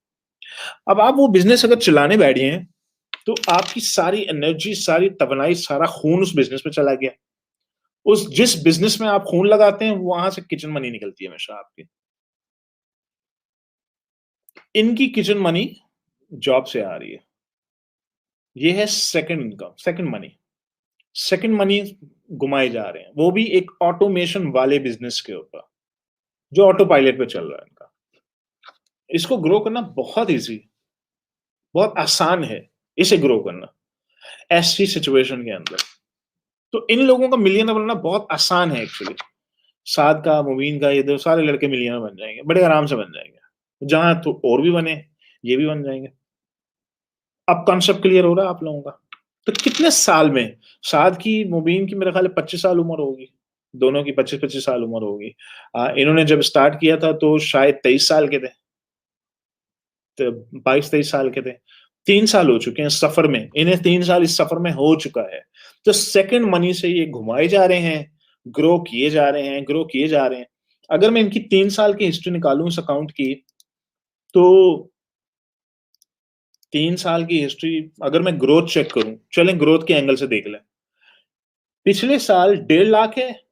अब आप वो बिज़नेस अगर चलाने बैठ गए हैं, तो आपकी सारी एनर्जी, सारी तवनाई, सारा खून उस बिज़नेस में चला गया। उस जिस बिज़नेस में आप खून लगाते हैं, वहाँ से किचन मनी निकलती है हमेशा आपकी। इनकी किचन मनी जॉब से आ रही है। ये है second income, second money. Second money घुमाए जा रहे हैं, वो भी एक ऑटोमेशन वाले बिज़नेस के ऊपर, जो ऑटो पायलट पे चल रहा है इनका। इसको ग्रो करना बहुत ईज़ी बहुत आसान है इसे ग्रो करना, ऐसी सिचुएशन के अंदर। तो इन लोगों का मिलियनर बनना बहुत आसान है एक्चुअली। साद का, मुबीन का, ये 2 सारे लड़के मिलियनर बन जाएँगे, बड़े आराम से बन जाएँगे। जहाँ तो और भी बने, ये भी बन जाएँगे। अब कॉन्सेप्ट क्लियर हो रहा है आप लोगों का? तो कितने साल में साद की, मुबीन की मेरे ख़्याल है 25 साल उम्र होगी। दोनों की 25-25 साल उम्र होगी। इन्होंने जब स्टार्ट किया था तो शायद 23 साल के थे। तो 22-23 साल के थे। 3 साल हो चुके हैं सफ़र में, इन्हें 3 साल इस सफ़र में हो चुका है। तो सेकंड मनी से ये घुमाए जा रहे हैं, ग्रो किए जा रहे हैं, ग्रो किए जा रहे हैं। अगर मैं इनकी 3 साल की हिस्ट्री निकालूँ इस अकाउंट की, तो 3 साल की हिस्ट्री अगर मैं ग्रोथ चेक करूँ, चलें ग्रोथ के एंगल से देख लें। पिछले साल 1.5 लाख है,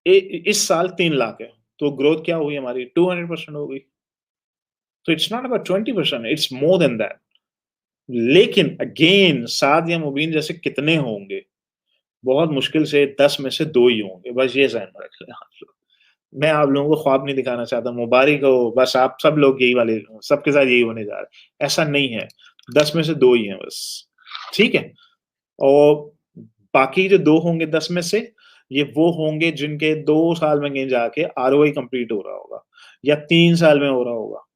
इस साल 3 लाख है। तो ग्रोथ क्या हुई हमारी? 200% हो गई। So it's not about 20%, it's more than that. लेकिन अगेन साद या मुबीन जैसे कितने होंगे? बहुत मुश्किल से 10 में से 2 ही होंगे, बस ये ज़हन में रख लें आप लोग। मैं आप लोगों को ख्वाब नहीं दिखाना चाहता, मुबारिक हो, बस आप सब लोग यही वाले सबके साथ यही होने जा रहा है। ऐसा नहीं है, 10 में से 2 ही हैं बस, ठीक है? और बाकी जो 2 होंगे 10 में से, ये वो होंगे जिनके 2 साल में कहीं जाके आरओआई कंप्लीट हो रहा होगा या 3 साल में हो रहा होगा।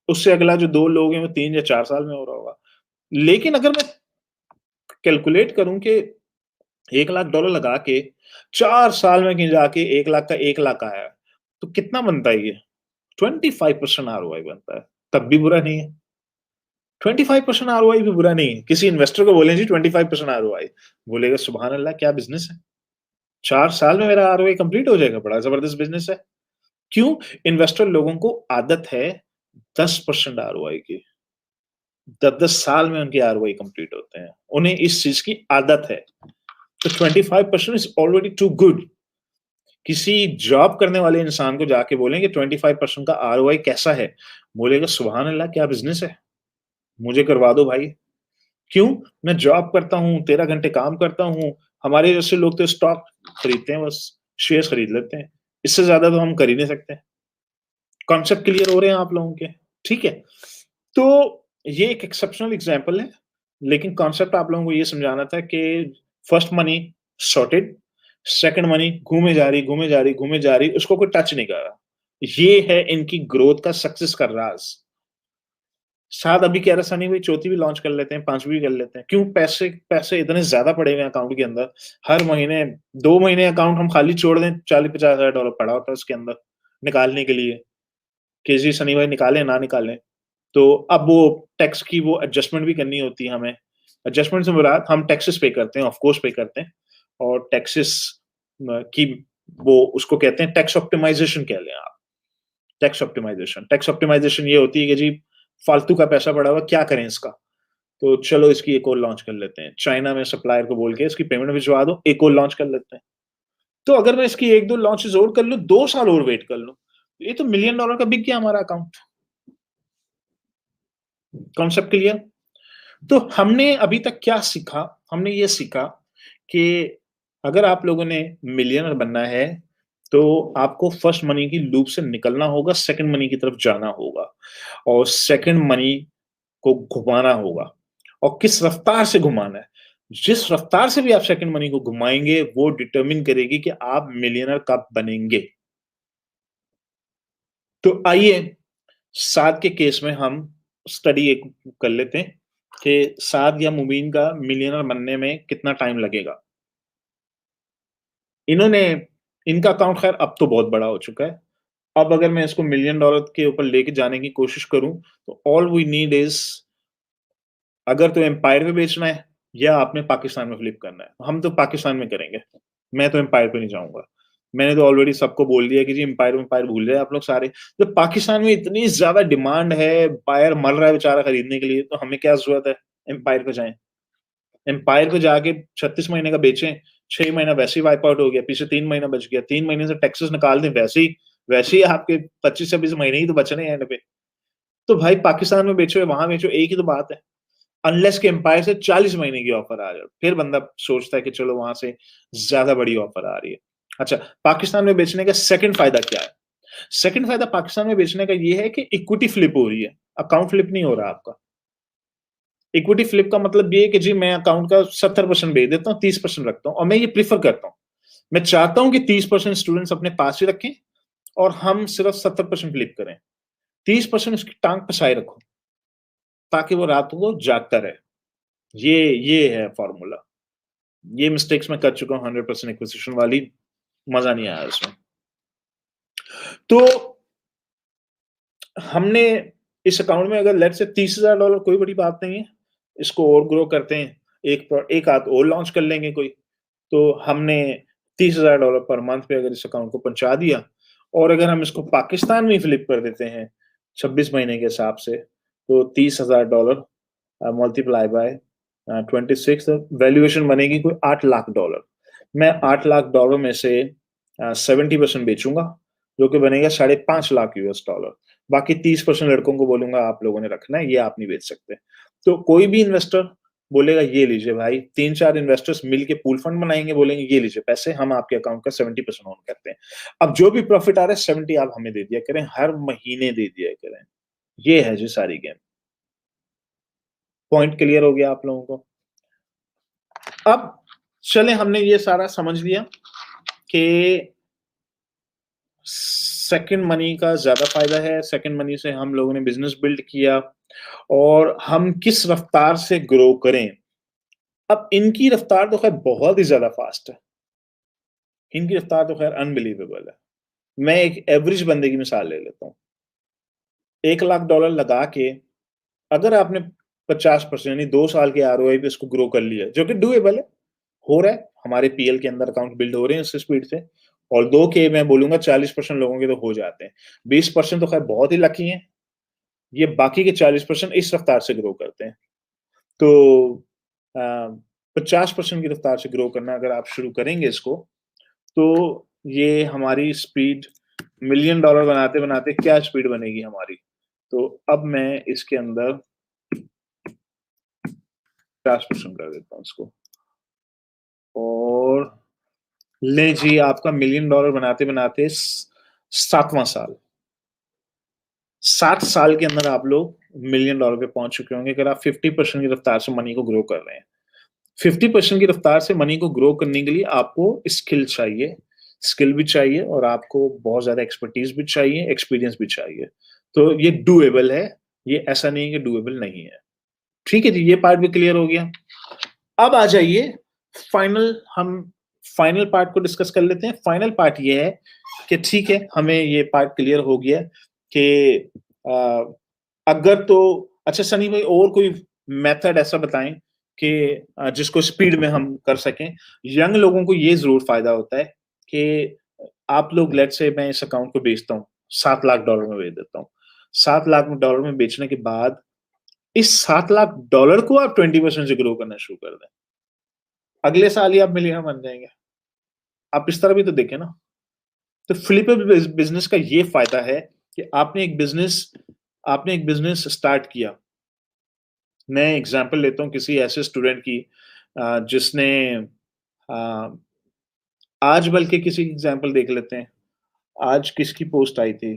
उससे अगला जो 2 लोग हैं, वो 3 या 4 साल में हो रहा होगा। लेकिन अगर मैं कैलकुलेट करूँ कि $1,00,000 लगा के 4 साल में कहीं जाके 1 लाख का 1 लाख आया है, तो कितना बनता है ये? 25% आरओआई बनता है, तब भी बुरा नहीं है। 25% आरओआई भी बुरा नहीं है। किसी इन्वेस्टर को बोलें जी 25% आरओआई, बोलेगा सुभान अल्लाह क्या बिज़नेस है। 4 साल में मेरा आरओआई कंप्लीट हो जाएगा, बड़ा ज़बरदस्त बिज़नेस है। क्यों? इन्वेस्टर लोगों को आदत है 10% आरओआई की। 10-10 साल में उनके आरओआई कंप्लीट होते हैं। उन्हें इस चीज़ की आदत है। तो 25% इज़ ऑलरेडी टू गुड। किसी जॉब करने वाले इंसान को जाके बोलें कि 25% का आरओआई कैसा है? बोलेगा सुभान अल्लाह क्या बिज़नेस है, मुझे करवा दो भाई। क्यों? मैं जॉब करता हूँ, 13 घंटे काम करता हूँ, हमारे जैसे लोग तो स्टॉक खरीदते हैं बस, शेयर्स खरीद लेते हैं। इससे ज़्यादा तो हम कर ही नहीं सकते। कॉन्सेप्ट क्लियर हो रहे हैं आप लोगों के, ठीक है? तो ये एक एक्सेप्शनल एग्ज़ाम्पल है, लेकिन कॉन्सेप्ट आप लोगों को ये समझाना था कि first money sorted, second money घूमे जा रही, घूमे जा रही, घूमे जा रही, उसको कोई टच नहीं कर रहा। ये है इनकी ग्रोथ का सक्सेस का राज़। शायद अभी कह रहा सनी भाई चौथी भी लॉन्च कर लेते हैं, पाँचवीं भी कर लेते हैं। क्यों? पैसे पैसे इतने ज़्यादा पड़े हुए हैं अकाउंट के अंदर। हर महीने 2 महीने अकाउंट हम खाली छोड़ दें, 40-50 हज़ार डॉलर पड़ा होता है उसके अंदर निकालने के लिए, कि जी सनी भाई निकालें, ना निकालें। तो अब वो टैक्स की वो एडजस्टमेंट भी करनी होती है हमें। एडजस्टमेंट से मुराद हम टैक्सेस पे करते हैं, ऑफ कोर्स पे करते हैं और टैक्सेस की वो उसको कहते हैं टैक्स ऑप्टिमाइज़ेशन कह लें आप। टैक्स ऑप्टिमाइज़ेशन ये होती है कि जी फालतू का पैसा पड़ा हुआ, क्या करें इसका? तो चलो इसकी एक और लॉन्च कर लेते हैं। चाइना में सप्लायर को बोल के इसकी पेमेंट भिजवा दो, एक और लॉन्च कर लेते हैं। तो अगर मैं इसकी 1-2 लॉन्चेस और कर लूँ, 2 साल और वेट कर लूँ, ये तो मिलियन डॉलर का बिक गया हमारा अकाउंट। Concept clear? तो हमने अभी तक क्या सीखा? हमने ये सीखा कि अगर आप लोगों ने मिलियनर बनना है, तो आपको फर्स्ट मनी की लूप से निकलना होगा, सेकंड मनी की तरफ जाना होगा और सेकंड मनी को घुमाना होगा और किस रफ्तार से घुमाना है। जिस रफ्तार से भी आप सेकंड मनी को घुमाएँगे, वो डिटरमिन करेगी कि आप मिलियनर कब बनेंगे। तो आइए, साद के केस में हम स्टडी एक कर लेते हैं कि साद या मुबीन का मिलियनर बनने में कितना टाइम लगेगा। इन्होंने इनका अकाउंट ख़ैर अब तो बहुत बड़ा हो चुका है। अब अगर मैं इसको मिलियन डॉलर के ऊपर लेके जाने की कोशिश करूँ, तो ऑल वी नीड इज़ अगर तो एम्पायर में बेचना है या आपने पाकिस्तान में फ्लिप करना है। हम तो पाकिस्तान में करेंगे। मैं तो एम्पायर पे नहीं जाऊँगा। मैंने तो ऑलरेडी सबको बोल दिया कि जी एम्पायर भूल जाइए आप लोग सारे। जब पाकिस्तान में इतनी ज़्यादा डिमांड है, बायर मर रहा है बेचारा खरीदने के लिए, तो हमें क्या ज़रूरत है एम्पायर पे जाएँ। एम्पायर पे जाके 36 महीने का बेचें, 6 महीना वैसे ही वाइप आउट हो गया, पीछे 3 महीना बच गया, 3 महीने से टैक्सेस निकाल दें, वैसे ही आपके 25-26 महीने ही तो बच रहे हैं एंड पे। तो भाई पाकिस्तान में बेचो या वहाँ बेचो, एक ही तो बात है। अनलेस के एम्पायर से 40 महीने की ऑफर आ जाए, फिर बंदा सोचता है कि चलो वहाँ से ज़्यादा बड़ी ऑफर आ रही है। अच्छा, पाकिस्तान में बेचने का सेकंड फायदा क्या है? सेकंड फायदा पाकिस्तान में बेचने का ये है कि इक्विटी फ्लिप हो रही है, अकाउंट फ्लिप नहीं हो रहा आपका। इक्विटी फ्लिप का मतलब ये है कि जी मैं अकाउंट का 70% बेच देता हूँ, 30% रखता हूँ और मैं ये प्रेफ़र करता हूँ। मैं चाहता हूँ कि 30% स्टूडेंट्स अपने पास ही रखें और हम सिर्फ 70% फ्लिप करें। 30% उसकी टाँग फँसाए रखो, ताकि वो रातों को जागता रहे। ये है फ़ॉर्मूला। ये मिस्टेक्स मैं कर चुका हूँ 100% एक्विज़िशन वाली, मज़ा नहीं आया उसमें। तो हमने इस अकाउंट में अगर लेट्स से $30,000 कोई बड़ी बात नहीं है, इसको और ग्रो करते हैं, एक आध और लॉन्च कर लेंगे कोई। तो हमने $30,000 पर मंथ पे अगर इस अकाउंट को पहुँचा दिया और अगर हम इसको पाकिस्तान में फ्लिप कर देते हैं 26 महीने के हिसाब से, तो $30,000 मल्टीप्लाई बाय 26 वैल्यूएशन बनेगी कोई $8 लाख। मैं $8 लाख में से 70% बेचूँगा, जो कि बनेगा $5.5 लाख। बाकी 30% लड़कों को बोलूँगा आप लोगों ने रखना है, ये आप नहीं बेच सकते। तो कोई भी इन्वेस्टर बोलेगा ये लीजिए भाई, 3-4 इन्वेस्टर्स मिल के पूल फंड बनाएँगे, बोलेंगे ये लीजिए पैसे, हम आपके अकाउंट का 70% ऑन करते हैं। अब जो भी प्रॉफिट आ रहा है 70 आप हमें दे दिया करें, हर महीने दे दिया करें। ये है जी सारी गेम। पॉइंट क्लियर हो गया आप लोगों को? अब चलें हमने ये सारा समझ लिया कि सेकंड मनी का ज़्यादा फ़ायदा है, सेकंड मनी से हम लोगों ने बिज़नेस बिल्ड किया और हम किस रफ़्तार से ग्रो करें। अब इनकी रफ़्तार तो ख़ैर बहुत ही ज़्यादा फ़ास्ट है। इनकी रफ़्तार तो ख़ैर अनबिलीवेबल है। मैं एक एवरेज बंदे की मिसाल ले लेता हूँ। $1,00,000 लगा के अगर आपने 50% यानी 2 साल के आरओआई पे इसको ग्रो कर लिया, जो कि डूएबल है, हो रहा है। हमारे पीएल के अंदर अकाउंट बिल्ड हो रहे हैं इस स्पीड से और 2 के मैं बोलूँगा 40% लोगों के तो हो जाते हैं। 20% तो ख़ैर बहुत ही लकी हैं। ये बाकी के 40% इस रफ़्तार से ग्रो करते हैं। तो अ, 50% की रफ़्तार से ग्रो करना अगर आप शुरू करेंगे इसको, तो ये हमारी स्पीड मिलियन डॉलर बनाते-बनाते क्या स्पीड बनेगी हमारी। तो अब मैं इसके अंदर 50% कर देता हूँ इसको और लें जी आपका मिलियन डॉलर बनाते-बनाते 7वाँ साल। 7 साल के अंदर आप लोग मिलियन डॉलर पे पहुँच चुके होंगे अगर आप 50% की रफ़्तार से मनी को ग्रो कर रहे हैं। 50% की रफ़्तार से मनी को ग्रो करने के लिए आपको स्किल चाहिए, स्किल भी चाहिए और आपको बहुत ज़्यादा एक्सपर्टीज़ भी चाहिए, एक्सपीरियंस भी चाहिए। तो ये डूएबल है, ये ऐसा नहीं है कि डूएबल नहीं है। ठीक है जी, ये पार्ट भी क्लियर हो गया। अब आ जाइए फाइनल हम फाइनल पार्ट को डिस्कस कर लेते हैं। फाइनल पार्ट ये है कि ठीक है, हमें ये पार्ट क्लियर हो गया कि अ, अगर तो अच्छा सनी भाई और कोई मेथड ऐसा बताएँ कि जिसको स्पीड में हम कर सकें। यंग लोगों को ये ज़रूर फ़ायदा होता है कि आप लोग लेट्स से मैं इस अकाउंट को बेचता हूँ, $7,00,000 में बेच देता हूँ। $7,00,000 में बेचने के बाद इस $7,00,000 को आप 20% से ग्रो करना शुरू कर दें। अगले साल ही आप मिलियनर बन जाएँगे। आप इस तरह भी तो देखें ना। तो फ्लिपेबल बिज़नेस का ये फ़ायदा है कि आपने एक बिज़नेस स्टार्ट किया। मैं एग्ज़ाम्पल लेता हूँ किसी ऐसे स्टूडेंट की जिसने अ, आज बल्कि किसी की एग्ज़ाम्पल देख लेते हैं। आज किसकी पोस्ट आई थी?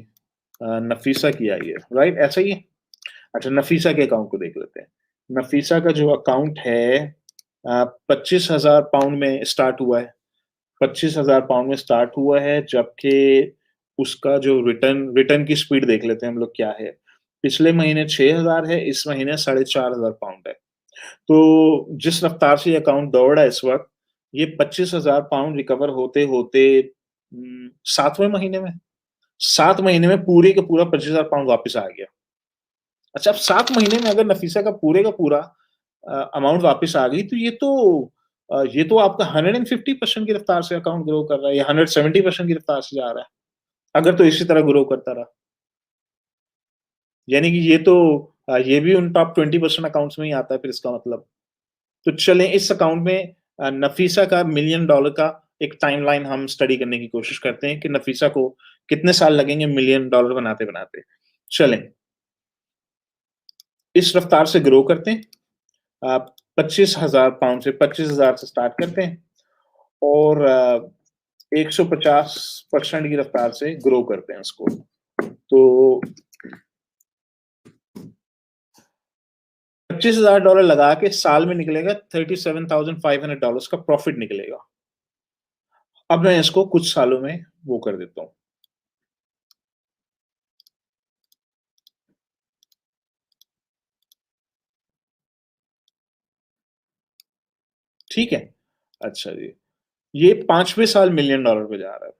नफ़ीसा की आई है, राइट? ऐसा ही है? अच्छा नफ़ीसा के अकाउंट को देख लेते हैं। नफ़ीसा का जो अकाउंट है 25,000 पाउंड में स्टार्ट हुआ है। 25,000 पाउंड में स्टार्ट हुआ है जबकि उसका जो रिटर्न रिटर्न की स्पीड देख लेते हैं हम लोग क्या है। पिछले महीने 6,000 है, इस महीने 4,500 पाउंड है। तो जिस रफ्तार से ये अकाउंट दौड़ रहा है इस वक़्त, ये 25,000 पाउंड रिकवर होते-होते 7वें महीने में 7 महीने में पूरे का पूरा 25,000 पाउंड वापस आ गया। अच्छा अब 7 महीने में अगर नफ़ीसा का पूरे का पूरा अमाउंट वापस आ गई तो ये तो आपका 150% की रफ्तार से अकाउंट ग्रो कर रहा है या 170% की रफ्तार से जा रहा है। अगर तो इसी तरह ग्रो करता रहा। यानी कि ये भी उन टॉप 20% अकाउंट्स में ही आता है फिर इसका मतलब। तो चलें इस अकाउंट में नफ़ीसा का मिलियन डॉलर का एक टाइमलाइन हम स्टडी करने की कोशिश करते हैं कि नफ़ीसा को कितने साल लगेंगे मिलियन डॉलर बनाते-बनाते। चलें, इस रफ्तार से ग्रो करते हैं। 25,000 पाउंड से 25,000 से स्टार्ट करते हैं और 150% की रफ्तार से ग्रो करते हैं इसको। तो $25,000 लगा के साल में निकलेगा $37,500 का प्रॉफिट निकलेगा। अब मैं इसको कुछ सालों में वो कर देता हूँ। ठीक है? अच्छा जी। ये 5वें साल मिलियन डॉलर पे जा रहा है।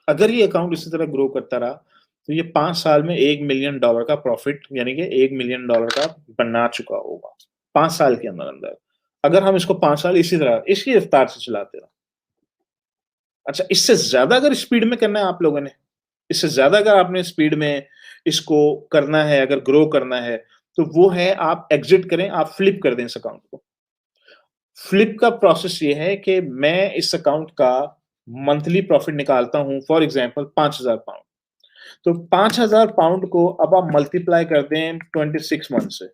अगर ये अकाउंट इसी तरह ग्रो करता रहा, तो ये 5 साल में $1 मिलियन का प्रॉफिट यानी कि $1 मिलियन का बना चुका होगा। 5 साल के अंदर-अंदर। अगर हम इसको 5 साल इसी तरह, इसी रफ्तार से चलाते रहे। अच्छा, इससे ज़्यादा अगर स्पीड में करना है आप लोगों ने, इससे ज़्यादा अगर आपने स्पीड में इसको करना है, अगर ग्रो करना है, तो वो है आप एग्ज़िट करें, आप फ्लिप कर दें इस अकाउंट को। फ्लिप का प्रोसेस ये है कि मैं इस अकाउंट का मंथली प्रॉफिट निकालता हूँ फॉर एग्ज़ाम्पल 5,000 पाउंड। तो 5,000 पाउंड को अब आप मल्टीप्लाई कर दें 26 मंथ से,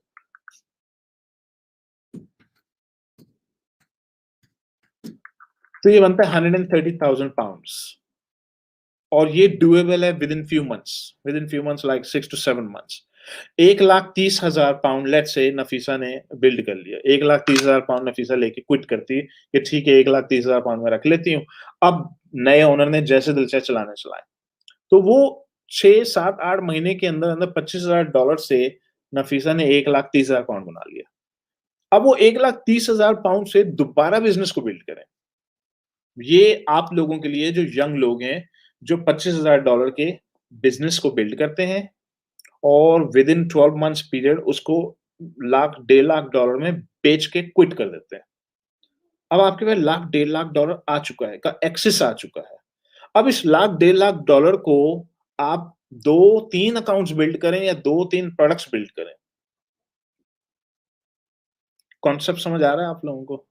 तो ये बनता है 130,000 पाउंड्स। और ये डूएबल है with in few months like 6 to 7 months। 1,30,000 pound let's say Nafisa ने बिल्ड कर लिया, 1,30,000 पाउंड नफीसा लेके क्विट करती कि ठीक है 1,30,000 पाउंड में रख लेती हूँ। अब नए ओनर ने जैसे दिल चाहे चलाने चलाए, तो वो 6, 7, 8 महीने के अंदर अंदर $25,000 से नफीसा ने 1,30,000 पाउंड बना लिया। अब वो 1,30,000 पाउंड से दोबारा बिजनेस को बिल्ड करें। ये आप लोगों के लिए जो यंग लोग हैं, जो $25,000 के बिजनेस को बिल्ड करते हैं और विद इन 12 मंथ्स पीरियड उसको लाख, $1.5 लाख में बेच के क्विट कर देते हैं। अब आपके पास लाख, $1.5 लाख आ चुका है, का एक्सेस आ चुका है। अब इस लाख, $1.5 लाख को आप 2-3 अकाउंट्स बिल्ड करें या 2-3 प्रोडक्ट्स बिल्ड करें। कॉन्सेप्ट समझ आ रहा है आप लोगों को?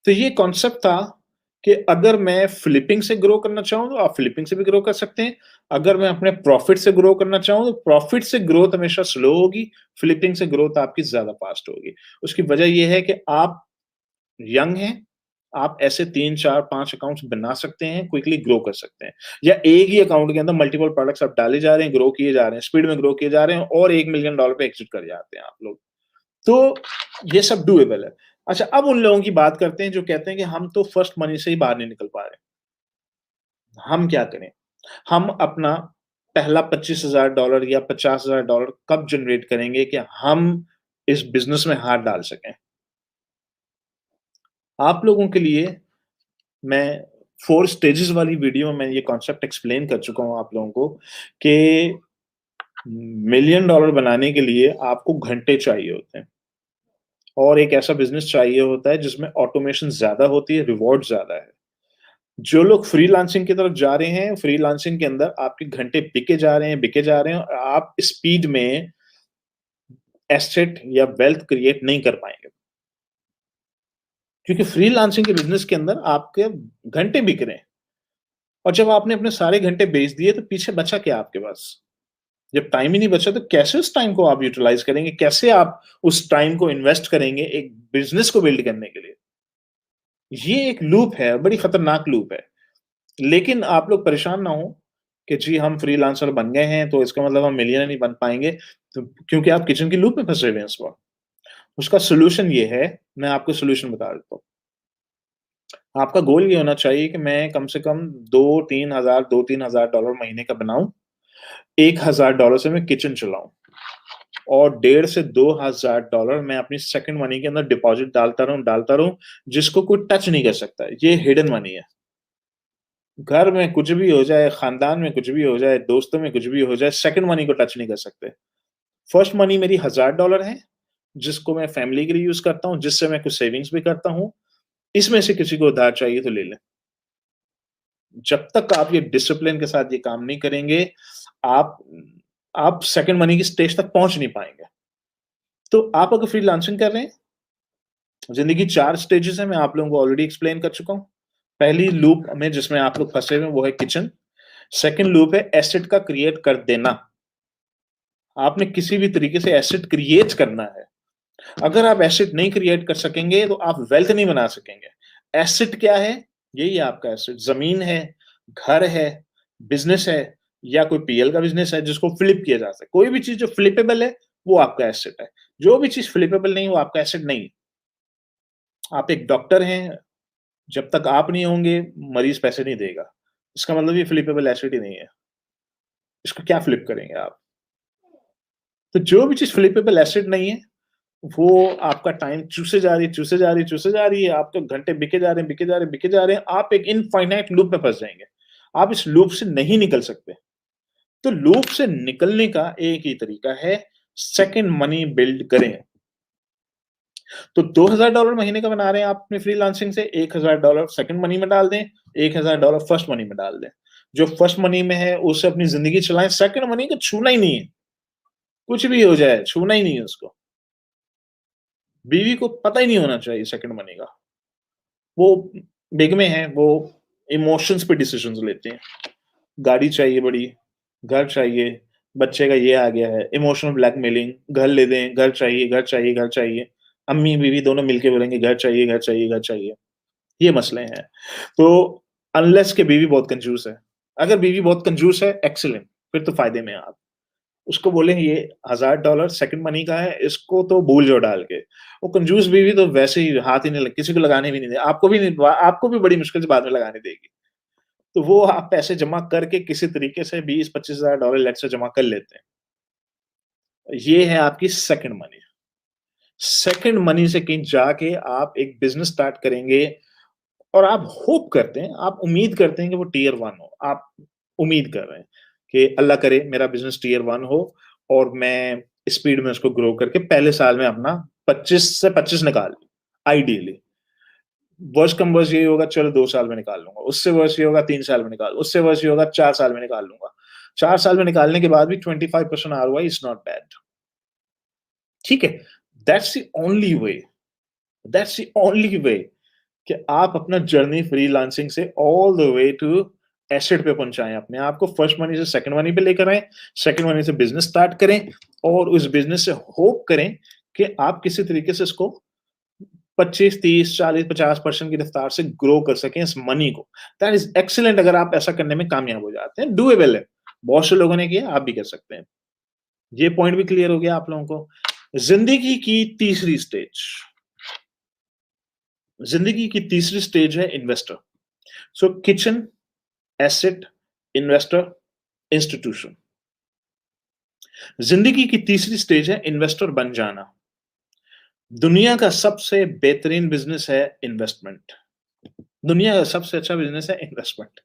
तो ये कॉन्सेप्ट था कि अगर मैं फ्लिपिंग से ग्रो करना चाहूँ, तो आप फ्लिपिंग से भी ग्रो कर सकते हैं। अगर मैं अपने प्रॉफिट से ग्रो करना चाहूँ, तो प्रॉफिट से ग्रोथ हमेशा स्लो होगी, फ्लिपिंग से ग्रोथ आपकी ज़्यादा फास्ट होगी। उसकी वजह ये है कि आप यंग हैं, आप ऐसे 3, 4, 5 अकाउंट्स बना सकते हैं, क्विकली ग्रो कर सकते हैं। या एक ही अकाउंट के अंदर मल्टीपल प्रोडक्ट्स आप डाले जा रहे हैं, ग्रो किए जा रहे हैं, स्पीड में ग्रो किए जा रहे हैं और $1 मिलियन पे एग्ज़िट कर जाते हैं आप लोग। तो ये सब डूएबल है। अच्छा, अब उन लोगों की बात करते हैं जो कहते हैं कि हम तो फर्स्ट मनी से ही बाहर नहीं निकल पा रहे। हम क्या करें? हम अपना पहला $25,000 या $50,000 कब जनरेट करेंगे कि हम इस बिज़नेस में हाथ डाल सकें? आप लोगों के लिए मैं 4 स्टेजेस वाली वीडियो में मैं ये कॉन्सेप्ट एक्सप्लेन कर चुका हूँ आप लोगों को कि मिलियन डॉलर बनाने के लिए आपको घंटे चाहिए होते हैं और एक ऐसा बिज़नेस चाहिए होता है जिसमें ऑटोमेशन ज़्यादा होती है, रिवॉर्ड ज़्यादा है। जो लोग फ्रीलांसिंग की तरफ जा रहे हैं, फ्रीलांसिंग के अंदर आपके घंटे बिके जा रहे हैं, बिके जा रहे हैं और आप स्पीड में एसेट या वेल्थ क्रिएट नहीं कर पाएँगे। क्योंकि फ्रीलांसिंग के बिज़नेस के अंदर आपके घंटे बिक रहे हैं और जब आपने अपने सारे घंटे बेच दिए तो पीछे बचा क्या आपके पास? जब टाइम ही नहीं बचा तो कैसे उस टाइम को आप यूटिलाइज़ करेंगे? कैसे आप उस टाइम को इन्वेस्ट करेंगे एक बिज़नेस को बिल्ड करने के लिए? ये एक लूप है, बड़ी खतरनाक लूप है। लेकिन आप लोग परेशान ना हों कि जी हम फ्रीलांसर बन गए हैं तो इसका मतलब हम मिलियनेयर नहीं बन पाएँगे, तो क्योंकि आप किचन की लूप में फँसे हुए हैं इस वक़्त। उसका सॉल्यूशन ये है, मैं आपको सॉल्यूशन बता देता हूँ। आपका गोल ये होना चाहिए कि मैं कम से कम 2-3 हज़ार डॉलर महीने का बनाऊँ। $1,000 से मैं किचन चलाऊँ और 1.5 से $2,000 मैं अपनी सेकंड मनी के अंदर डिपॉज़िट डालता रहूँ, जिसको कोई टच नहीं कर सकता। ये हिडन मनी है। घर में कुछ भी हो जाए, खानदान में कुछ भी हो जाए, दोस्तों में कुछ भी हो जाए, सेकंड मनी को टच नहीं कर सकते। फर्स्ट मनी मेरी $1,000 है, जिसको मैं फैमिली के लिए यूज़ करता हूँ, जिससे मैं कुछ सेविंग्स भी करता हूँ। इसमें से किसी को उधार चाहिए तो ले लें। जब तक आप ये डिसिप्लिन के साथ ये काम नहीं करेंगे, आप आप सेकंड मनी की स्टेज तक पहुँच नहीं पाएँगे। तो आप अगर फ्रीलांसिंग कर रहे हैं, ज़िंदगी 4 स्टेजेस हैं, मैं आप लोगों को ऑलरेडी एक्सप्लेन कर चुका हूँ। पहली लूप में जिसमें आप लोग फँसे हुए हैं, वो है किचन। सेकंड लूप है एसेट का क्रिएट कर देना। आपने किसी भी तरीके से एसेट क्रिएट करना है। अगर आप एसेट नहीं क्रिएट कर सकेंगे, तो आप वेल्थ नहीं बना सकेंगे। एसेट क्या है? यही है आपका एसेट। ज़मीन है, घर है, बिज़नेस है या कोई पीएल का बिज़नेस है जिसको फ्लिप किया जा सके। कोई भी चीज़ जो फ्लिपेबल है, वो आपका एसेट है। जो भी चीज़ फ्लिपेबल नहीं है, वो आपका एसेट नहीं है। आप एक डॉक्टर हैं, जब तक आप नहीं होंगे, मरीज़ पैसे नहीं देगा। इसका मतलब ये फ्लिपेबल एसेट ही नहीं है। इसको क्या फ्लिप करेंगे आप? तो जो भी चीज़ फ्लिपेबल एसेट नहीं है, वो आपका टाइम चूसे जा रही है, चूसे जा रही है, चूसे जा रही है, आपके घंटे बिके जा रहे हैं, बिके जा रहे हैं, बिके जा रहे हैं, आप एक इनफाइनाइट लूप में फँस जाएँगे। आप इस लूप से नहीं निकल सकते। तो लूप से निकलने का एक ही तरीका है, सेकंड मनी बिल्ड करें। तो $2,000 महीने का बना रहे हैं आप अपने फ्रीलांसिंग से, $1,000 सेकंड मनी में डाल दें, $1,000 फर्स्ट मनी में डाल दें। जो फर्स्ट मनी में है, उससे अपनी ज़िंदगी चलाएँ, सेकंड मनी को छूना ही नहीं है। कुछ भी हो जाए, छूना ही नहीं है उसको। बीवी को पता ही नहीं होना चाहिए सेकंड मनी का। वो बेगमें हैं, वो इमोशंस पे डिसीजंस लेते हैं। गाड़ी चाहिए बड़ी, घर चाहिए, बच्चे का ये आ गया है, इमोशनल ब्लैकमेलिंग, घर ले दें, घर चाहिए, घर चाहिए, घर चाहिए। अम्मी-बीवी दोनों मिलके बोलेंगे घर चाहिए, घर चाहिए, घर चाहिए। ये मसले हैं। तो अनलेस कि बीवी बहुत कंजूस है। अगर बीवी बहुत कंजूस है, एक्सीलेंट, फिर तो फ़ायदे में हैं आप। उसको बोलें ये $1000 सेकंड मनी का है, इसको तो भूल जाओ डाल के। वो कंजूस बीवी तो वैसे ही हाथ ही नहीं लग किसी को लगाने भी नहीं दे आपको भी नहीं आपको भी बड़ी मुश्किल से बाद में लगाने देगी। तो वो आप पैसे जमा करके किसी तरीके से 20-25 हज़ार डॉलर लेट्स से जमा कर लेते हैं। ये है आपकी सेकंड मनी। सेकंड मनी से कहीं जाके आप एक बिज़नेस स्टार्ट करेंगे और आप होप करते हैं, आप उम्मीद करते हैं कि वो टियर 1 हो। आप उम्मीद कर रहे हैं कि अल्लाह करे मेरा बिज़नेस टियर 1 हो और मैं स्पीड में उसको ग्रो करके पहले साल में अपना 25 से 25 निकाल लूँ, आइडियली। वर्स्ट कम वर्स्ट यही होगा चलो 2 साल में निकाल लूँगा, उससे वर्स्ट ये होगा 3 साल में निकाल उससे वर्स्ट ये होगा 4 साल में निकाल लूँगा। 4 साल में निकालने के बाद भी 25% आरओआई इज़ नॉट बैड। ठीक है? That's the only way that's the only way कि आप अपना जर्नी फ्रीलांसिंग से all the way to asset पे पहुंचाएं अपने आप को फर्स्ट मनी से सेकंड मनी पे लेकर आए सेकंड मनी से बिजनेस स्टार्ट करें और उस बिजनेस से होप करें कि आप किसी तरीके से इसको 25, 30, 40, 50% की रफ्तार से ग्रो कर सकें इस मनी को दैट इज एक्सीलेंट अगर आप ऐसा करने में कामयाब हो जाते हैं डूएबल है बहुत से लोगों ने किया आप भी कर सकते हैं ये पॉइंट भी क्लियर हो गया आप लोगों को जिंदगी की तीसरी स्टेज जिंदगी की तीसरी स्टेज है investor so kitchen asset investor institution जिंदगी की तीसरी स्टेज है इन्वेस्टर बन जाना दुनिया का सबसे बेहतरीन बिजनेस है इन्वेस्टमेंट दुनिया का सबसे अच्छा बिजनेस है इन्वेस्टमेंट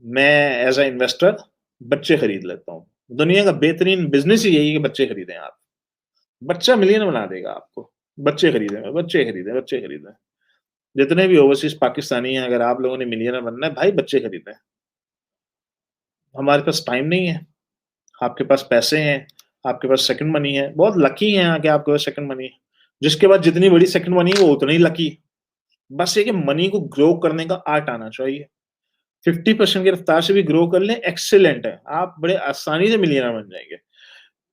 मैं एज अ इन्वेस्टर बच्चे खरीद लेता हूँ दुनिया का बेहतरीन बिजनेस ही यही है कि बच्चे खरीदें आप बच्चा मिलियन बना देगा आपको बच्चे खरीदें बच्चे खरीदें बच्चे खरीदें जितने भी ओवरसीज पाकिस्तानी हैं अगर आप लोगों ने मिलियनर बनना है भाई बच्चे खरीदें हमारे पास टाइम नहीं है आपके पास पैसे हैं, आपके पास सेकंड मनी है, बहुत लकी हैं कि आपके पास सेकंड मनी है। जिसके पास जितनी बड़ी सेकंड मनी है वो उतना ही लकी है। बस ये कि मनी को ग्रो करने का आर्ट आना चाहिए। 50% की रफ्तार से भी ग्रो कर लें एक्सीलेंट है। आप बड़े आसानी से मिलियनर बन जाएंगे।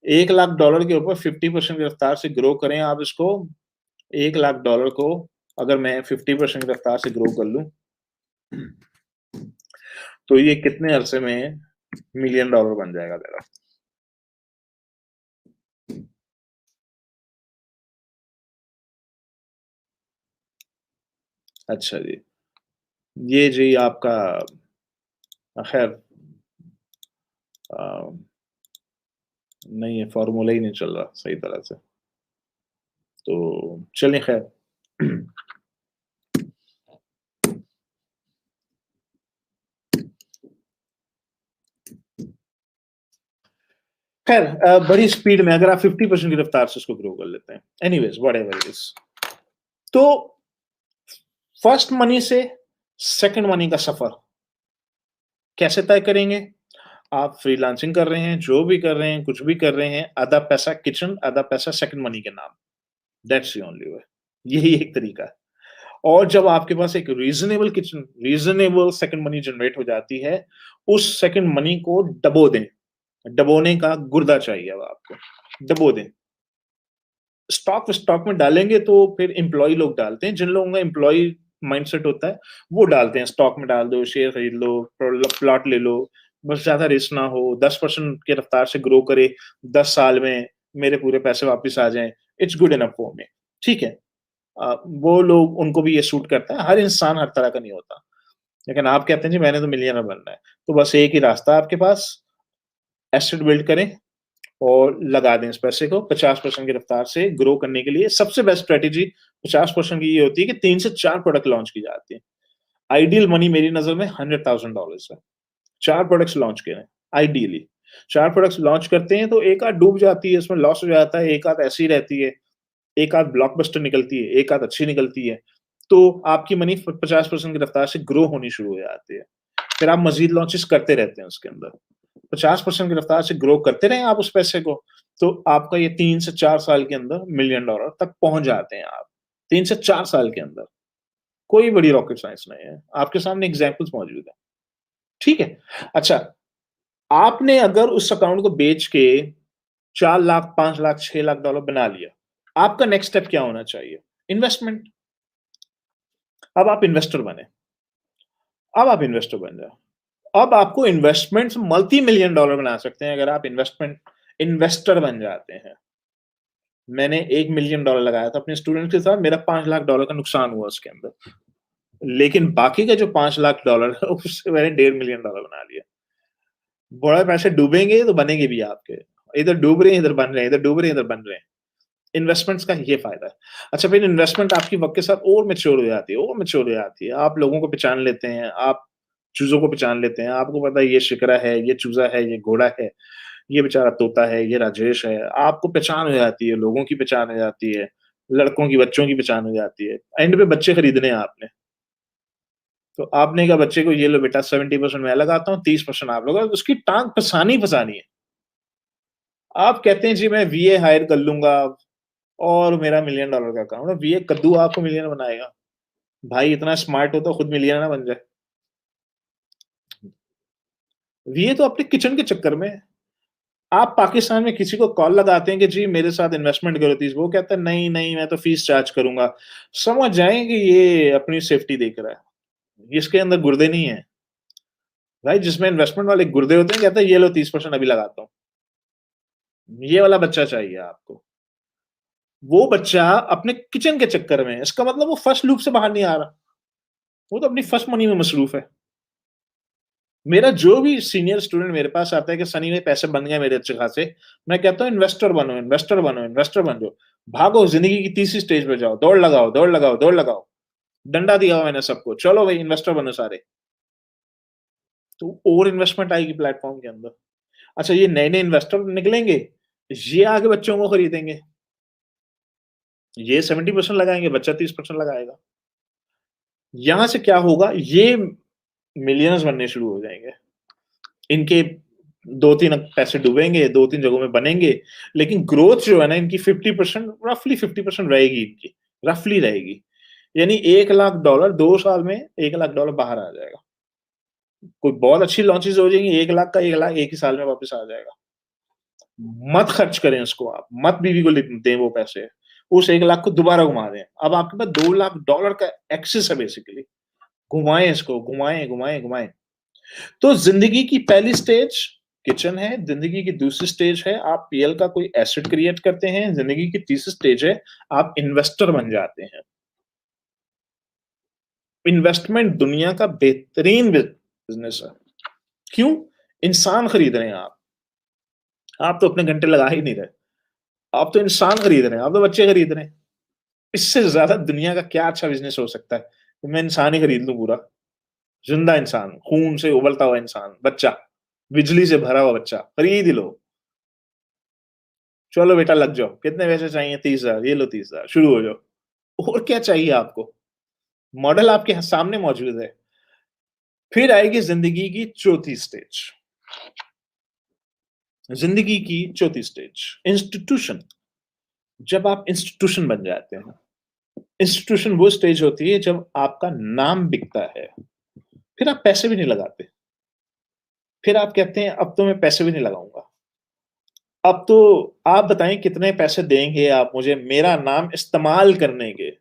$1 लाख के ऊपर 50% की रफ्तार से ग्रो करें आप इसको $1 लाख को अगर मैं 50% की रफ्तार से ग्रो कर लूं तो ये कितने अरसे में मिलियन डॉलर बन जाएगा मेरा अच्छा जी ये जी आपका खैर नहीं है फॉर्मूला ही नहीं चल रहा सही तरह से तो चलिए खैर खैर बड़ी स्पीड में अगर आप 50% की रफ्तार से उसको ग्रो कर लेते हैं एनीवेज व्हाटएवर इट इज तो फर्स्ट मनी से सेकंड मनी का सफर कैसे तय करेंगे आप फ्रीलांसिंग कर रहे हैं जो भी कर रहे हैं कुछ भी कर रहे हैं आधा पैसा किचन आधा पैसा सेकंड मनी के नाम दैट्स द ओनली वे यही एक तरीका है और जब आपके पास एक reasonable kitchen reasonable second money generate हो जाती है उस सेकंड मनी को डबो दें डबोने का गुर्दा चाहिए अब आपको डबो दें स्टॉक स्टॉक में डालेंगे तो फिर एम्प्लॉय लोग डालते हैं जिन लोगों का एम्प्लॉय माइंडसेट होता है वो डालते हैं स्टॉक में डाल दो शेयर खरीद लो प्लॉट ले लो बस ज्यादा रिस्क ना हो 10% की रफ्तार से ग्रो करे 10 साल में मेरे पूरे पैसे वापस आ जाएं it's good enough for me ठीक है वो लोग उनको भी ये सूट करता है हर इंसान हर तरह का नहीं होता लेकिन आप कहते हैं जी मैंने तो मिलियनर बनना है तो बस एक ही रास्ता है आपके पास एसेट बिल्ड करें और लगा दें इस पैसे को 50% की रफ्तार से ग्रो करने के लिए सबसे बेस्ट स्ट्रेटेजी 50% की ये होती है कि 3 से 4 प्रोडक्ट लॉन्च की जाती है आइडियल मनी मेरी नजर में $100,000 है 4 प्रोडक्ट्स लॉन्च करें आइडियली 4 प्रोडक्ट्स लॉन्च करते हैं तो एक आध डूब जाती है इसमें लॉस हो जाता है एक आध ऐसी रहती है एक आध ब्लॉकबस्टर निकलती है एक आध अच्छी निकलती है तो आपकी मनी 50% की रफ्तार से ग्रो होनी शुरू हो जाती है फिर आप मजीद लॉन्चेस करते रहते हैं उसके अंदर 50% की रफ्तार से ग्रो करते रहे आप उस पैसे को तो आपका ये 3 से 4 साल के अंदर मिलियन डॉलर तक पहुंच जाते हैं आप 3 से 4 साल के अंदर कोई बड़ी रॉकेट साइंस नहीं है आपके सामने एग्जाम्पल्स मौजूद है ठीक है अच्छा आपने अगर उस अकाउंट को बेच के 4 लाख, 5 लाख, 6 लाख डॉलर बना लिया, आपका नेक्स्ट स्टेप क्या होना चाहिए? इन्वेस्टमेंट। अब आप इन्वेस्टर बने। अब आप इन्वेस्टर बन जाओ। अब आपको इन्वेस्टमेंट्स मल्टी मिलियन डॉलर बना सकते हैं अगर आप इन्वेस्टर बन जाते हैं। मैंने $1 मिलियन लगाया था अपने स्टूडेंट के साथ, मेरा $5 लाख का नुकसान हुआ उसके अंदर। लेकिन बाकी का जो $5 लाख है उससे मैंने $1.5 मिलियन बना लिया। बड़ा पैसे डूबेंगे तो बनेंगे भी आपके। इधर डूब रहे हैं, इधर बन रहे हैं, इधर डूब रहे हैं, इधर बन रहे हैं। इन्वेस्टमेंट्स का ये फायदा है। अच्छा, फिर इन्वेस्टमेंट आपकी वक्त के साथ और मैच्योर हो जाती है, और मैच्योर हो जाती है। आप लोगों को पहचान लेते हैं, आप चूजों को पहचान लेते हैं। आपको पता है ये शिकरा है, ये चूजा है, ये घोड़ा है, ये बेचारा तोता है, ये राजेश है। आपको पहचान हो जाती है, लोगों की पहचान हो जाती है, लड़कों की, बच्चों की पहचान हो जाती है। एंड पे बच्चे खरीदने हैं आपने, तो आपने कहा बच्चे को, ये लो बेटा 70% मैं लगाता हूँ, 30% आप लोग, उसकी टांग फसानी फसानी है। आप कहते हैं जी मैं वीए हायर कर लूंगा और मेरा $1 मिलियन का अकाउंट है। वीए कद्दू आपको मिलियन बनाएगा। भाई इतना स्मार्ट हो तो खुद मिलियन ना बन जाए। वीए तो अपने किचन के चक्कर में है। आप पाकिस्तान में किसी को कॉल लगाते हैं कि जी मेरे साथ इन्वेस्टमेंट करो 30, वो कहता है नहीं नहीं मैं तो फीस चार्ज करूंगा। समझ जाएं कि ये अपनी सेफ्टी देख रहा है, इसके अंदर गुर्दे नहीं है। भाई जिसमें इन्वेस्टमेंट वाले गुर्दे होते हैं, कहता है ये लो 30% अभी लगाता हूँ। ये वाला बच्चा चाहिए आपको। वो बच्चा अपने किचन के चक्कर में है, इसका मतलब वो फर्स्ट लूप से बाहर नहीं आ रहा, वो तो अपनी फर्स्ट मनी में मसरूफ है। मेरा जो भी सीनियर स्टूडेंट मेरे पास आता है कि सनी में पैसे बन गए मेरे अच्छे खासे, मैं कहता हूँ इन्वेस्टर बनो, इन्वेस्टर बनो, इन्वेस्टर बन जाओ। भागो जिंदगी की तीसरी स्टेज पे जाओ, दौड़ लगाओ, दौड़ लगाओ, दौड़ लगाओ। डंडा दिया हुआ मैंने सबको, चलो भाई इन्वेस्टर बनो सारे। तो और इन्वेस्टमेंट आएगी प्लेटफॉर्म के अंदर। अच्छा, ये नए नए इन्वेस्टर निकलेंगे, ये आगे बच्चों को खरीदेंगे। ये 70% लगाएंगे, बच्चा 30% लगाएगा। यहां से क्या होगा, ये मिलियंस बनने शुरू हो जाएंगे। इनके 2-3 पैसे डूबेंगे, 2-3 जगहों में बनेंगे, लेकिन ग्रोथ जो है ना इनकी 50%, रफली 50% रहेगी इनकी, रफली रहेगी। यानी $1 लाख 2 साल में $1 लाख बाहर आ जाएगा। कोई बहुत अच्छी लॉन्चेस हो जाएंगी, 1 लाख का 1 लाख एक ही साल में वापस आ जाएगा। मत खर्च करें उसको, आप मत बीवी को दें वो पैसे, उस 1 लाख को दोबारा घुमा दें। अब आपके पास $2 लाख का एक्सेस है बेसिकली। घुमाएं इसको, घुमाएं घुमाएं घुमाएं। तो जिंदगी की पहली स्टेज किचन है, जिंदगी की दूसरी स्टेज है आप पीएल का कोई एसेट क्रिएट करते हैं, जिंदगी की तीसरी स्टेज है आप इन्वेस्टर बन जाते हैं। इन्वेस्टमेंट दुनिया का बेहतरीन बिजनेस है। क्यों? इंसान खरीद रहे हैं आप तो अपने घंटे लगा ही नहीं रहे, आप तो इंसान खरीद रहे हैं, आप तो बच्चे खरीद रहे हैं। इससे ज्यादा दुनिया का क्या अच्छा बिजनेस हो सकता है कि मैं इंसान ही खरीद लूं पूरा। जिंदा इंसान, खून से उबलता हुआ इंसान, बच्चा, बिजली से भरा हुआ बच्चा खरीद ही लो। चलो बेटा लग जाओ, कितने पैसे चाहिए? 30,000, ये लो 30,000, शुरू हो जाओ। और क्या चाहिए आपको? मॉडल आपके सामने मौजूद है। फिर आएगी जिंदगी की चौथी स्टेज। जिंदगी की चौथी स्टेज इंस्टीट्यूशन। जब आप इंस्टीट्यूशन बन जाते हैं, इंस्टीट्यूशन वो स्टेज होती है जब आपका नाम बिकता है। फिर आप पैसे भी नहीं लगाते, फिर आप कहते हैं अब तो मैं पैसे भी नहीं लगाऊंगा। अब तो आप बताएं कितने पैसे देंगे आप मुझे मेरा नाम इस्तेमाल करने के?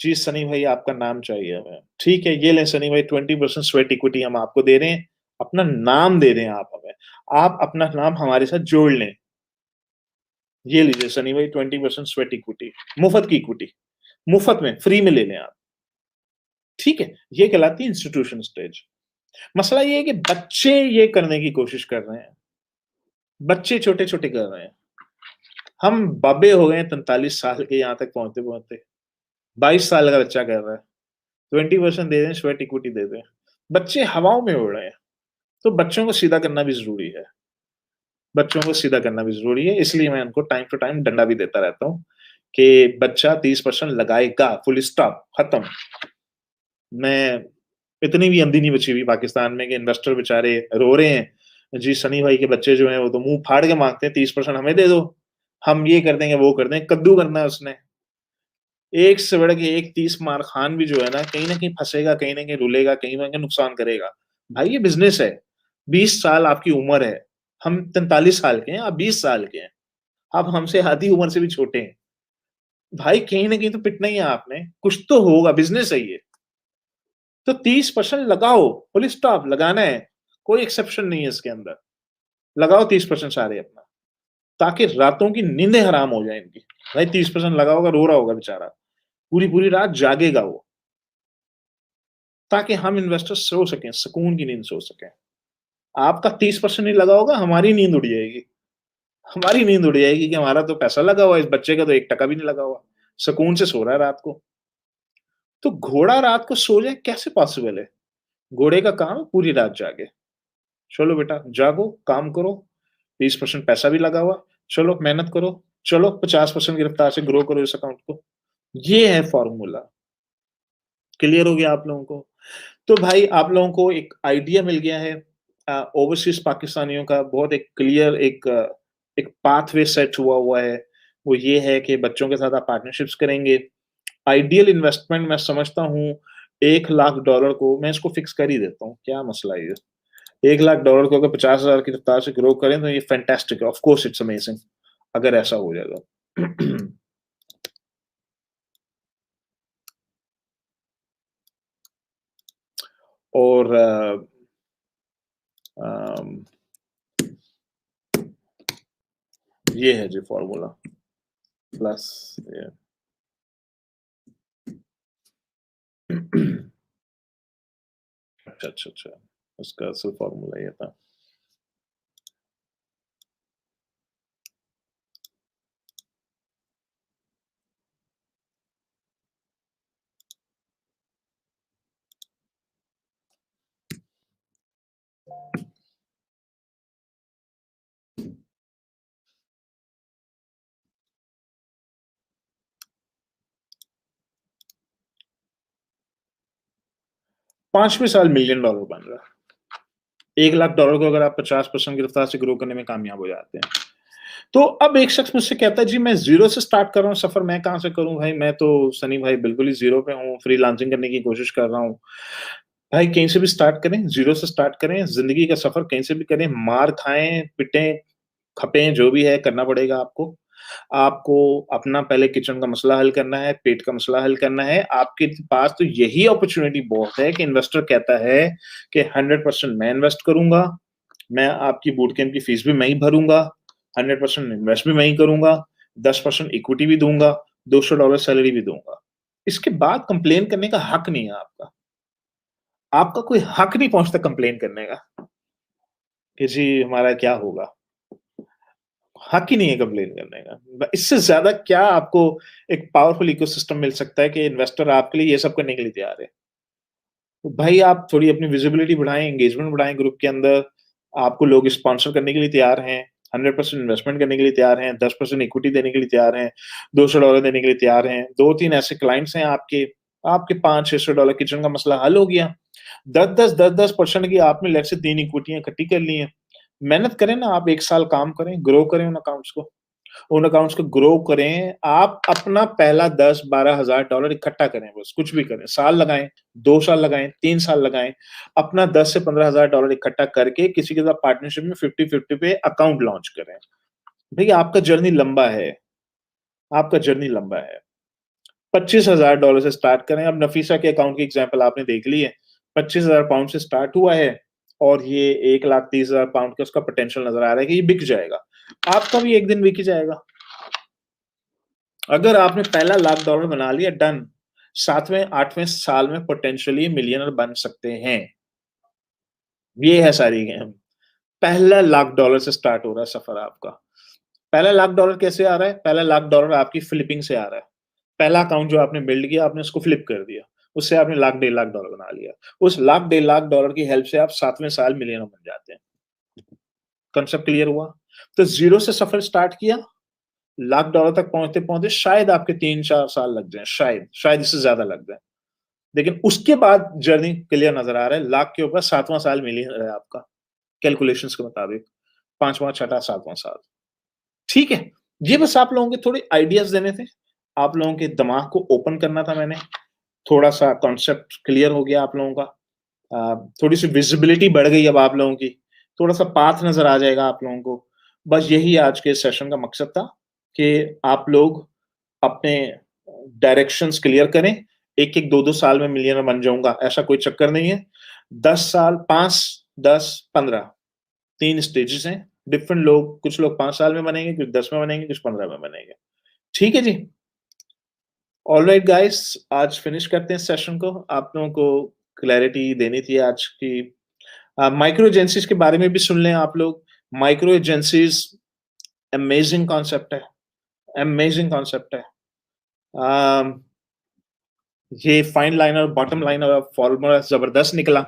जी सनी भाई आपका नाम चाहिए हमें, ठीक है ये लें सनी भाई 20% स्वेट इक्विटी हम आपको दे रहे हैं, अपना नाम दे दें आप हमें, आप अपना नाम हमारे साथ जोड़ लें। ये लीजिए सनी भाई 20% स्वेट इक्विटी, मुफ्त की इक्विटी, मुफ्त में फ्री में ले लें आप। ठीक है, ये कहलाती है इंस्टीट्यूशन स्टेज। मसला ये है कि बच्चे ये करने की कोशिश कर रहे हैं, बच्चे छोटे छोटे कर रहे हैं। हम बाबे हो गए 43 साल के यहां तक पहुंचते पहुंचते। 22 साल का बच्चा कर रहा है 20% दे दें, स्वेट इक्विटी दे दें। बच्चे हवाओं में उड़ रहे हैं। तो बच्चों को सीधा करना भी जरूरी है, बच्चों को सीधा करना भी जरूरी है। इसलिए मैं उनको टाइम टू टाइम डंडा भी देता रहता हूँ कि बच्चा 30% लगाएगा, फुल स्टॉप, खत्म। मैं इतनी भी अंधी नहीं बची हुई पाकिस्तान में कि इन्वेस्टर बेचारे रो रहे हैं जी सनी भाई के बच्चे जो हैं वो तो मुंह फाड़ के मांगते हैं 30% हमें दे दो, हम ये कर देंगे वो कर देंगे। कद्दू करना है उसने, एक से बढ़ के एक 30 मार खान भी जो है ना कहीं फंसेगा, कहीं ना कहीं रुलेगा, कहीं ना कहीं नुकसान करेगा। भाई ये बिजनेस है, 20 साल आपकी उम्र है, हम 43 साल के हैं, आप 20 साल के हैं, आप हमसे आधी उम्र से भी छोटे हैं। भाई कहीं न कहीं तो पिटना ही है आपने, कुछ तो होगा, बिज़नेस है ये। तो 30% लगाओ, फुल स्टॉप लगाना है, कोई एक्सेप्शन नहीं है इसके अंदर। लगाओ 30% सारे अपना, ताकि रातों की नींदें हराम हो जाएँ इनकी। भाई 30% लगा होगा, रो रहा होगा बेचारा, पूरी-पूरी रात जागेगा वो, ताकि हम इन्वेस्टर सो सकें, सुकून की नींद सो सकें। आपका 30% नहीं लगा होगा, हमारी नींद उड़ जाएगी। हमारी नींद उड़ जाएगी कि हमारा तो पैसा लगा हुआ है, इस बच्चे का तो 1 टका भी नहीं लगा हुआ। सुकून से सो रहा है रात को। तो घोड़ा रात को सो जाए कैसे पॉसिबल है? घोड़े का काम है पूरी रात जागे। चलो बेटा जागो, काम करो, 20% पैसा भी लगा हुआ, चलो मेहनत करो, चलो 50% की रफ्तार से ग्रो करो इस अकाउंट को। ये है फॉर्मूला। क्लियर हो गया आप लोगों को? तो भाई आप लोगों को एक आइडिया मिल गया है ओवरसीज़ पाकिस्तानियों का बहुत एक क्लियर एक पाथवे सेट हुआ हुआ है। वो ये है कि बच्चों के साथ आप पार्टनरशिप्स करेंगे। आइडियल इन्वेस्टमेंट मैं समझता हूँ $1,00,000 को मैं इसको फिक्स कर ही देता हूँ, क्या मसला है ये? $1,00,000 को अगर 50,000 की रफ्तार से ग्रो करें तो ये फैंटास्टिक है, ऑफ कोर्स इट्स अमेजिंग अगर ऐसा हो जाए तो। और अम, ये है जी फॉर्मूला प्लस ये। अच्छा, अच्छा, अच्छा। उसका असल फॉर्मूला ये था। 5वें साल $1,000,000 बन रहा है। $1,00,000 को अगर आप 50% की रफ्तार से ग्रो करने में कामयाब हो जाते हैं। तो अब एक शख्स मुझसे कहता है जी मैं ज़ीरो से स्टार्ट कर रहा हूँ सफ़र मैं कहाँ से करूँ भाई? मैं तो सनी भाई बिल्कुल ही ज़ीरो पे हूँ, फ्रीलांसिंग करने की कोशिश कर रहा हूँ। भाई कहीं से भी स्टार्ट करें, ज़ीरो से स्टार्ट करें, ज़िंदगी का सफ़र कहीं से भी करें, मार खाएँ, पिटें, खपें, जो भी है करना पड़ेगा आपको। आपको अपना पहले किचन का मसला हल करना है, पेट का मसला हल करना है। आपके पास तो यही अपॉर्च्युनिटी बहुत है कि इन्वेस्टर कहता है कि 100% मैं इन्वेस्ट करूँगा, मैं आपकी बूट कैंप की फीस भी मैं ही भरूँगा, 100% इन्वेस्ट भी मैं ही करूँगा, 10% इक्विटी भी दूँगा, $200 सैलरी भी दूँगा। इसके बाद कंप्लेन करने का हक नहीं है आपका। आपका कोई हक नहीं पहुँचता कंप्लेन करने का, कि जी हमारा क्या होगा? हक ही नहीं है कंप्लेन करने का। इससे ज़्यादा क्या आपको एक पावरफुल इकोसिस्टम मिल सकता है कि इन्वेस्टर आपके लिए ये सब करने के लिए तैयार है। तो भाई आप थोड़ी अपनी विजिबिलिटी बढ़ाएँ, एंगेजमेंट बढ़ाएँ ग्रुप के अंदर। आपको लोग स्पॉन्सर करने के लिए तैयार हैं, 100% इन्वेस्टमेंट करने के लिए तैयार हैं, 10% इक्विटी देने के लिए तैयार हैं, $200 देने के लिए तैयार हैं। 2-3 ऐसे क्लाइंट्स हैं आपके $500-600 किचन का मसला हल हो गया। 10-10, 10-10% की आपने लेट्स से 3 इक्विटियाँ इकट्ठी कर ली हैं। मेहनत करें ना आप 1 साल काम करें, ग्रो करें उन अकाउंट्स को ग्रो करें। आप अपना पहला 10-12 हज़ार डॉलर इकट्ठा करें बस, कुछ भी करें। साल लगाएँ, 2 साल लगाएँ, 3 साल लगाएँ। अपना 10 से 15 हज़ार डॉलर इकट्ठा करके किसी के साथ पार्टनरशिप में 50-50 पे अकाउंट लॉन्च करें। भैया आपका जर्नी लंबा है। $25,000 से स्टार्ट करें। अब नफीसा के अकाउंट की एग्ज़ाम्पल आपने देख ली है। £25,000 से स्टार्ट हुआ है और ये £1,30,000 का उसका पोटेंशियल नज़र आ रहा है कि ये बिक जाएगा। आपका भी एक दिन बिक ही जाएगा। अगर आपने पहला $1,00,000 बना लिया डन। 7वें 8वें साल में पोटेंशियली मिलियनर बन सकते हैं। ये है सारी गेम। पहला $1,00,000 से स्टार्ट हो रहा है सफ़र आपका। पहला $1,00,000 कैसे आ रहा है? पहला $1,00,000 आपकी फ्लिपिंग से आ रहा है। पहला अकाउंट जो आपने बिल्ड किया, आपने उसको फ्लिप कर दिया। उससे आपने लाख डेढ़ लाख डॉलर बना लिया। उस लाख डेढ़ लाख डॉलर की हेल्प से आप 7वें साल मिलियनर बन जाते हैं। कॉन्सेप्ट क्लियर हुआ? तो ज़ीरो से सफ़र स्टार्ट किया, $1,00,000 तक पहुँचते-पहुँचते शायद आपके 3-4 साल लग जाएँ, शायद इससे ज़्यादा लग जाएँ। लेकिन उसके बाद जर्नी क्लियर नज़र आ रहा है, लाख के ऊपर 7वाँ साल मिलियनर है आपका, कैलकुलेशंस के मुताबिक। 5वाँ, 6ठा, 7वाँ साल। ठीक है? ये बस आप लोगों के थोड़े आइडियाज़ देने थे। आप लोगों के दिमाग को ओपन करना था मैंने। थोड़ा-सा कॉन्सेप्ट क्लियर हो गया आप लोगों का। थोड़ी-सी विज़िबिलिटी बढ़ गई अब आप लोगों की, थोड़ा सा पाथ नजर आ जाएगा आप लोगों को। बस यही आज के सेशन का मकसद था कि आप लोग अपने डायरेक्शंस क्लियर करें। एक एक दो दो साल में मिलियनर बन जाऊंगा, ऐसा कोई चक्कर नहीं है। 10 साल, 5, 10, 15, 3 स्टेजेस हैं। डिफरेंट लोग, कुछ लोग 5 साल में बनेंगे, कुछ 10 में बनेंगे, कुछ 15 में बनेंगे। ठीक है जी। ऑल राइट गाइस, आज फिनिश करते हैं सेशन को। आप लोगों को क्लैरिटी देनी थी आज की। माइक्रो एजेंसीज के बारे में भी सुन लें आप लोग। माइक्रो एजेंसीज अमेजिंग कॉन्सेप्ट है, अमेजिंग कॉन्सेप्ट है। um, ये fine liner bottom liner formula जबरदस्त निकला।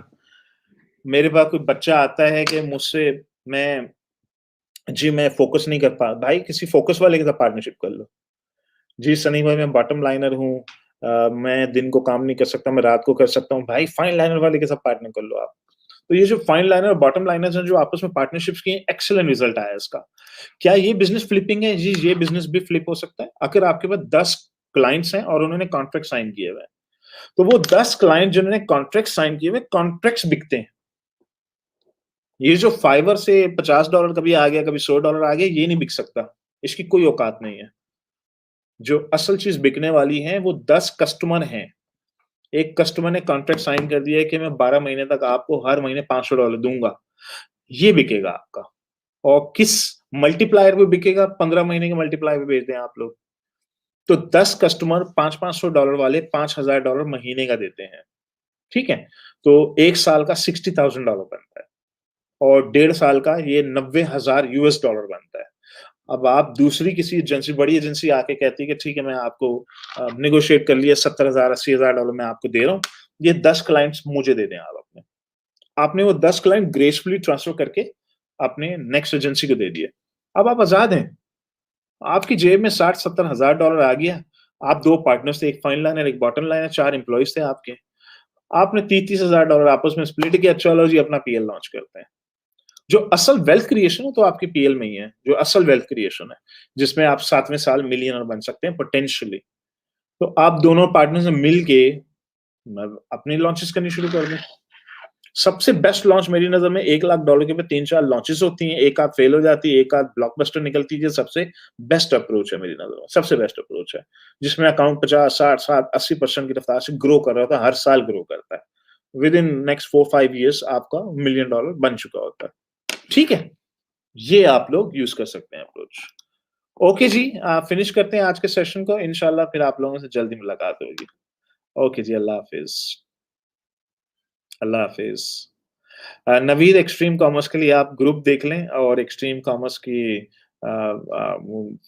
मेरे पास कोई बच्चा आता है कि मुझसे मैं फोकस नहीं कर पा, भाई किसी फोकस वाले के साथ पार्टनरशिप कर लो। जी सनी भाई, मैं बॉटम लाइनर हूँ, मैं दिन को काम नहीं कर सकता, मैं रात को कर सकता हूँ। भाई फाइन लाइनर वाले के साथ पार्टनर कर लो आप। तो ये जो फाइन लाइनर और बॉटम लाइनर्स हैं जो आपस में पार्टनरशिप्स की, एक्सेलेंट रिजल्ट आया इसका। क्या ये बिजनेस फ्लिपिंग है? जी, ये बिजनेस भी फ्लिप हो सकता है अगर आपके पास 10 क्लाइंट्स हैं और उन्होंने कॉन्ट्रैक्ट साइन किए हुए हैं। तो वो 10 क्लाइंट जिन्होंने कॉन्ट्रैक्ट साइन किए हुए, कॉन्ट्रैक्ट्स बिकते हैं। ये जो फाइवर से $50 कभी आ गया, कभी $100 आ गया, ये नहीं बिक सकता। इसकी कोई औकात नहीं है। जो असल चीज बिकने वाली है वो 10 कस्टमर हैं। एक कस्टमर ने कॉन्ट्रैक्ट साइन कर दिया है कि मैं 12 महीने तक आपको हर महीने $500 दूंगा, ये बिकेगा आपका। और किस मल्टीप्लायर पे बिकेगा? 15 महीने के मल्टीप्लायर पे बेचते हैं आप लोग। तो 10 कस्टमर $500 वाले $5000 महीने का देते हैं। ठीक है, तो 1 साल का $60,000 बनता है और 1.5 साल का ये $90,000 बनता है। अब आप दूसरी किसी एजेंसी, बड़ी एजेंसी आके कहती है कि ठीक है, मैं आपको निगोशिएट कर लिया, $70,000 $80,000 मैं आपको दे रहा हूँ, ये 10 क्लाइंट्स मुझे दे दें आप अपने। आपने वो 10 क्लाइंट ग्रेसफुली ट्रांसफर करके अपने नेक्स्ट एजेंसी को दे दिए। अब आप आजाद हैं। आपकी जेब में $60,000-70,000 आ गया। आप 2 पार्टनर्स थे, एक फाइन लाइनर, एक बॉटम लाइनर, 4 एम्प्लॉइज थे आपके। आपने $30,000 आपस में स्प्लिट किया, चलो जी अपना पीएल लॉन्च करते हैं। जो असल वेल्थ क्रिएशन है तो आपके पीएल में ही है, जो असल वेल्थ क्रिएशन है, जिसमें आप 7वें साल मिलियनर बन सकते हैं पोटेंशियली। तो आप दोनों पार्टनर्स मिल के अपनी लॉन्चेस करनी शुरू कर दें। सबसे बेस्ट लॉन्च मेरी नजर में $1 लाख के पे 3-4 लॉन्चेस होती हैं, एक आध फेल हो जाती है, एक आध ब्लॉकबस्टर निकलती है। सबसे बेस्ट अप्रोच है मेरी नजर में, सबसे बेस्ट अप्रोच है, जिसमें अकाउंट 50, 60, 60, 80% की रफ्तार से ग्रो कर रहा होता है, हर साल ग्रो करता है। विद इन नेक्स्ट 4-5 ईयर्स आपका $1 मिलियन बन चुका होता है। ठीक है, ये आप लोग यूज कर सकते हैं अप्रोच। ओके जी, फिनिश करते हैं आज के सेशन को। इंशाल्लाह फिर आप लोगों से जल्दी मुलाकात होगी। ओके जी, अल्लाह हाफिज। अल्लाह हाफिज। नवीद, एक्सट्रीम कॉमर्स के लिए आप ग्रुप देख लें, और एक्सट्रीम कॉमर्स की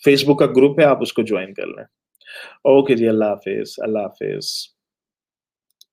फेसबुक का ग्रुप है, आप उसको ज्वाइन कर लें। ओके जी, अल्लाह हाफिज, अल्लाह हाफिज।